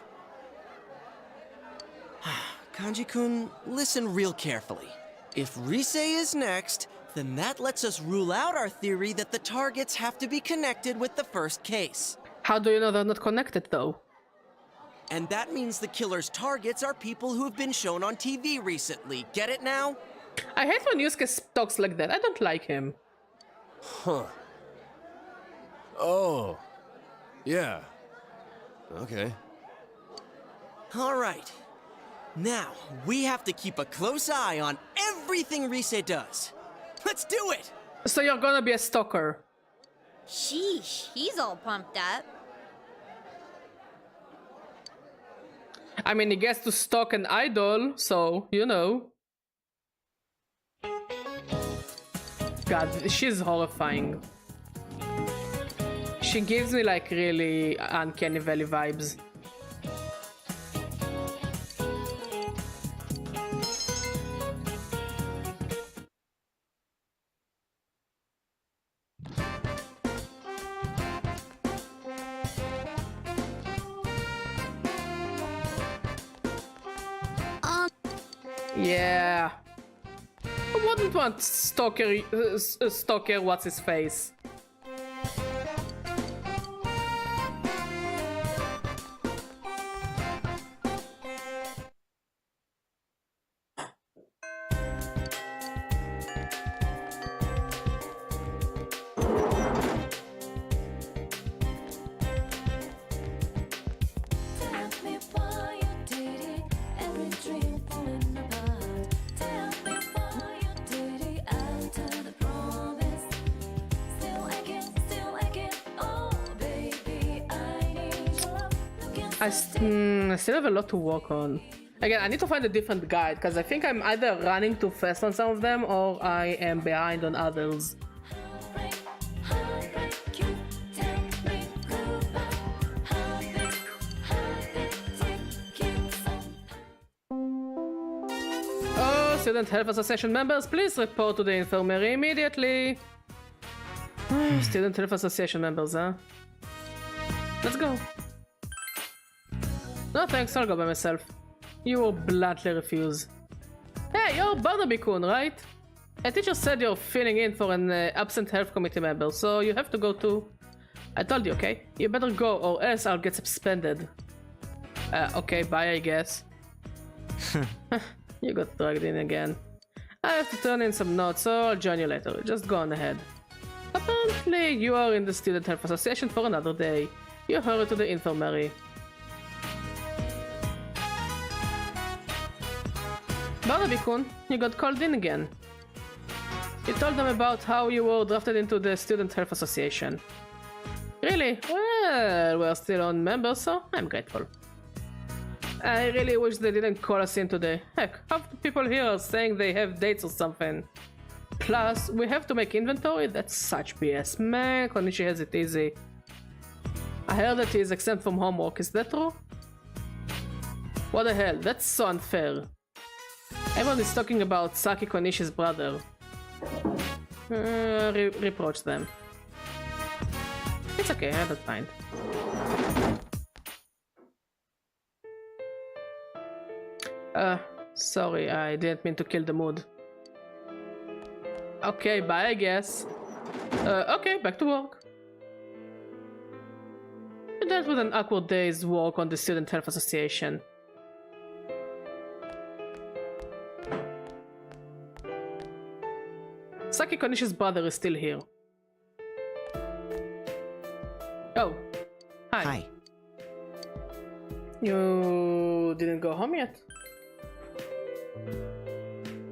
Kanji-kun, listen real carefully. If Rise is next, then that lets us rule out our theory that the targets have to be connected with the first case. How do you know they're not connected, though? And that means the killer's targets are people who have been shown on TV recently. Get it now? I hate when Yusuke talks like that. I don't like him. Huh. Oh. Yeah. Okay. All right. Now, we have to keep a close eye on everything Rise does. Let's do it! So you're gonna be a stalker. Sheesh, he's all pumped up. I mean, he gets to stalk an idol, so, you know. God, she's horrifying. She gives me, like, really uncanny valley vibes. Yeah. I wouldn't want Stalker, what's his face? I still have a lot to work on. Again, I need to find a different guide because I think I'm either running too fast on some of them or I am behind on others. Oh, Student Health Association members, please report to the infirmary immediately. Student Health Association members, huh? Let's go. No thanks, I'll go by myself. You will bluntly refuse. Hey, you're Barnaby-kun, right? A teacher said you're filling in for an absent health committee member, so you have to go too. I told you, okay? You better go or else I'll get suspended. Okay, bye I guess. You got dragged in again. I have to turn in some notes, so I'll join you later. Just go on ahead. Apparently, you are in the Student Health Association for another day. You hurry to the infirmary. Barnaby-kun, you got called in again. You told them about how you were drafted into the Student Health Association. Really? Well, we're still on members, so I'm grateful. I really wish they didn't call us in today. Heck, half the people here are saying they have dates or something. Plus, we have to make inventory? That's such BS. Man, Konishi has it easy. I heard that he is exempt from homework, is that true? What the hell, that's so unfair. Everyone is talking about Saki Konishi's brother. Reproach them. It's okay, I don't mind. Sorry, I didn't mean to kill the mood. Okay, bye I guess. Okay, back to work. You dealt with an awkward day's work on the Student Health Association. Saki Konishi's brother is still here. Oh, hi. Hi. You didn't go home yet?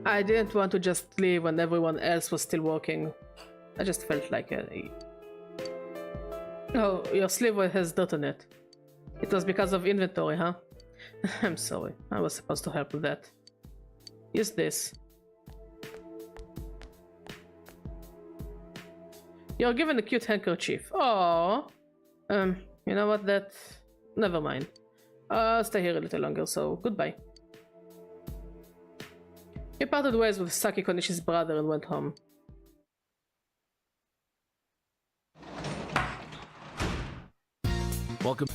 I didn't want to just leave when everyone else was still working. I just felt like Oh, your sleeve has dirt on it. It was because of inventory, huh? I'm sorry. I was supposed to help with that. Use this. You're given a cute handkerchief. Aww. You know what? Never mind. I'll stay here a little longer, so goodbye. He parted ways with Saki Konishi's brother and went home. Welcome.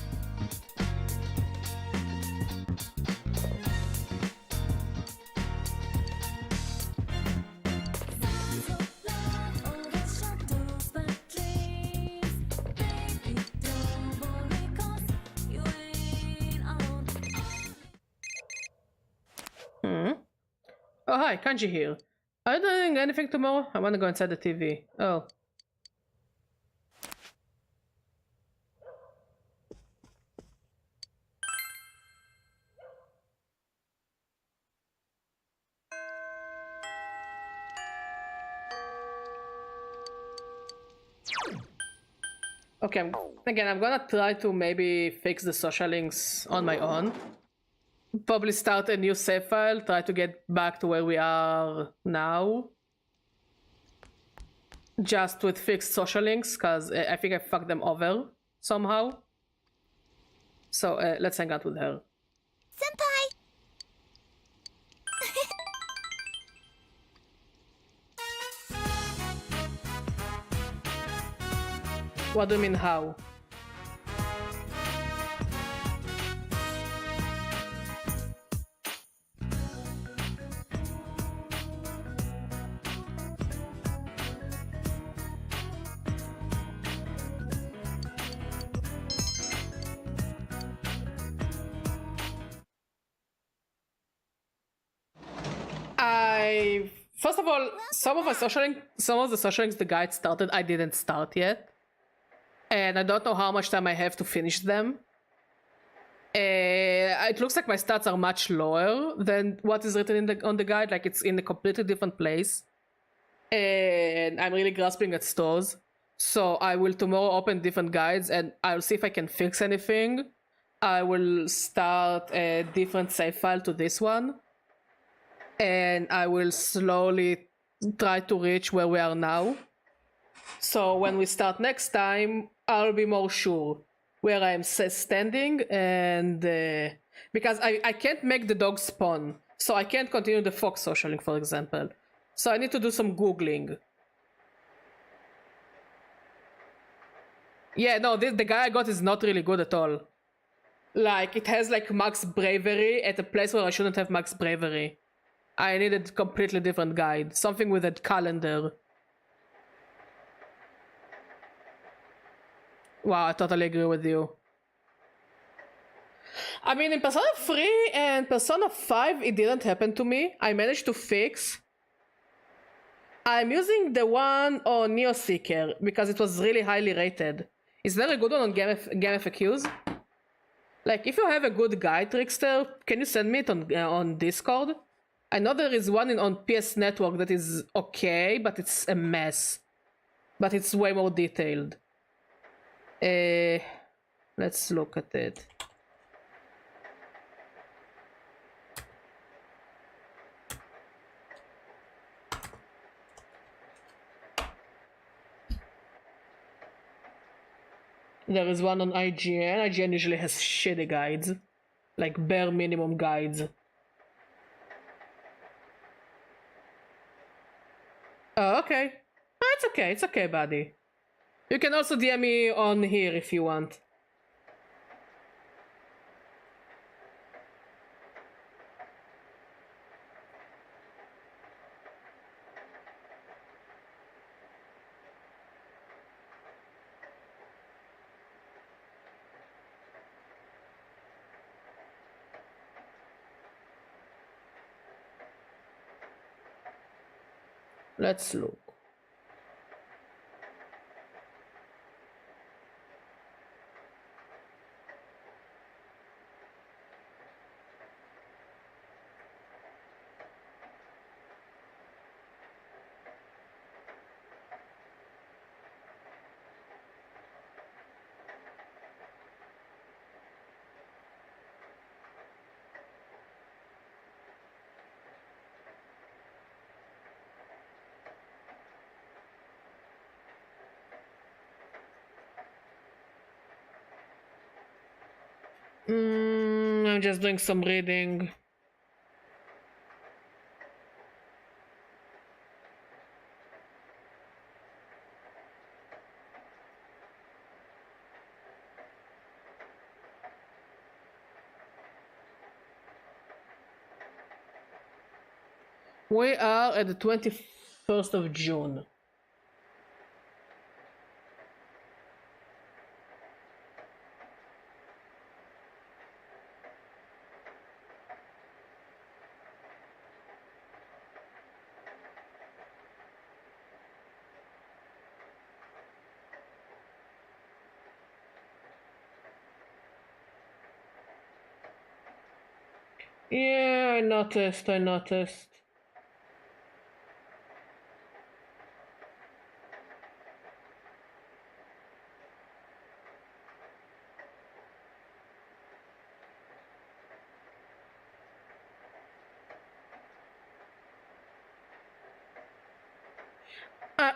Oh hi, Kanji here. Are you doing anything tomorrow? I wanna go inside the TV. Oh. Okay, I'm gonna try to maybe fix the social links on my own. Probably start a new save file, try to get back to where we are now. Just with fixed social links, because I think I fucked them over somehow. So let's hang out with her. Senpai! What do you mean how? First of all, some of the social links the guide started, I didn't start yet. And I don't know how much time I have to finish them. It looks like my stats are much lower than what is written on the guide, like it's in a completely different place. And I'm really grasping at stores. So I will tomorrow open different guides and I'll see if I can fix anything. I will start a different save file to this one. And I will slowly try to reach where we are now. So when we start next time, I'll be more sure where I am standing, and because I can't make the dog spawn, so I can't continue the fox social link, for example. So I need to do some googling. Yeah, no, the guy I got is not really good at all. Like, it has like max bravery at a place where I shouldn't have max bravery. I needed a completely different guide, something with a calendar. Wow, I totally agree with you. I mean, in Persona 3 and Persona 5, it didn't happen to me. I managed to fix. I'm using the one on Neo Seeker because it was really highly rated. Is there a good one on Game FAQs? Like, if you have a good guide, Trickster, can you send me it on Discord? I know there is one on PS Network that is okay, but it's a mess. But it's way more detailed. Let's look at it. There is one on IGN. IGN usually has shitty guides. Like bare minimum guides. Oh, okay. Oh, it's okay. It's okay, buddy. You can also DM me on here if you want. Let's look. I'm just doing some reading. We are at the 21st of June. Yeah, I noticed.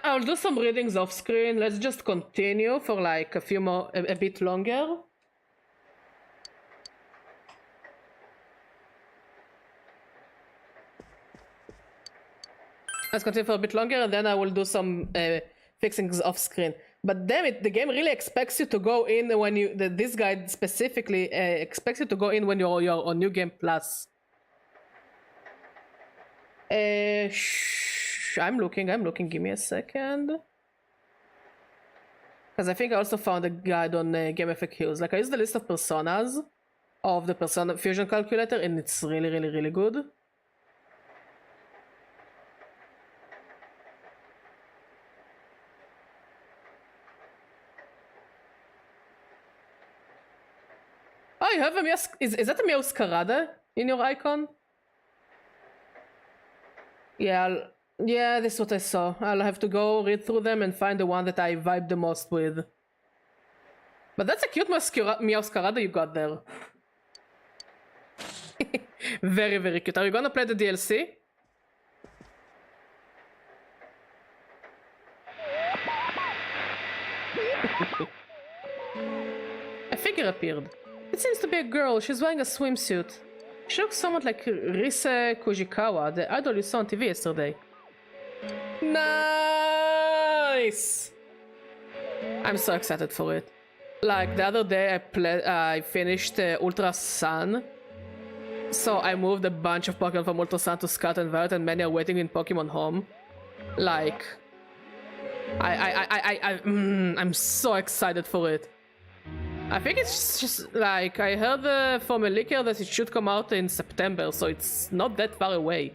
I'll do some readings off screen. Let's just continue for like a bit longer. Let's continue for a bit longer, and then I will do some fixings off screen. But damn it, the game really expects you to go in when you. This guide specifically expects you to go in when you're on New Game Plus. I'm looking. Give me a second. Because I think I also found a guide on Game FAQs. Like, I used the list of personas of the Persona Fusion Calculator, and it's really good. a is that a Meowscarada in your icon? Yeah, yeah, this is what I saw. I'll have to go read through them and find the one that I vibe the most with. But that's a cute Meowscarada you got there. Very, very cute. Are you gonna play the DLC? A figure appeared. It seems to be a girl. She's wearing a swimsuit. She looks somewhat like Rise Kujikawa, the idol you saw on TV yesterday. Nice! I'm so excited for it. Like, the other day I finished Ultra Sun. So I moved a bunch of Pokemon from Ultra Sun to Scarlet and Violet, and many are waiting in Pokemon Home. Like, I'm so excited for it. I think it's just like, I heard from a leaker that it should come out in September, so it's not that far away.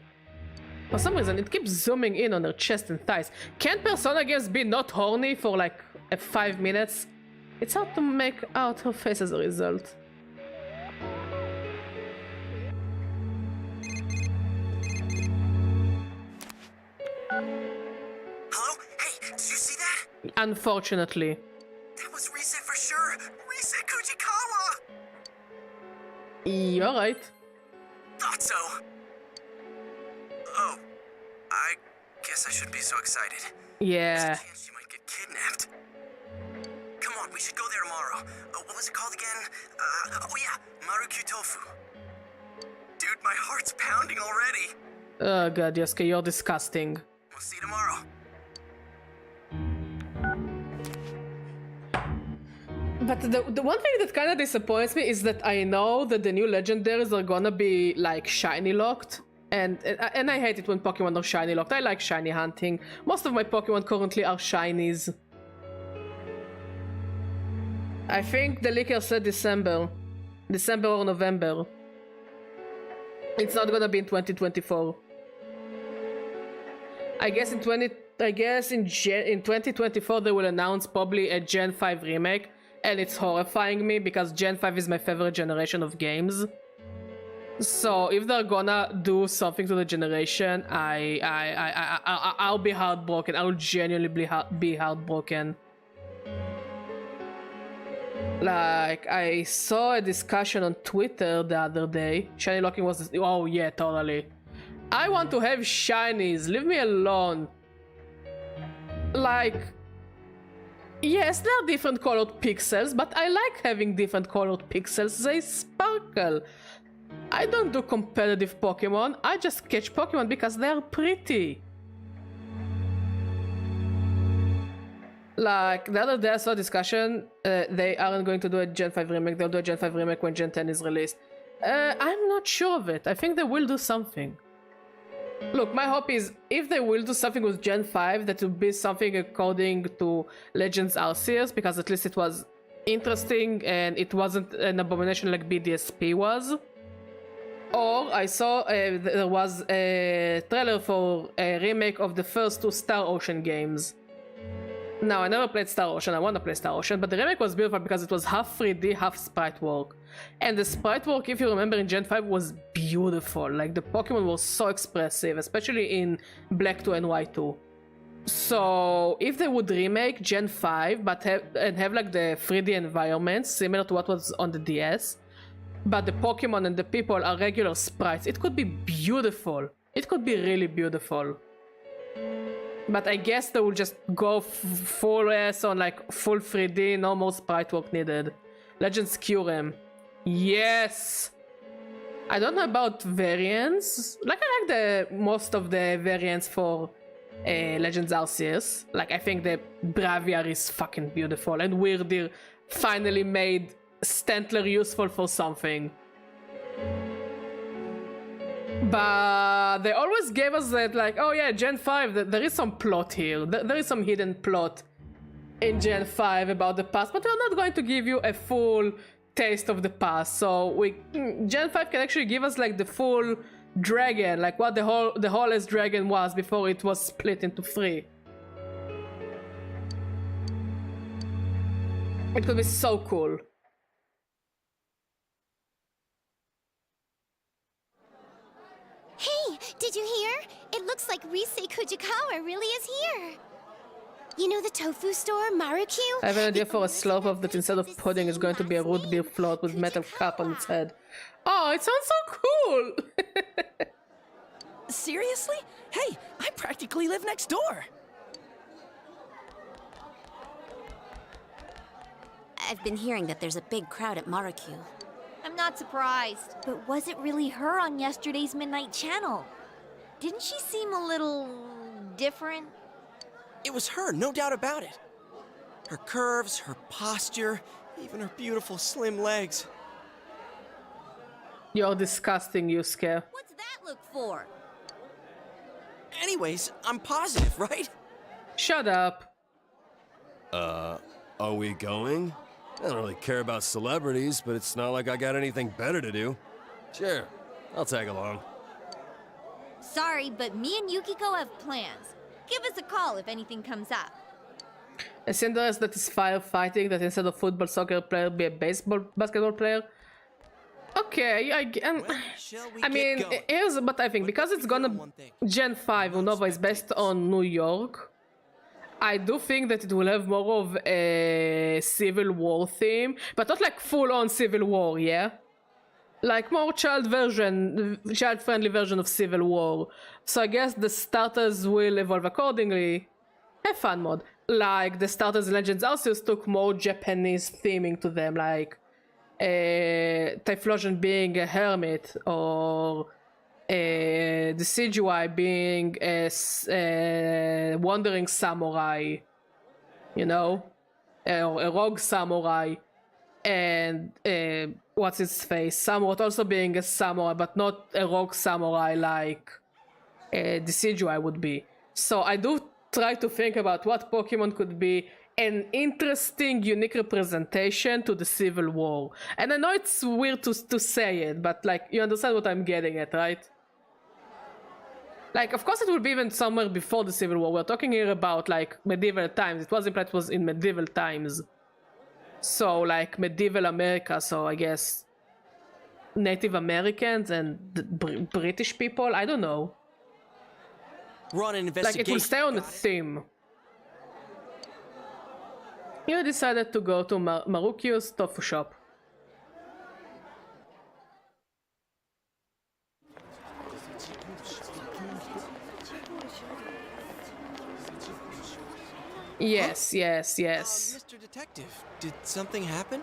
For some reason, it keeps zooming in on her chest and thighs. Can't Persona games be not horny for like 5 minutes? It's hard to make out her face as a result. Hello? Hey, did you see that? Unfortunately. That was Rise for sure. Rise Kujikawa! You're right. Thought so. Oh, I guess I shouldn't be so excited. Yeah. There's a chance she might get kidnapped. Come on, we should go there tomorrow. What was it called again? Oh yeah, Maruku Tofu. Dude, my heart's pounding already. Oh god, Yosuke, you're disgusting. We'll see you tomorrow. But the one thing that kind of disappoints me is that I know that the new legendaries are gonna be like shiny locked. And I hate it when Pokemon are shiny locked. I like shiny hunting. Most of my Pokemon currently are shinies. I think the leaker said December. December or November. It's not gonna be in 2024. I guess in 2024 they will announce probably a Gen 5 remake, and it's horrifying me because Gen 5 is my favorite generation of games. So if they're gonna do something to the generation, I'll be heartbroken. I'll genuinely be heartbroken. Like, I saw a discussion on Twitter the other day. Shiny locking was... Oh yeah, totally. I want to have shinies. Leave me alone. Like... Yes, there are different colored pixels, but I like having different colored pixels. They sparkle. I don't do competitive Pokemon. I just catch Pokemon because they're pretty. Like, the other day I saw a discussion, they aren't going to do a Gen 5 remake, they'll do a Gen 5 remake when Gen 10 is released. I'm not sure of it. I think they will do something. Look, my hope is, if they will do something with Gen 5, that will be something according to Legends Arceus, because at least it was interesting and it wasn't an abomination like BDSP was. Or I saw there was a trailer for a remake of the first 2 Star Ocean games. Now, I never played Star Ocean, I want to play Star Ocean, but the remake was beautiful because it was half 3D, half sprite work. And the sprite work, if you remember in Gen 5, was beautiful. Like, the Pokemon were so expressive, especially in Black 2 and White 2. So, if they would remake Gen 5, but have like the 3D environments, similar to what was on the DS, but the Pokemon and the people are regular sprites, it could be beautiful. It could be really beautiful. But I guess they will just go full ass on like full 3D, no more sprite work needed. Legends Kyurem. Yes! I don't know about variants. Like, I like most of the variants for Legends Arceus. Like, I think the Braviar is fucking beautiful, and Weirdir finally made Stantler useful for something. But they always gave us that, like, oh yeah, Gen 5, there is some plot here. There is some hidden plot in Gen 5 about the past, but we're not going to give you a full taste of the past. So Gen 5 can actually give us like the full dragon, like what the wholest dragon was before it was split into 3. It could be so cool. Did you hear? It looks like Rise Kujikawa really is here. You know the tofu store, Maruku? I have an idea for a slope of that instead of pudding is going to be a root beer float with metal cap on its head. Oh, it sounds so cool! Seriously? Hey, I practically live next door. I've been hearing that there's a big crowd at Maruku. I'm not surprised. But was it really her on yesterday's Midnight Channel? Didn't she seem a little different? It was her, no doubt about it. Her curves, her posture, even her beautiful slim legs. You're disgusting, Yusuke. What's that look for? Anyways, I'm positive, right? Shut up. Are we going? I don't really care about celebrities, but it's not like I got anything better to do. Sure, I'll tag along. Sorry, but me and Yukiko have plans. Give us a call if anything comes up. A Cinderella that is firefighting, that instead of football, soccer player, be a basketball player. Okay, I mean, here's what I think. Because it's gonna Gen 5 Unova is based on New York, I do think that it will have more of a Civil War theme, but not like full-on Civil War, yeah? Like more child-friendly version of Civil War. So I guess the starters will evolve accordingly. Have fun mode. Like the starters in Legends Arceus took more Japanese theming to them, like Typhlosion being a hermit, or the Decidueye being a wandering samurai, you know, or a rogue samurai, and what's his face, Samurott also being a samurai, but not a rogue samurai like the Decidueye would be. So I do try to think about what Pokemon could be an interesting, unique representation to the Civil War. And I know it's weird to say it, but like, you understand what I'm getting at, right? Like, of course it will be even somewhere before the Civil War. We're talking here about like medieval times. It was implied it was in medieval times. So like medieval America, so I guess Native Americans and British people, I don't know. Run an investigation. Like it will stay on the theme. You decided to go to Marukyu's tofu shop. Yes, yes, yes. Mr. Detective, did something happen?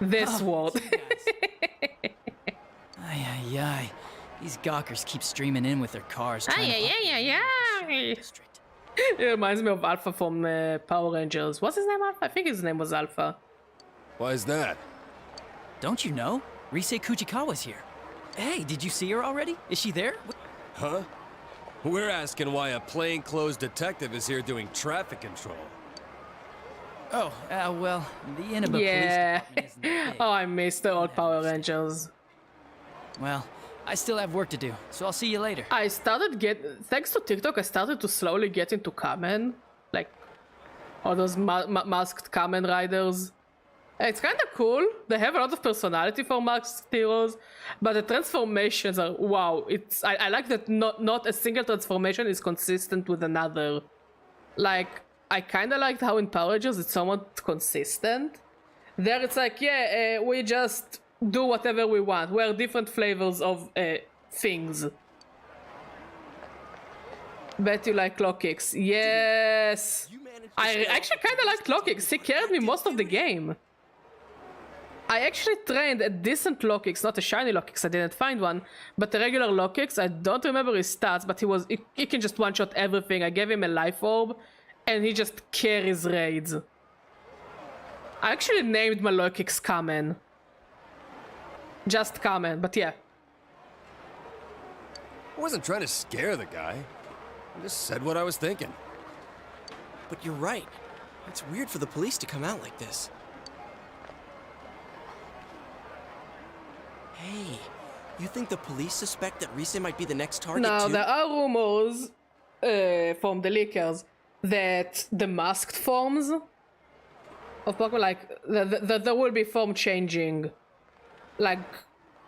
This world. Ay. These gawkers keep streaming in with their cars. Ay. It reminds me of Alpha from Power Rangers. What's his name, Alpha? I think his name was Alpha. Why is that? Don't you know? Rise Kujikawa's here. Hey, did you see her already? Is she there? Huh? We're asking why a plainclothes detective is here doing traffic control. Oh, well, the Inaba yeah. police department isn't that big. Oh, I missed the old Power Rangers. Well, I still have work to do, so I'll see you later. I started thanks to TikTok, I started to slowly get into Kamen. Like, all those masked Kamen Riders. It's kind of cool. They have a lot of personality for masked heroes, but the transformations are, wow. I like that not a single transformation is consistent with another. Like, I kind of liked how in Power Rangers it's somewhat consistent. There it's like, yeah, we just do whatever we want. We're different flavors of things. Bet you like claw kicks. Yes! I actually kind of liked claw kicks. He carried me most of the game. I actually trained a decent low kicks, not a shiny low kicks, I didn't find one, but the regular low kicks, I don't remember his stats, but he can just one-shot everything. I gave him a life orb, and he just carries raids. I actually named my low kicks Kamen. Just Kamen, but yeah. I wasn't trying to scare the guy. I just said what I was thinking. But you're right. It's weird for the police to come out like this. Hey, you think the police suspect that Rise might be the next target No, too? there are rumors from the leakers that the masked forms of Pokemon, like, there will be form changing. Like,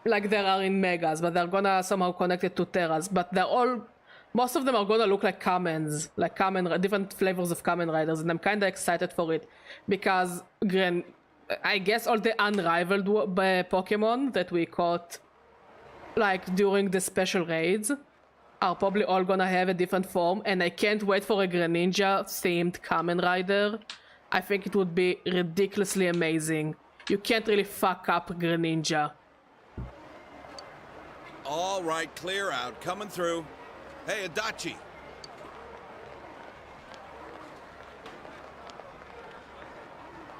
like there are in Megas, but they're gonna somehow connect it to Terras. But they're all, most of them are gonna look like Kamens, like different flavors of Kamen Riders, and I'm kind of excited for it because I guess all the unrivaled Pokemon that we caught like during the special raids are probably all gonna have a different form, and I can't wait for a Greninja themed Kamen Rider. I think it would be ridiculously amazing. You can't really fuck up Greninja. All right, clear out. Coming through. Hey, Adachi.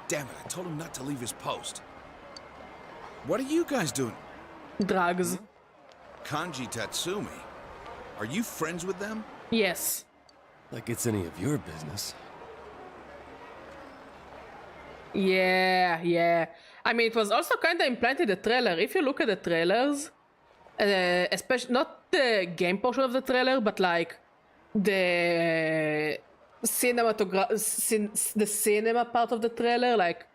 Damn it, I told him not to leave his post. What are you guys doing? Drugs. Kanji Tatsumi. Are you friends with them? Yes. Like it's any of your business. Yeah. I mean, it was also kind of implanted in the trailer. If you look at the trailers, especially not the game portion of the trailer, but like the the cinema part of the trailer, like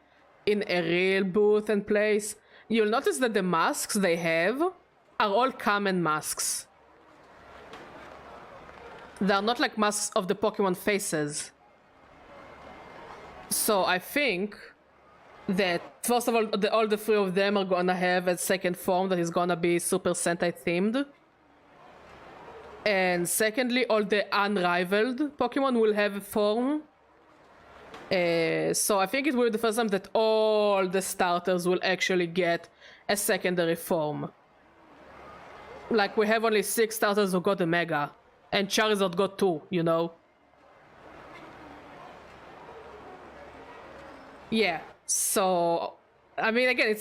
in a real booth and place, you'll notice that the masks they have are all Kamen masks. They're not like masks of the Pokemon faces. So I think that first of all the three of them are gonna have a second form that is gonna be Super Sentai themed. And secondly, all the unrivaled Pokemon will have a form. So I think it will be the first time that all the starters will actually get a secondary form. Like we have only 6 starters who got a Mega, and Charizard got 2, you know? Yeah, so I mean, again,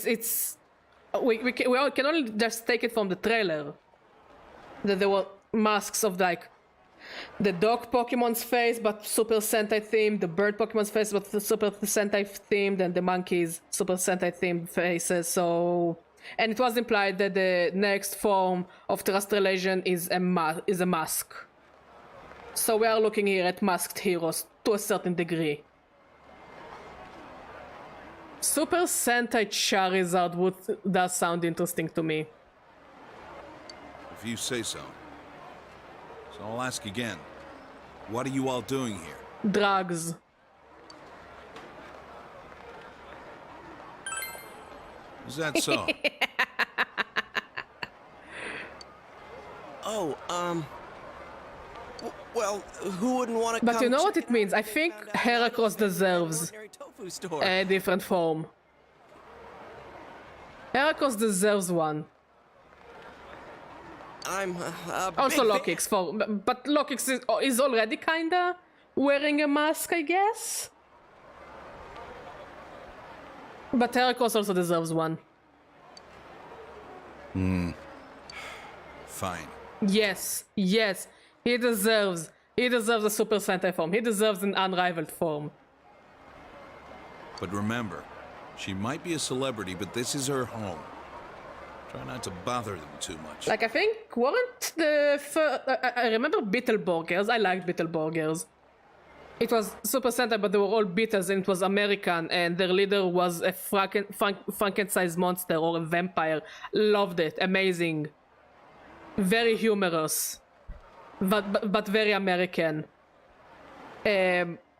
we can only just take it from the trailer that there were masks of like the dog Pokemon's face but Super Sentai themed, the bird Pokemon's face but Super Sentai themed, and the monkey's Super Sentai themed faces. So, and it was implied that the next form of Terrestrial Asian is a mask. So we are looking here at masked heroes to a certain degree. Super Sentai Charizard does sound interesting to me. If you say so. So I'll ask again. What are you all doing here? Drugs. Is that so? Well, who wouldn't want to? But you know what it means? I think Heracross deserves a different form. Heracross deserves one. I'm also Lokix form, but Lokix is already kinda wearing a mask, I guess. But Heracross also deserves one. Fine. Yes. He deserves a Super Sentai form. He deserves an unrivaled form. But remember, she might be a celebrity, but this is her home. Try not to bother them too much. Like, I think, weren't I remember Beetleborgers. I liked Beetleborgers. It was Super Sentai, but they were all Beetles, and it was American, and their leader was a Frankenstein's monster or a vampire. Loved it. Amazing. Very humorous. But very American.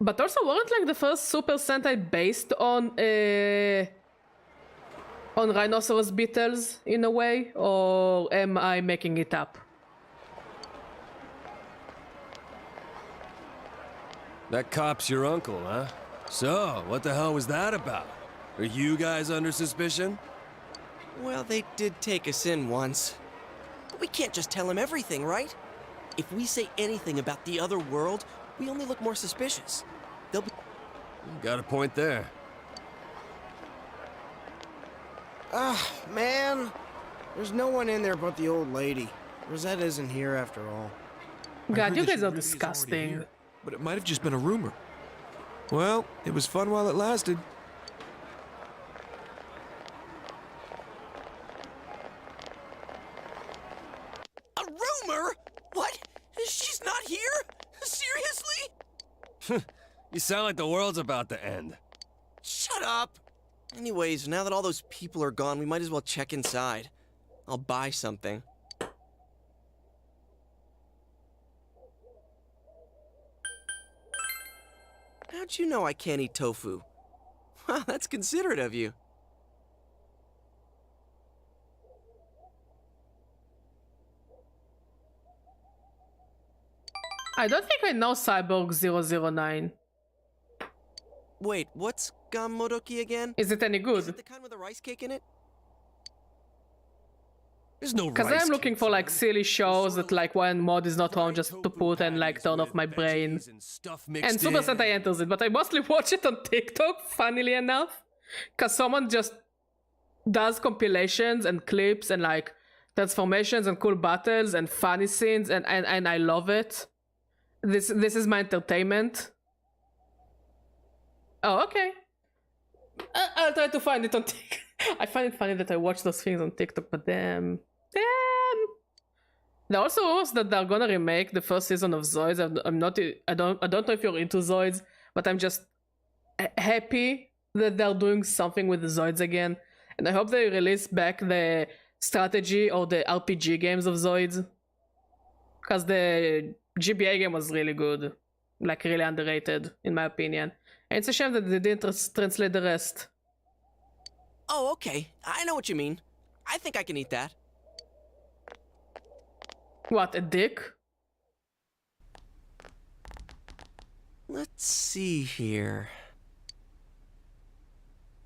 But also, weren't like the first Super Sentai based on rhinoceros beetles in a way, or am I making it up? That cop's your uncle, huh? So, what the hell was that about? Are you guys under suspicion? Well, they did take us in once. But we can't just tell him everything, right? If we say anything about the other world, we only look more suspicious. They'll be... Got a point there. Man. There's no one in there but the old lady. Rosetta isn't here after all. God, you guys are disgusting. But it might have just been a rumor. Well, it was fun while it lasted. A rumor? What? She's not here? Seriously? You sound like the world's about to end. Shut up! Anyways, now that all those people are gone, we might as well check inside. I'll buy something. How'd you know I can't eat tofu? Wow, that's considerate of you. I don't think I know Cyborg 009. Wait, what's Gamodoki again? Is it any good? Is it the kind with a rice cake in it? There's no Because I'm looking for like silly shows that like when mod is not on just to put and like turn off my brain. And Super Sentai enters it, but I mostly watch it on TikTok, funnily enough. Because someone just does compilations and clips and like transformations and cool battles and funny scenes and I love it. This is my entertainment. Oh, okay. I'll try to find it on TikTok. I find it funny that I watch those things on TikTok, but damn. There are also rumors that they're gonna remake the first season of Zoids. I don't know if you're into Zoids, but I'm just happy that they're doing something with the Zoids again. And I hope they release back the strategy or the RPG games of Zoids. Because the GBA game was really good. Like, really underrated, in my opinion. And it's a shame that they didn't translate the rest. Oh, okay. I know what you mean. I think I can eat that. What, a dick? Let's see here.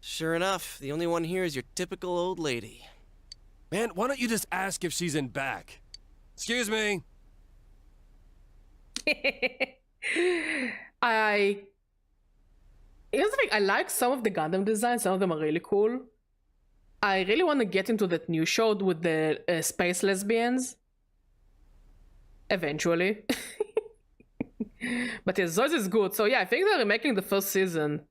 Sure enough, the only one here is your typical old lady. Man, why don't you just ask if she's in back? Excuse me. Here's the thing, I like some of the Gundam designs, some of them are really cool. I really want to get into that new show with the space lesbians. Eventually. But yeah, Zoids is good, so yeah, I think they're remaking the first season.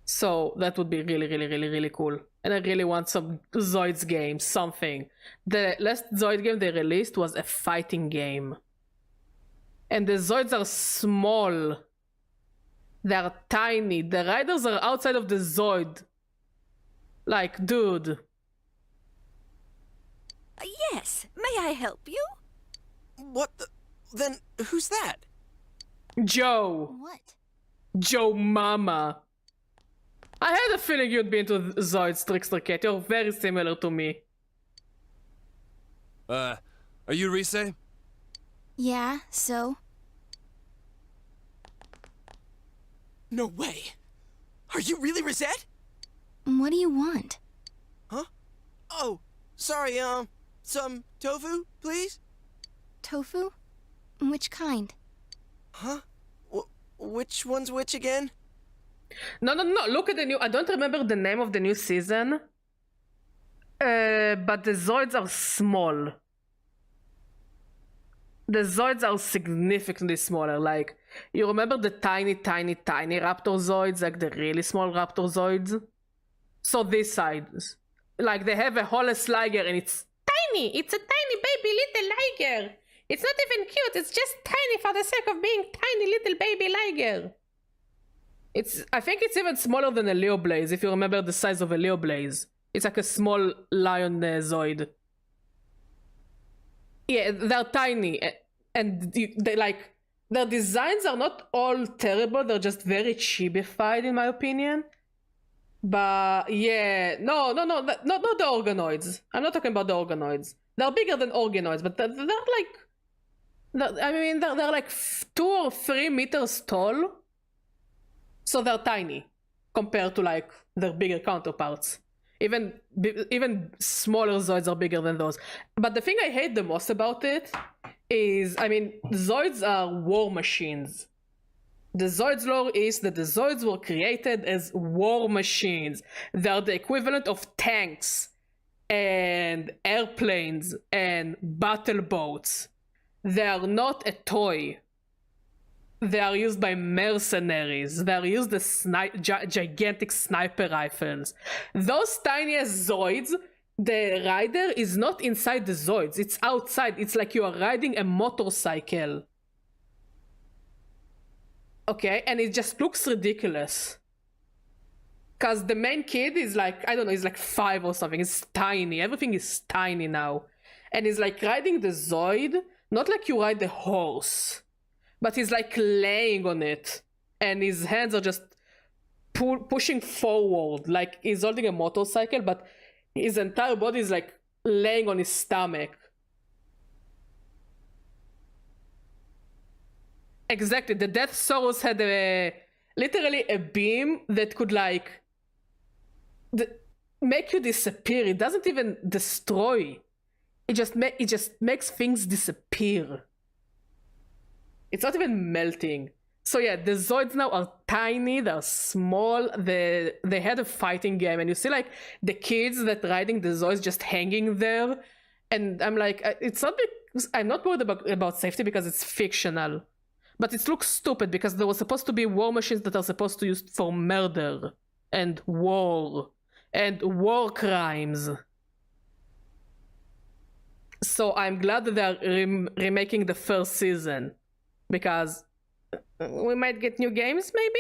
So that would be really cool. And I really want some Zoids game, something. The last Zoid game they released was a fighting game. And the Zoids are small. They are tiny. The riders are outside of the Zoid. Like, dude. Yes, may I help you? What the? Then who's that? Joe. What? Joe Mama. I had a feeling you'd be into Zoids, Trickster Cat. You're very similar to me. Are you Rise? Yeah, so? No way. Are you really Rosette? What do you want? Huh? Oh, sorry, some tofu, please? Tofu? Which kind? Huh? Which one's which again? No. Look at the new... I don't remember the name of the new season. But the Zoids are small. The Zoids are significantly smaller. Like, you remember the tiny Raptor Zoids? Like the really small Raptor Zoids? So this side. Like, they have a Hollis Liger and it's tiny! It's a tiny baby little Liger! It's not even cute, it's just tiny for the sake of being tiny little baby Liger. I think it's even smaller than a Leo Blaze, if you remember the size of a Leo Blaze. It's like a small lion Zoid. Yeah, they're tiny, and they like, their designs are not all terrible, they're just very chibified in my opinion. But yeah, no, not the organoids. I'm not talking about the organoids. They're bigger than organoids, but they're like, they're like 2 or 3 meters tall. So they're tiny compared to like their bigger counterparts. Even smaller Zoids are bigger than those. But the thing I hate the most about it is, Zoids are war machines. The Zoids lore is that the Zoids were created as war machines. They are the equivalent of tanks and airplanes and battle boats. They are not a toy. They are used by mercenaries. They are used as gigantic sniper rifles. Those tiniest Zoids, the rider is not inside the Zoids. It's outside. It's like you are riding a motorcycle. Okay, and it just looks ridiculous. Because the main kid is like, I don't know, he's like 5 or something. He's tiny. Everything is tiny now. And he's like riding the Zoid, not like you ride the horse, but he's like laying on it. And his hands are just pushing forward, like he's holding a motorcycle, but his entire body is like laying on his stomach. Exactly, the Death Source had literally a beam that could like make you disappear. It doesn't even destroy. It just makes things disappear. It's not even melting. So yeah, the Zoids now are tiny, they're small, they had a fighting game, and you see like the kids that riding the Zoids just hanging there, and I'm like, it's not because I'm not worried about safety because it's fictional, but it looks stupid because there was supposed to be war machines that are supposed to use for murder and war crimes. So I'm glad that they're remaking the first season, because we might get new games, maybe,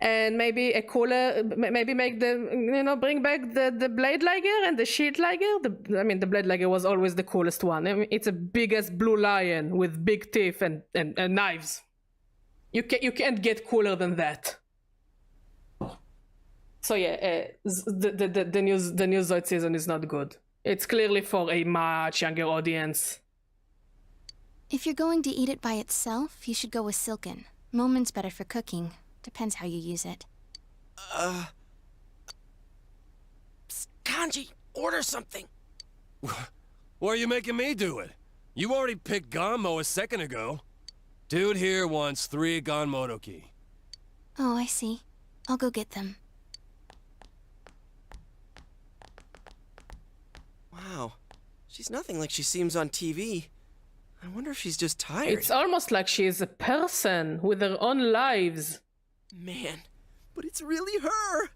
and maybe a cooler, maybe make the, bring back the Blade Liger and the Shield Liger. I mean, the Blade Liger was always the coolest one. I mean, it's a big ass blue lion with big teeth and knives. You can't get cooler than that. So yeah, the new Zoid season is not good. It's clearly for a much younger audience. If you're going to eat it by itself, you should go with silken. Momen's better for cooking. Depends how you use it. Psst, Kanji, order something. Why are you making me do it? You already picked Ganmo a second ago. Dude here wants 3 Ganmodoki. Oh, I see. I'll go get them. Wow, she's nothing like she seems on TV. I wonder if she's just tired. It's almost like she is a person with her own lives. Man, but it's really her.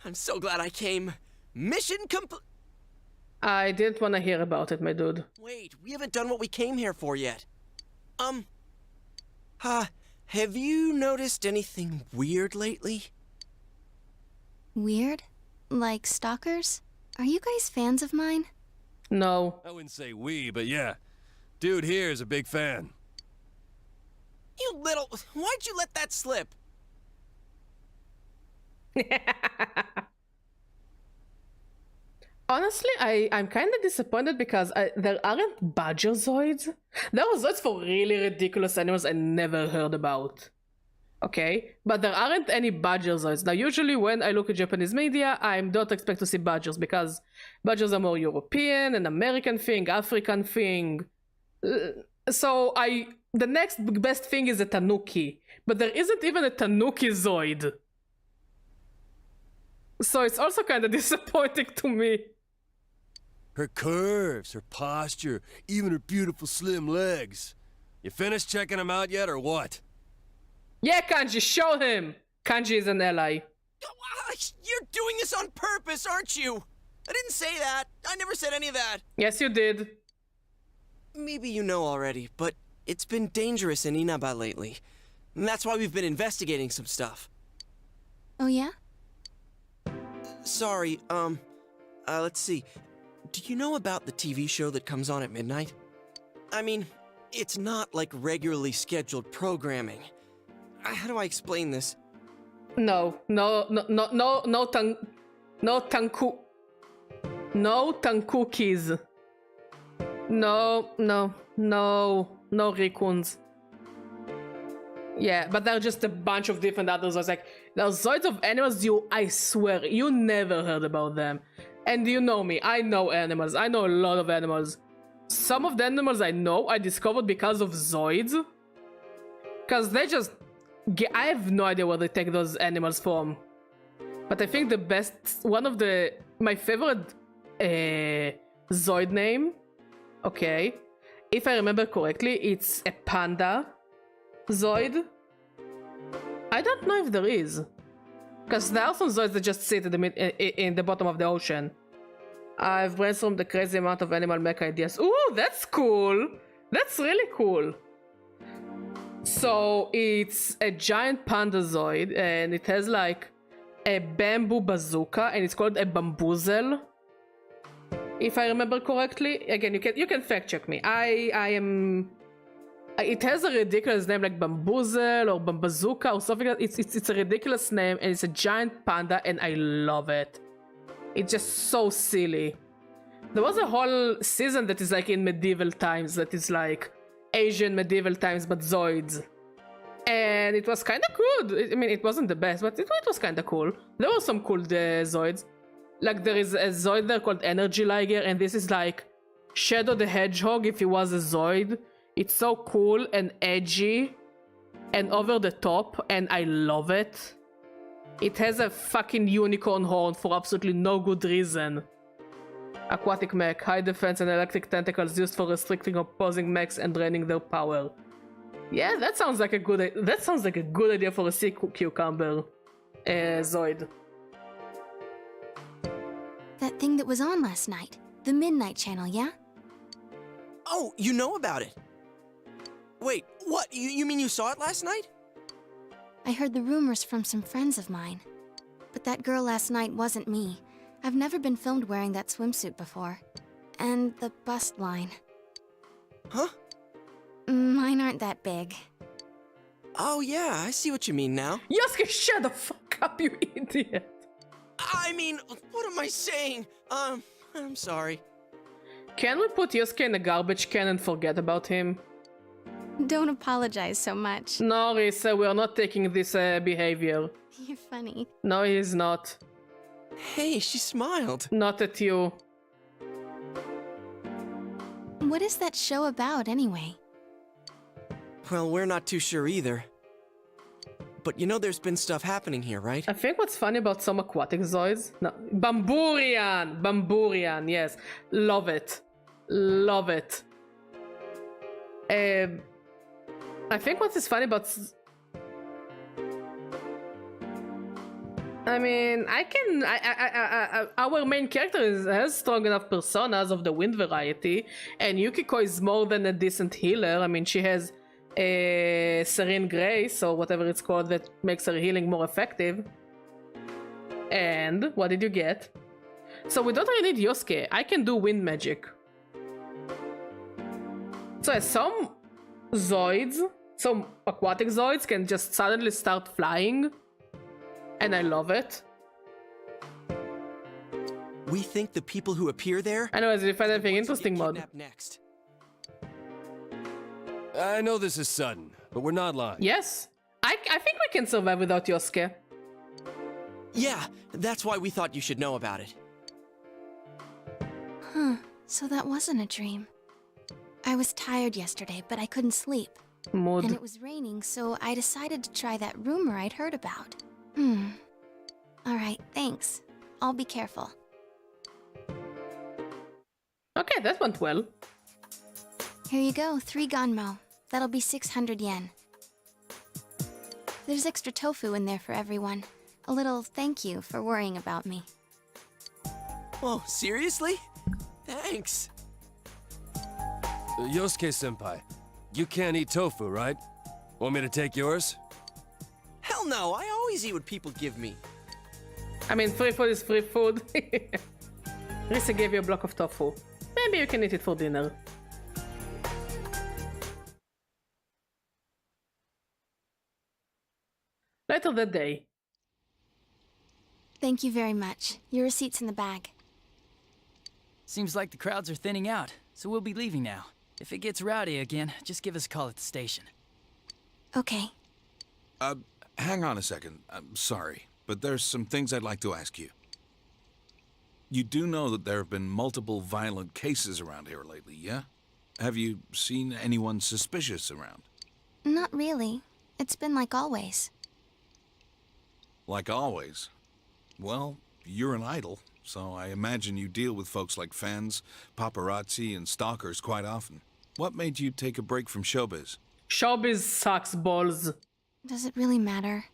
I'm so glad I came. Mission complete. I didn't want to hear about it, my dude. Wait, we haven't done what we came here for yet. Have you noticed anything weird lately? Weird? Like stalkers? Are you guys fans of mine? No. I wouldn't say we, but yeah. Dude here is a big fan. You little... Why'd you let that slip? Honestly, I'm kind of disappointed because there aren't Badger Zoids. There were Zoids for really ridiculous animals I never heard about. Okay? But there aren't any Badger Zoids. Now, usually when I look at Japanese media, I don't expect to see Badgers because Badgers are more European, an American thing, African thing. So the next best thing is a Tanuki, but there isn't even a Tanuki Zoid. So it's also kind of disappointing to me. Her curves, her posture, even her beautiful slim legs. You finished checking them out yet, or what? Yeah, Kanji, show him! Kanji is an ally. You're doing this on purpose, aren't you? I didn't say that. I never said any of that. Yes, you did. Maybe you know already, but it's been dangerous in Inaba lately. And that's why we've been investigating some stuff. Oh, yeah? Sorry, let's see. Do you know about the TV show that comes on at midnight? I mean, it's not like regularly scheduled programming. How do I explain this? No tankukis. No raccoons. Yeah, but there are just a bunch of different others. I was like, there's Zoids of animals I swear, you never heard about them. And you know me, I know animals. I know a lot of animals. Some of the animals I know, I discovered because of Zoids. Because they just... I have no idea where they take those animals from. But I think the best... my favorite Zoid name... Okay. If I remember correctly, it's a panda Zoid. I don't know if there is. Because there are some Zoids that just sit in the bottom of the ocean. I've brainstormed the crazy amount of animal mech ideas. Ooh, that's cool! That's really cool. So, it's a giant panda Zoid, and it has like a bamboo bazooka, and it's called a bamboozle. If I remember correctly. Again, you can fact check me. I am. It has a ridiculous name like bamboozle or bambazooka or something like that. It's a ridiculous name, and it's a giant panda, and I love it. It's just so silly. There was a whole season that is like in medieval times, that is like Asian medieval times, but Zoids. And it was kind of good. I mean, it wasn't the best, but it was kind of cool. There were some cool Zoids. Like there is a Zoid there called Energy Liger, and this is like Shadow the Hedgehog if he was a Zoid. It's so cool and edgy and over the top, and I love it. It has a fucking unicorn horn for absolutely no good reason. Aquatic mech, high defense and electric tentacles used for restricting opposing mechs and draining their power. Yeah, that sounds like a good idea for a sea cucumber Zoid. That thing that was on last night. The Midnight Channel, yeah? Oh, you know about it? Wait, what? You mean you saw it last night? I heard the rumors from some friends of mine. But that girl last night wasn't me. I've never been filmed wearing that swimsuit before. And the bust line. Huh? Mine aren't that big. Oh yeah, I see what you mean now. Yosuke, shut the fuck up, you idiot! I mean, what am I saying? I'm sorry. Can we put Yosuke in a garbage can and forget about him? Don't apologize so much. No, Risa, we are not taking this behavior. You're funny. No, he's not. Hey, she smiled. Not at you. What is that show about, anyway? Well, we're not too sure either. But you know there's been stuff happening here, right? I think what's funny about some aquatic Zoids... No, Bamburian! Bamburian, yes. Love it. Love it. I think what is funny about... I mean, our main character has strong enough personas of the wind variety, and Yukiko is more than a decent healer. I mean, she has a serene grace, or whatever it's called, that makes her healing more effective. And what did you get? So we don't really need Yosuke. I can do wind magic. So some Zoids, some aquatic Zoids can just suddenly start flying. And I love it. We think the people who appear there... Anyways, did you find anything interesting, Mod? Next. I know this is sudden, but we're not lying. Yes. I think we can survive without Yosuke. Yeah, that's why we thought you should know about it. Huh, so that wasn't a dream. I was tired yesterday, but I couldn't sleep. Mod. And it was raining, so I decided to try that rumor I'd heard about. Alright, thanks. I'll be careful. Okay, that went well. Here you go, 3 ganmo. That'll be 600 yen. There's extra tofu in there for everyone. A little thank you for worrying about me. Whoa, seriously? Thanks. Yosuke-senpai, you can't eat tofu, right? Want me to take yours? Hell no, I always eat what people give me. I mean, free food is free food. Risa gave you a block of tofu. Maybe you can eat it for dinner. Later that day. Thank you very much. Your receipt's in the bag. Seems like the crowds are thinning out, so we'll be leaving now. If it gets rowdy again, just give us a call at the station. Okay. Hang on a second. I'm sorry, but there's some things I'd like to ask you. You do know that there have been multiple violent cases around here lately, yeah? Have you seen anyone suspicious around? Not really. It's been like always. Like always? Well, you're an idol, so I imagine you deal with folks like fans, paparazzi, and stalkers quite often. What made you take a break from showbiz? Showbiz sucks balls. Does it really matter?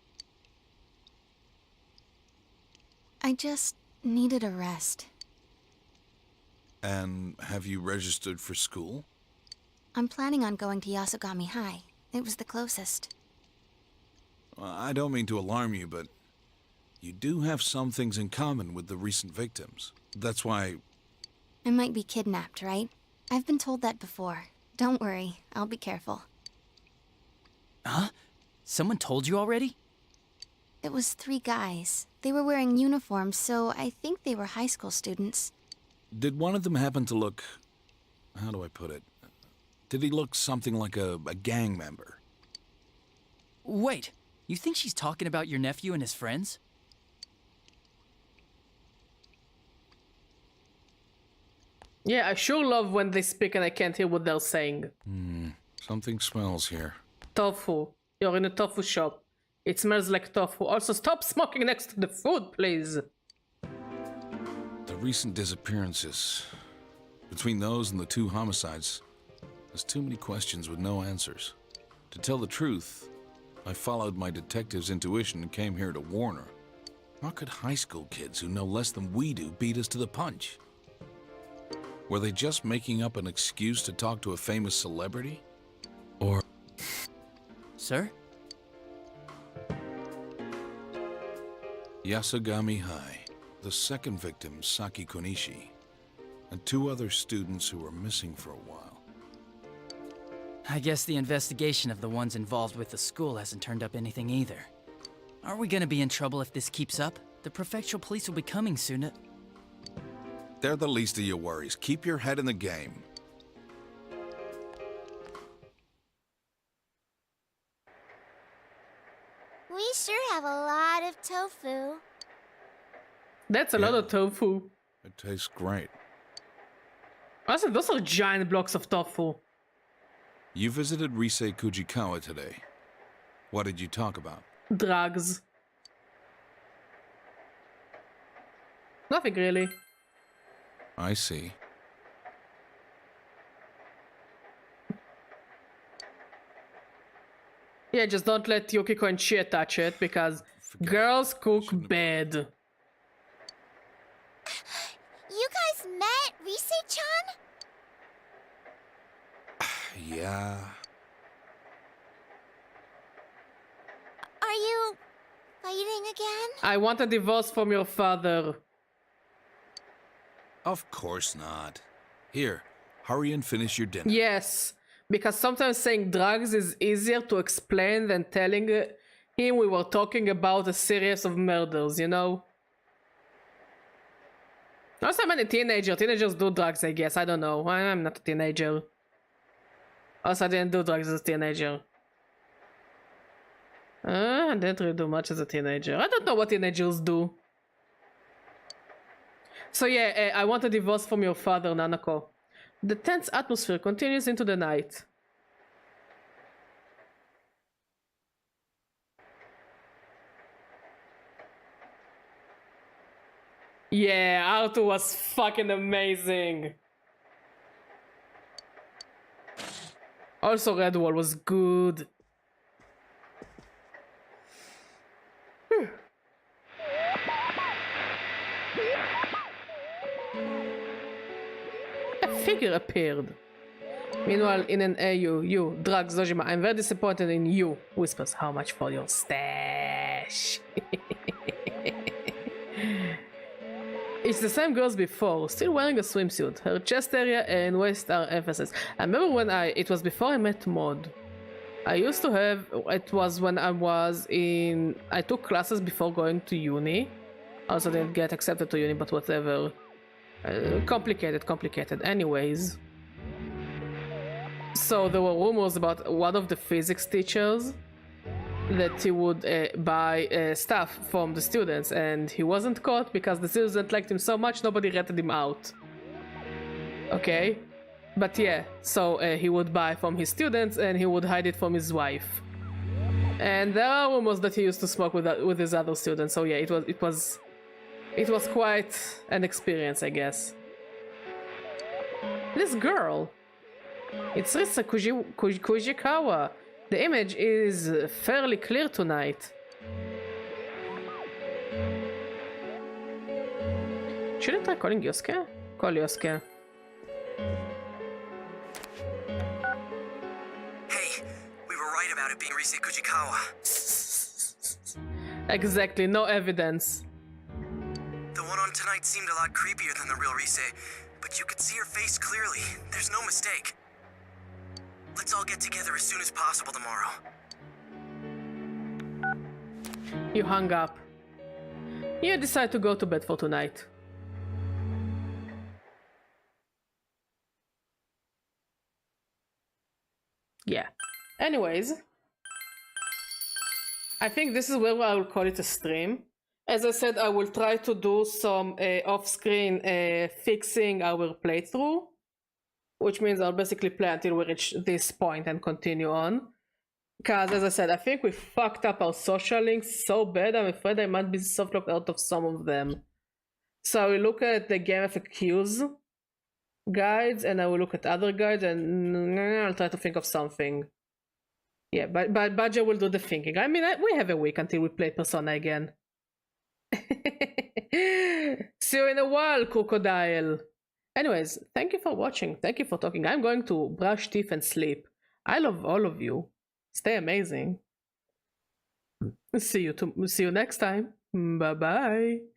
I just needed a rest. And have you registered for school? I'm planning on going to Yasogami High. It was the closest. I don't mean to alarm you, but You do have some things in common with the recent victims. That's why... I might be kidnapped, right? I've been told that before. Don't worry, I'll be careful. Huh? Someone told you already? It was 3 guys. They were wearing uniforms, so I think they were high school students. Did one of them happen to look... How do I put it? Did he look something like a gang member? Wait, you think she's talking about your nephew and his friends? Yeah, I sure love when they speak and I can't hear what they're saying. Something smells here. Tofu. You're in a tofu shop. It smells like tofu. Also, stop smoking next to the food, please. The recent disappearances. Between those and the 2 homicides, there's too many questions with no answers. To tell the truth, I followed my detective's intuition and came here to warn her. How could high school kids who know less than we do beat us to the punch? Were they just making up an excuse to talk to a famous celebrity? Or... Sir? Yasugami High, the second victim, Saki Konishi, and 2 other students who were missing for a while. I guess the investigation of the ones involved with the school hasn't turned up anything either. Aren't we gonna be in trouble if this keeps up? The prefectural police will be coming soon. They're the least of your worries. Keep your head in the game. We sure have a lot of tofu. That's a lot of tofu. It tastes great. Also, those are giant blocks of tofu. You visited Rise Kujikawa today. What did you talk about? Drugs. Nothing really. I see. Yeah, just don't let Yukiko and Chie touch it, because girls cook bad. You guys met Rise-chan? Yeah. Are you fighting again? I want a divorce from your father. Of course not. Here, hurry and finish your dinner. Yes, because sometimes saying drugs is easier to explain than telling him we were talking about a series of murders, you know? Also, I'm a teenager. Teenagers do drugs, I guess. I don't know. I'm not a teenager. Also, I didn't do drugs as a teenager. I didn't really do much as a teenager. I don't know what teenagers do. So yeah, I want a divorce from your father, Nanako. The tense atmosphere continues into the night. Yeah, Arthur was fucking amazing. Also, Redwall was good. A figure appeared. Meanwhile, in an AU, you, drugs, Dojima, I'm very disappointed in you. Whispers, how much for your stash? It's the same girl as before, still wearing a swimsuit. Her chest area and waist are emphasis. I remember when it was before I met Maud. I used to have, it was when I took classes before going to uni. Also didn't get accepted to uni, but whatever. Complicated. Anyways. So there were rumors about one of the physics teachers that he would buy stuff from the students, and he wasn't caught because the students liked him so much nobody ratted him out. Okay? But yeah, so he would buy from his students and he would hide it from his wife. And there are rumors that he used to smoke with his other students, so yeah, it was quite an experience, I guess. This girl, it's Risa Kujikawa. The image is fairly clear tonight. Should I try calling Yosuke? Call Yosuke. Hey, we were right about it being Rise Kujikawa. Exactly, no evidence. The one on tonight seemed a lot creepier than the real Rise, but you could see her face clearly. There's no mistake. Let's all get together as soon as possible tomorrow. You hung up. You decide to go to bed for tonight. Yeah. Anyways, I think this is where I will call it a stream. As I said, I will try to do some off-screen fixing our playthrough, which means I'll basically play until we reach this point and continue on. Because, as I said, I think we fucked up our social links so bad, I'm afraid I might be softlocked out of some of them. So I will look at the game FAQs guides, and I will look at other guides, and I'll try to think of something. Yeah, but Badger will do the thinking. I mean, we have a week until we play Persona again. See you in a while, crocodile. Anyways, thank you for watching. Thank you for talking. I'm going to brush teeth and sleep. I love all of you. Stay amazing. See you next time. Bye bye.